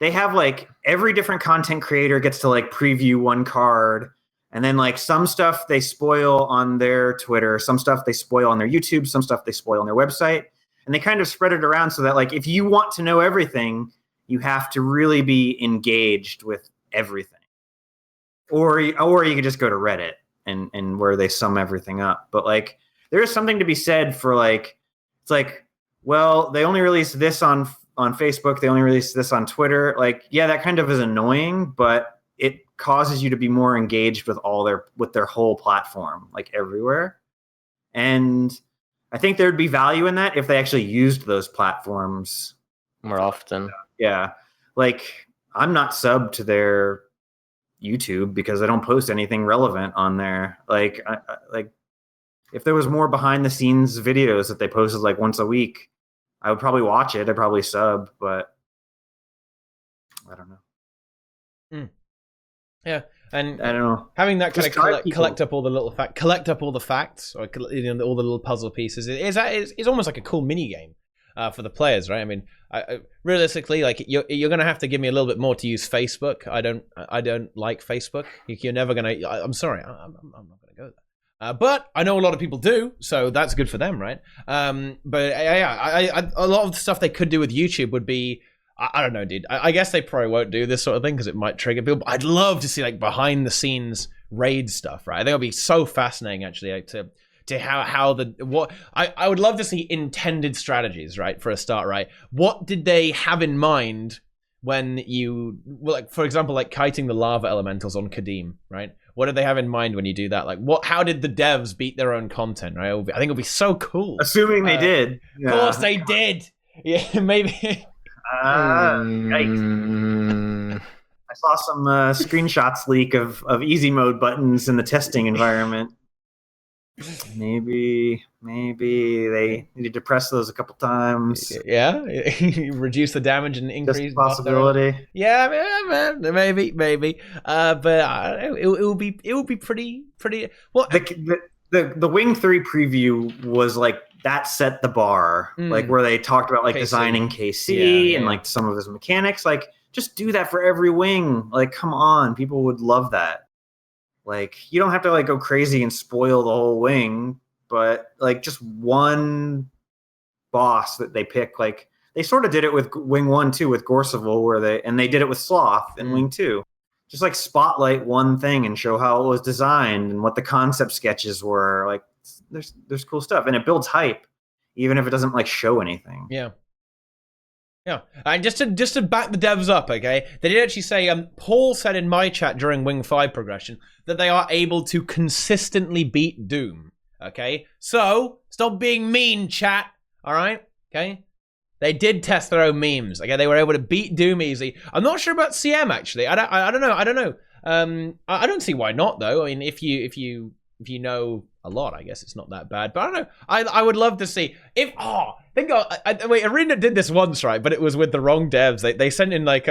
they have like every different content creator gets to like preview one card. And then like some stuff they spoil on their Twitter, some stuff they spoil on their YouTube, some stuff they spoil on their website. And they kind of spread it around so that like if you want to know everything, you have to really be engaged with everything. Or you can just go to Reddit and where they sum everything up. But like there is something to be said for like, it's like, well, they only released this on Facebook, they only released this on Twitter. Like, yeah, that kind of is annoying, but it causes you to be more engaged with their whole platform, like everywhere. And I think there'd be value in that if they actually used those platforms more often. Yeah. Like I'm not subbed to their YouTube because I don't post anything relevant on there. Like, like if there was more behind the scenes videos that they posted like once a week, I would probably watch it. I'd probably sub, but I don't know. Yeah, and I don't know. Having that kind of collect up all the little facts, or all the little puzzle pieces is almost like a cool mini game for the players, right? I mean, realistically, like you're gonna have to give me a little bit more to use Facebook. I don't like Facebook. You're never gonna. I'm sorry, I'm not gonna go there. But I know a lot of people do, so that's good for them, right? But yeah, a lot of the stuff they could do with YouTube would be. I don't know, dude. I guess they probably won't do this sort of thing because it might trigger people. But I'd love to see like behind the scenes raid stuff, right? I think it'll be so fascinating actually like, to I would love to see intended strategies, right? For a start, right? What did they have in mind when like for example, like kiting the lava elementals on Kadim, right? What did they have in mind when you do that? Like how did the devs beat their own content, right? I think it'll be so cool. Assuming they did. Of course they did. Yeah, maybe. Yikes. I saw some screenshots leak of easy mode buttons in the testing environment. Maybe they needed to press those a couple times. Yeah, reduce the damage and increase. Just a possibility. Yeah, maybe. But it will be pretty. Well, the Wing 3 preview was like that set the bar, like where they talked about like KC. Designing KC and like some of his mechanics. Like just do that for every wing. Like come on, people would love that. Like you don't have to like go crazy and spoil the whole wing, but like just one boss that they pick. Like they sort of did it with Wing 1 too with Gorseval, they did it with Sloth in Wing 2. Just like spotlight one thing and show how it was designed and what the concept sketches were. Like there's cool stuff and it builds hype, even if it doesn't like show anything. Yeah. And just to back the devs up, okay, they did actually say, Paul said in my chat during Wing 5 progression that they are able to consistently beat Doom, okay? So, stop being mean, chat, all right? Okay? They did test their own memes, okay? They were able to beat Doom easily. I'm not sure about CM, actually. I don't know. I don't see why not, though. I mean, if you if you know a lot, I guess it's not that bad. But I don't know. I would love to see if wait, ArenaNet did this once, right? But it was with the wrong devs. They sent in like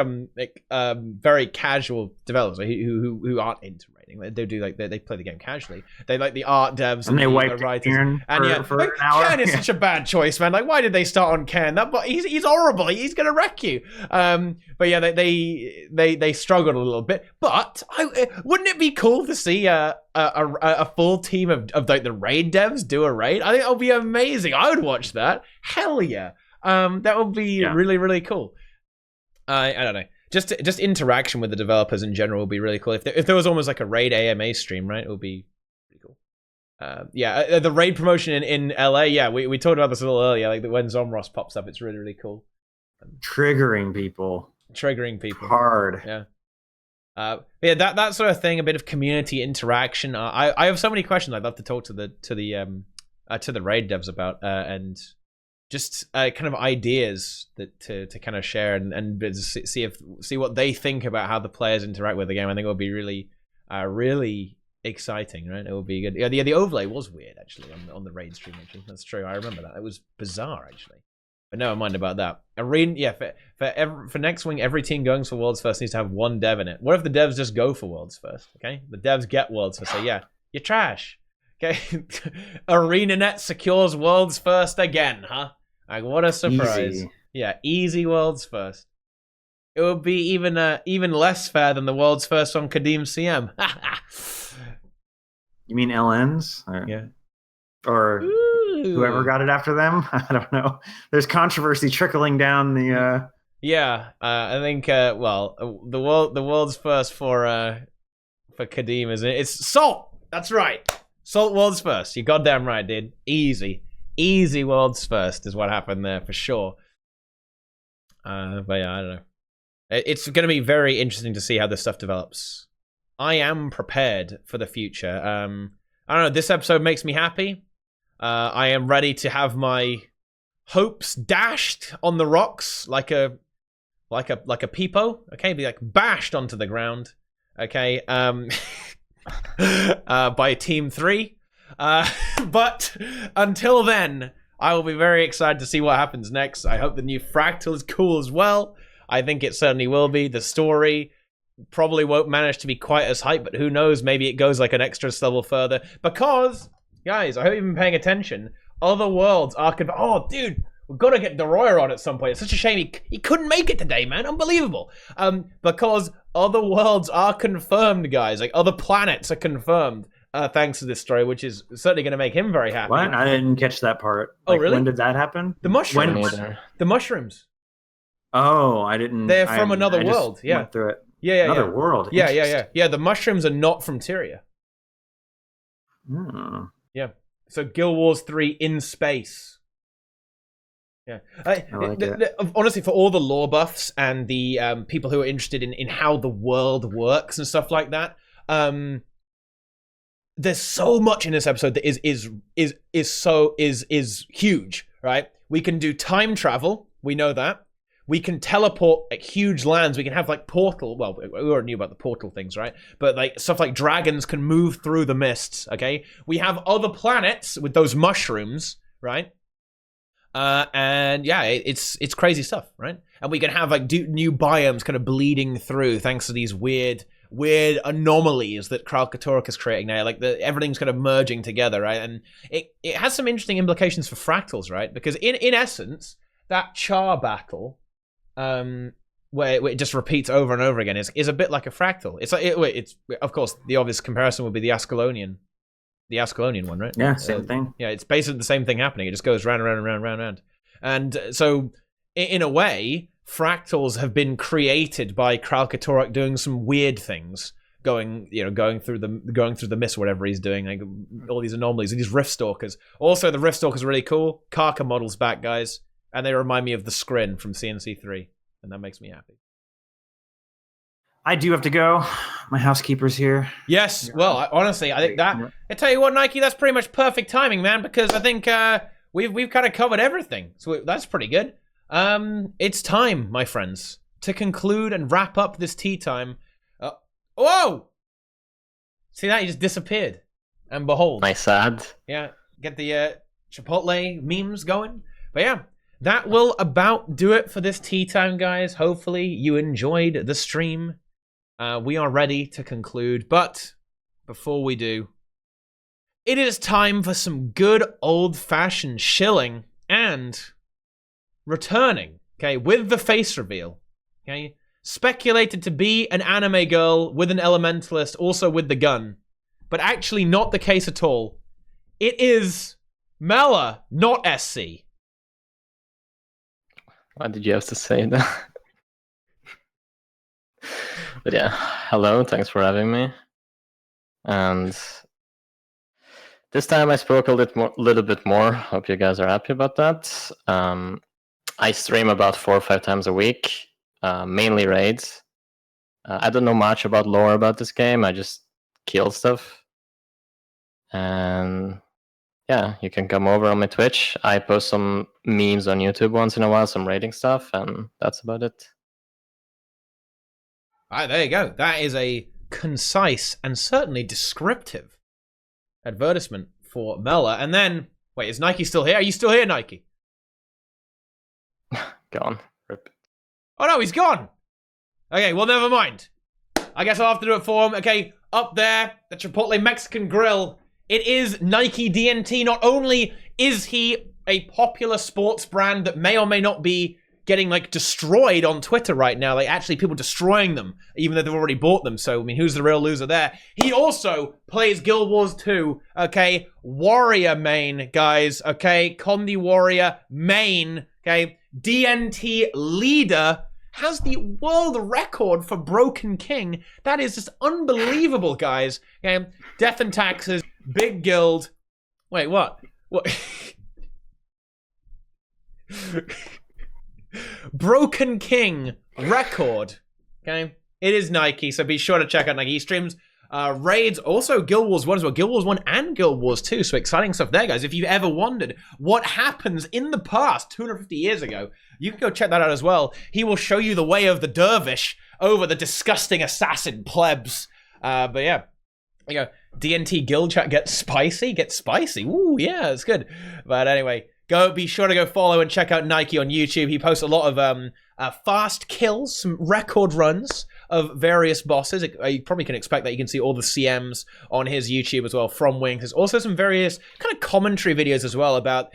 very casual developers who aren't into raiding. They do like they play the game casually. They like the art devs And they wiped the writers. Ken for an hour. Ken is such a bad choice, man. Like, why did they start on Ken? He's horrible. He's gonna wreck you. But yeah, they struggled a little bit. But wouldn't it be cool to see a full team of like the raid devs do a raid? I think that would be amazing. I would watch that. Hell yeah. That would be really, really cool. I don't know. Just interaction with the developers in general would be really cool. If there was almost like a raid AMA stream, right? It would be pretty cool. The raid promotion in LA. Yeah, we talked about this a little earlier. Like when Zomros pops up, it's really, really cool. Triggering people hard. Yeah. Yeah, that sort of thing. A bit of community interaction. I have so many questions I'd love to talk to the raid devs about, and just kind of ideas that to kind of share and see what they think about how the players interact with the game. I think it would be really really exciting, right? It would be good. Yeah, the overlay was weird actually on the raid stream. Actually, that's true. I remember that. It was bizarre actually. But never mind about that. For next wing, every team going for Worlds First needs to have one dev in it. What if the devs just go for Worlds First? Okay, the devs get Worlds First. So yeah, you're trash. Okay, ArenaNet secures Worlds First again, huh? Like, what a surprise! Easy. Yeah, easy Worlds First. It would be even less fair than the Worlds First on Kadim CM. You mean LNs? Yeah. Or whoever got it after them? I don't know. There's controversy trickling down the. Yeah, I think. The World's First for Kadim it's Salt. That's right. Salt World's First. You goddamn right, dude. Easy World's First is what happened there for sure. But yeah, I don't know. It's going to be very interesting to see how this stuff develops. I am prepared for the future. I don't know. This episode makes me happy. I am ready to have my hopes dashed on the rocks like a peepo. Okay, be like bashed onto the ground. Okay, by Team 3. But until then, I will be very excited to see what happens next. I hope the new Fractal is cool as well. I think it certainly will be. The story probably won't manage to be quite as hype, but who knows? Maybe it goes like an extra level further. Because, guys, I hope you've been paying attention. Other worlds are... Oh, dude, we've got to get Deroyer on at some point. It's such a shame he couldn't make it today, man. Unbelievable. Because other worlds are confirmed, guys. Like, other planets are confirmed. Thanks to this story, which is certainly going to make him very happy. What? I didn't catch that part. Oh, really? When did that happen? The mushrooms. The mushrooms. Oh, I didn't. They're from another world. Yeah. Went through it. Yeah. Another world. Yeah. The mushrooms are not from Tyria. Yeah. So Guild Wars 3 in space. Yeah. Honestly, for all the lore buffs and the people who are interested in how the world works and stuff like that, there's so much in this episode that is huge, right? We can do time travel. We know that. We can teleport at huge lands. We can have like portal. Well, we already knew about the portal things, right? But like stuff like dragons can move through the mists. Okay, we have other planets with those mushrooms, right? And yeah, it's crazy stuff, right? And we can have like new biomes kind of bleeding through thanks to these weird anomalies that Kralkatorok is creating now. Like everything's kind of merging together, right? And it has some interesting implications for fractals, right? Because in essence, that Char battle. Where it just repeats over and over again is a bit like a fractal. It's like it's of course the obvious comparison would be the Ascalonian one, right? Yeah, same thing. Yeah, it's basically the same thing happening. It just goes round and round and round and round. And so, in a way, fractals have been created by Kralkatorok doing some weird things, going through the mist, whatever he's doing, like all these anomalies and these rift stalkers. Also, the rift stalkers are really cool. Karka model's back, guys. And they remind me of the Skrin from CNC3. And that makes me happy. I do have to go. My housekeeper's here. Yes. Well, honestly, I think that... I tell you what, Nike, that's pretty much perfect timing, man. Because I think we've kind of covered everything. So that's pretty good. It's time, my friends, to conclude and wrap up this tea time. Whoa! See that? He just disappeared. and behold. Nice ad. Yeah, get the Chipotle memes going. But yeah, that will about do it for this tea time, guys. Hopefully you enjoyed the stream. We are ready to conclude, but before we do, it is time for some good old-fashioned shilling and returning, okay, with the face reveal, okay? Speculated to be an anime girl with an elementalist, also with the gun, but actually not the case at all. It is Mela, not SC. Why did you have to say that? But yeah, hello, thanks for having me. And this time I spoke a little bit more. Hope you guys are happy about that. I stream about 4 or 5 times a week, mainly raids. I don't know much about lore about this game. I just kill stuff. And yeah, you can come over on my Twitch. I post some memes on YouTube once in a while, some raiding stuff, and that's about it. All right, there you go. That is a concise and certainly descriptive advertisement for Mela. And then, wait, is Nike still here? Are you still here, Nike? Gone. Rip. Oh no, he's gone. Okay, well, never mind. I guess I'll have to do it for him. Okay, up there, the Chipotle Mexican Grill. It is Nike DNT. Not only is he a popular sports brand that may or may not be getting, like, destroyed on Twitter right now, like, actually people destroying them, even though they've already bought them, so, I mean, who's the real loser there? He also plays Guild Wars 2, okay? Warrior main, guys, okay? Condi Warrior main, okay? DNT leader, has the world record for Broken King. That is just unbelievable, guys. Okay? Death and Taxes, big guild. Wait, what? What? Broken King record. Okay? It is Nike, so be sure to check out Nike. He streams raids, also Guild Wars 1 as well. Guild Wars 1 and Guild Wars 2, so exciting stuff there, guys. If you've ever wondered what happens in the past, 250 years ago, you can go check that out as well. He will show you the way of the dervish over the disgusting assassin plebs. But yeah, there you go. DNT Guild Chat gets spicy. Ooh, yeah, it's good. But anyway, be sure to go follow and check out Nike on YouTube. He posts a lot of fast kills, some record runs of various bosses. You probably can expect that. You can see all the CMs on his YouTube as well from Wings. There's also some various kind of commentary videos as well about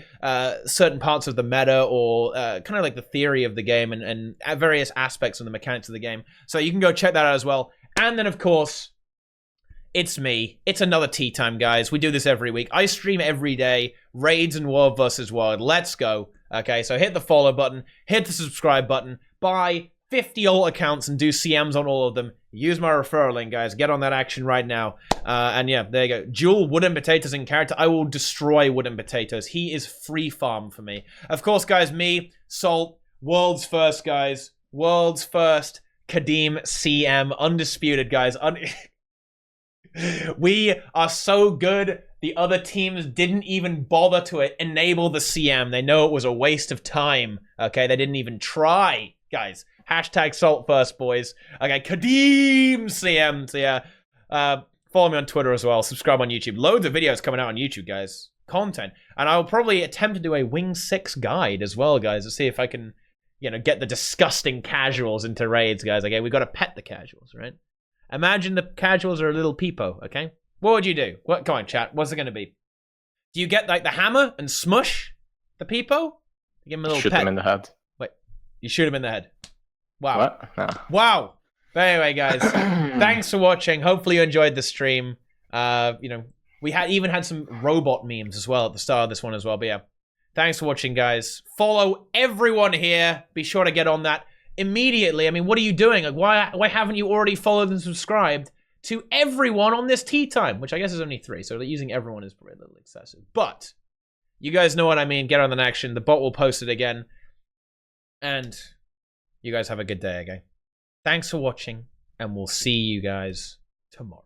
certain parts of the meta or kind of like the theory of the game and various aspects of the mechanics of the game. So you can go check that out as well. And then, of course, it's me. It's another tea time, guys. We do this every week. I stream every day. Raids and World vs. World. Let's go. Okay, so hit the follow button. Hit the subscribe button. Buy 50 alt accounts and do CMs on all of them. Use my referral link, guys. Get on that action right now. And yeah, there you go. Dual Wooden Potatoes in character. I will destroy Wooden Potatoes. He is free farm for me. Of course, guys, me, Salt, world's first, guys. World's first Kadim CM. Undisputed, guys. We are so good, the other teams didn't even bother to enable the CM. They know it was a waste of time, okay? They didn't even try, guys. Hashtag salt first, boys. Okay, Kadim CM. So yeah, follow me on Twitter as well. Subscribe on YouTube. Loads of videos coming out on YouTube, guys. Content. And I'll probably attempt to do a Wing 6 guide as well, guys, to see if I can, get the disgusting casuals into raids, guys. Okay, we've got to pet the casuals, right? Imagine the casuals are a little peepo, okay? What would you do? Come on, chat. What's it going to be? Do you get, like, the hammer and smush the peepo? Give him a little Shoot him in the head. Wait, you shoot him in the head. Wow. What? No. Wow. But anyway, guys, thanks for watching. Hopefully you enjoyed the stream. We even had some robot memes as well at the start of this one as well. But yeah, thanks for watching, guys. Follow everyone here. Be sure to get on that immediately. I mean, what are you doing? Like, why haven't you already followed and subscribed to everyone on this tea time? Which I guess is only 3, so using everyone is probably a little excessive. But you guys know what I mean. Get on the action. The bot will post it again. And you guys have a good day, okay? Thanks for watching, and we'll see you guys tomorrow.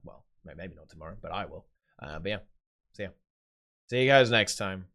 Well, maybe not tomorrow, but I will. But yeah, see ya. See you guys next time.